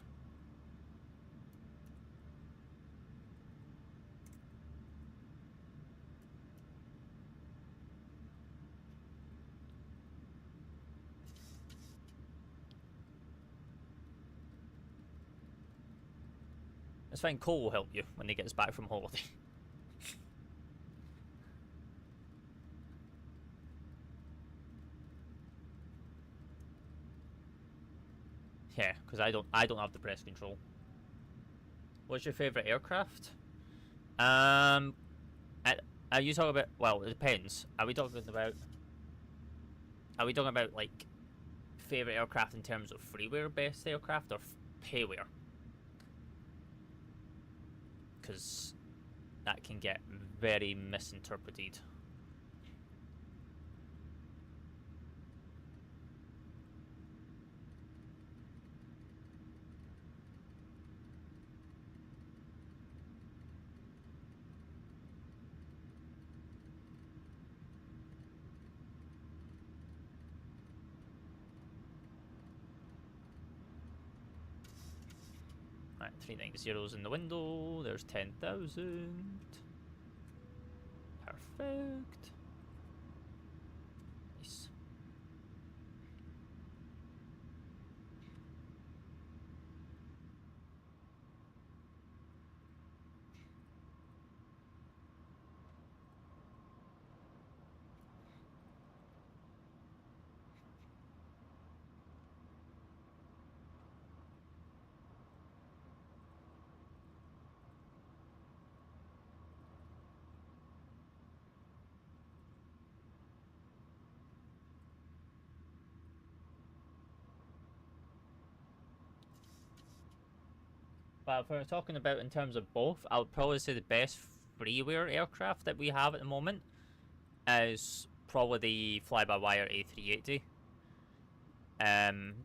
It's fine, Cole will help you when he gets back from holiday. Yeah, because I don't have the press control. What's your favourite aircraft? Are you talking about? Well, it depends. Are we talking about like favourite aircraft in terms of freeware best aircraft or payware? Because that can get very misinterpreted. Right, 390's in the window. There's 10,000. Perfect. Nice. But if we're talking about in terms of both, I would probably say the best freeware aircraft that we have at the moment is probably the fly-by-wire A380.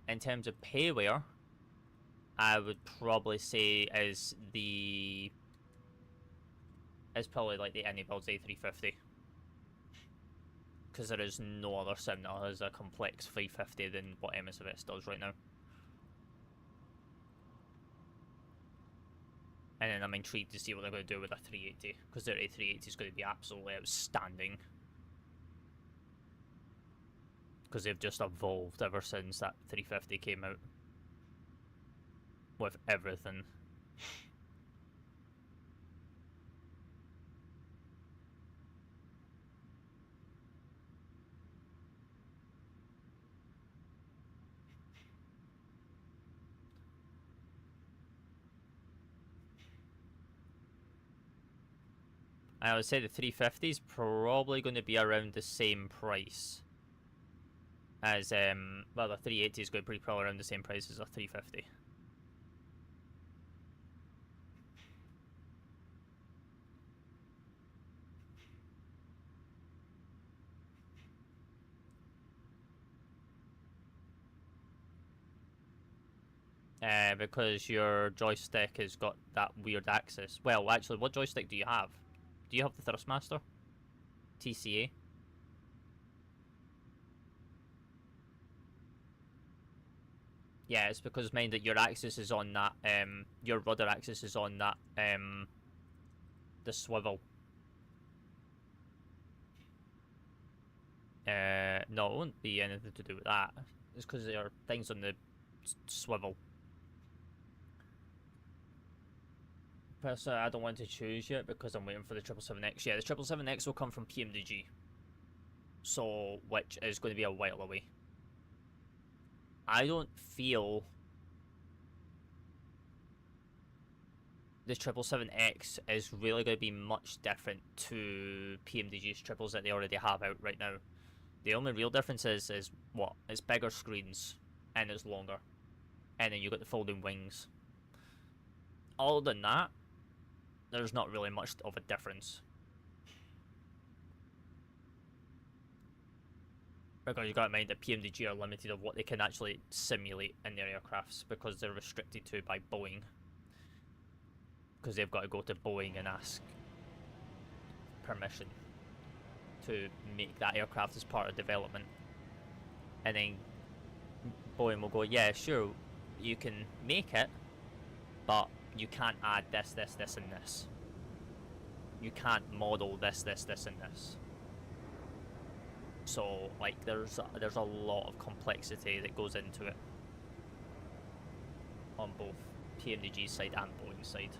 In terms of payware, I would probably say is probably like the Anybuilds A350. Because there is no other sim that has a complex 350 than what MSFS does right now. And then, I I'm intrigued to see what they're going to do with a 380, because their A380 is going to be absolutely outstanding. Because they've just evolved ever since that 350 came out. With everything. I would say the 350 is probably going to be around the same price as, well, the 380 is going to be probably around the same price as a 350. Because your joystick has got that weird axis. Well, actually, what joystick do you have? Do you have the Thrustmaster? TCA? Yeah, it's because, mind that your axis is on that, your rudder axis is on that, the swivel. No, it won't be anything to do with that. It's because there are things on the swivel. Personally, I don't want to choose yet because I'm waiting for the 777X. Yeah, the 777X will come from PMDG. So, which is going to be a while away. I don't feel the 777X is really going to be much different to PMDG's triples that they already have out right now. The only real difference is what? It's bigger screens and it's longer. And then you got the folding wings. Other than that, there's not really much of a difference. Because you got to mind that PMDG are limited of what they can actually simulate in their aircrafts because they're restricted to by Boeing. Because they've got to go to Boeing and ask permission to make that aircraft as part of development. And then Boeing will go, yeah, sure, you can make it, but you can't add this, this, this, and this. You can't model this, this, this, and this. So, like, there's a lot of complexity that goes into it on both PMDG's side and Boeing's side.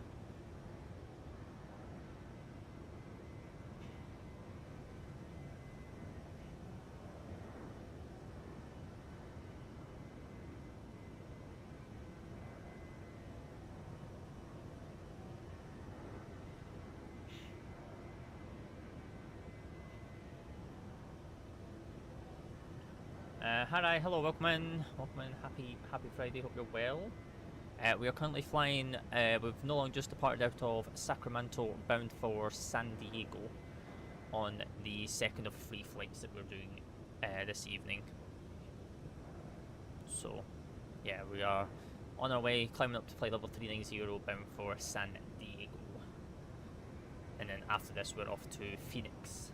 Hi, hello, welcome in, happy Friday, hope you're well. We are currently flying, we've no longer just departed out of Sacramento, bound for San Diego, on the second of 3 flights that we're doing this evening. So, yeah, we are on our way, climbing up to flight level 390, bound for San Diego. And then after this, we're off to Phoenix.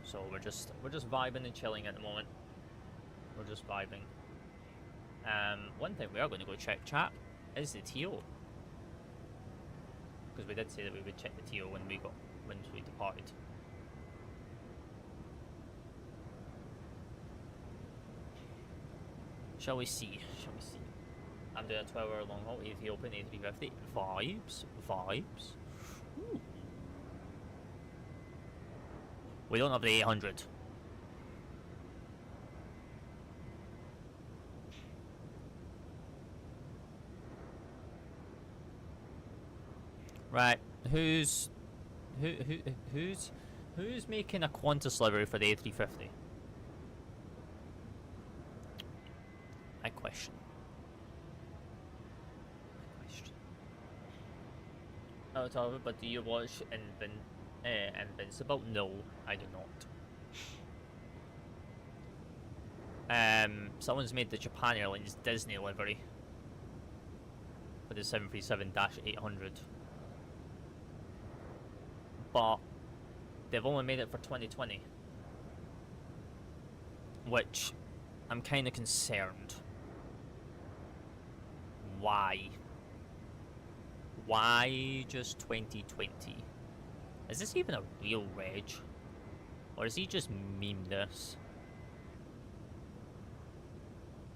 So we're just vibing and chilling at the moment. We're just vibing. One thing we are going to go check, chat, is the TO. Because we did say that we would check the TO when we departed. Shall we see? I'm doing a 12-hour long haul Ethiopian A350. Vibes. Ooh. We don't have the 800. Right, who's making a Qantas livery for the A350? I question. Out of it, but do you watch Invincible? No, I do not. Someone's made the Japan Airlines Disney livery for the 737-800, but they've only made it for 2020, which I'm kind of concerned, why? Why just 2020? Is this even a real reg? Or is he just memed this?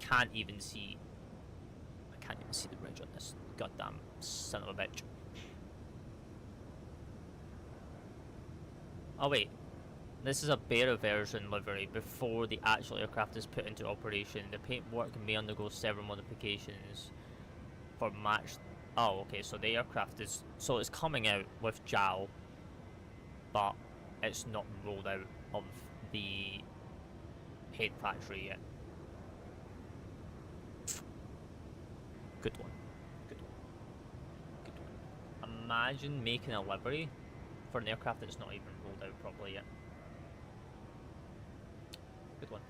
Can't even see. I can't even see the reg on this. Goddamn son of a bitch. Oh wait. This is a beta version livery before the actual aircraft is put into operation. The paintwork may undergo several modifications for match. Oh, okay, so the aircraft is... So it's coming out with JAL, but it's not rolled out of the paint factory yet. Good one. Good one. Good one. Imagine making a livery for an aircraft that's not even rolled out properly yet. Good one.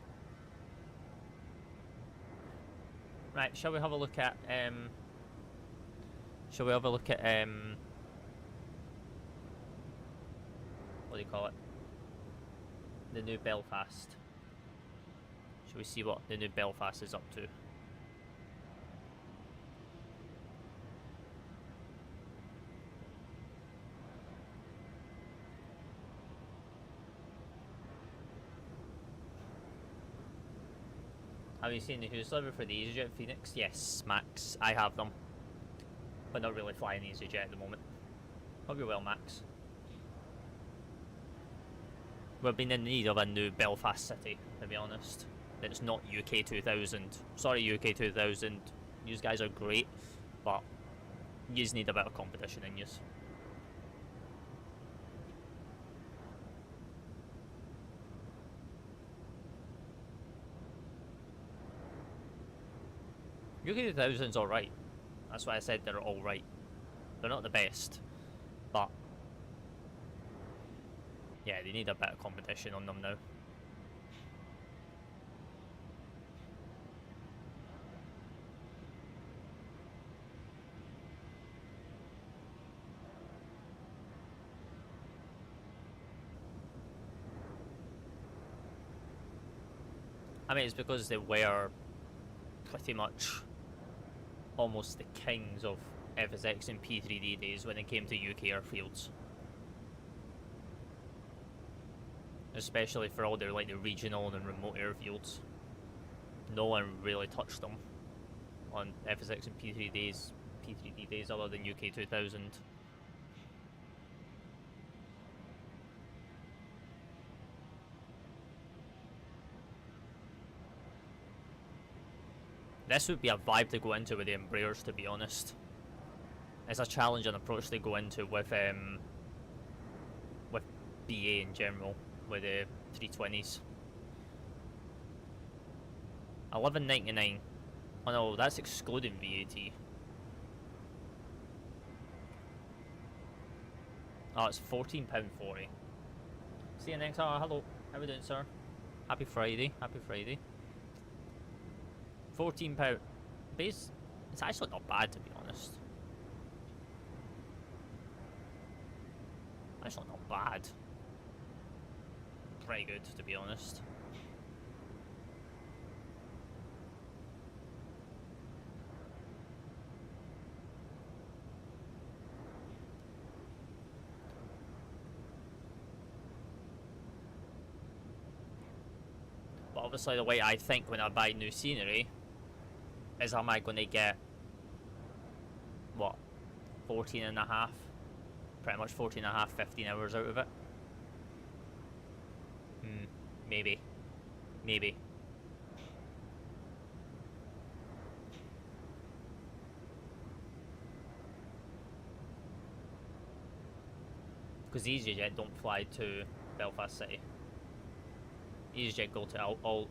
Right, shall we have a look at what do you call it? The new Belfast. Shall we see what the new Belfast is up to? Have you seen the Hughes livery for the EasyJet Phoenix? Yes, Max. I have them. But not really flying EasyJet at the moment. Hope you're well, Max. We've been in need of a new Belfast City, to be honest. It's not UK 2000. Sorry, UK 2000. You guys are great, but you need a bit of competition in yous. UK 2000's alright. That's why I said they're alright. They're not the best, but yeah, they need a bit of competition on them now. I mean, it's because they were pretty much almost the kings of FSX and P3D days when it came to UK airfields. Especially for all their like the regional and remote airfields. No one really touched them on FSX and P3D days other than UK 2000. This would be a vibe to go into with the Embraers, to be honest. It's a challenging approach to go into with BA in general, with the 320s. 11.99. Oh no, that's excluding VAT. Oh, it's £14.40. See you next hour. Hello. How are we doing, sir? Happy Friday. Happy Friday. £14 base. It's actually not bad, to be honest. Actually not bad. Pretty good, to be honest. But obviously the way I think when I buy new scenery is, am I going to get, what, 14 and a half? Pretty much 14 and a half, 15 hours out of it. Maybe. Maybe. Because EasyJet don't fly to Belfast City. EasyJet go to all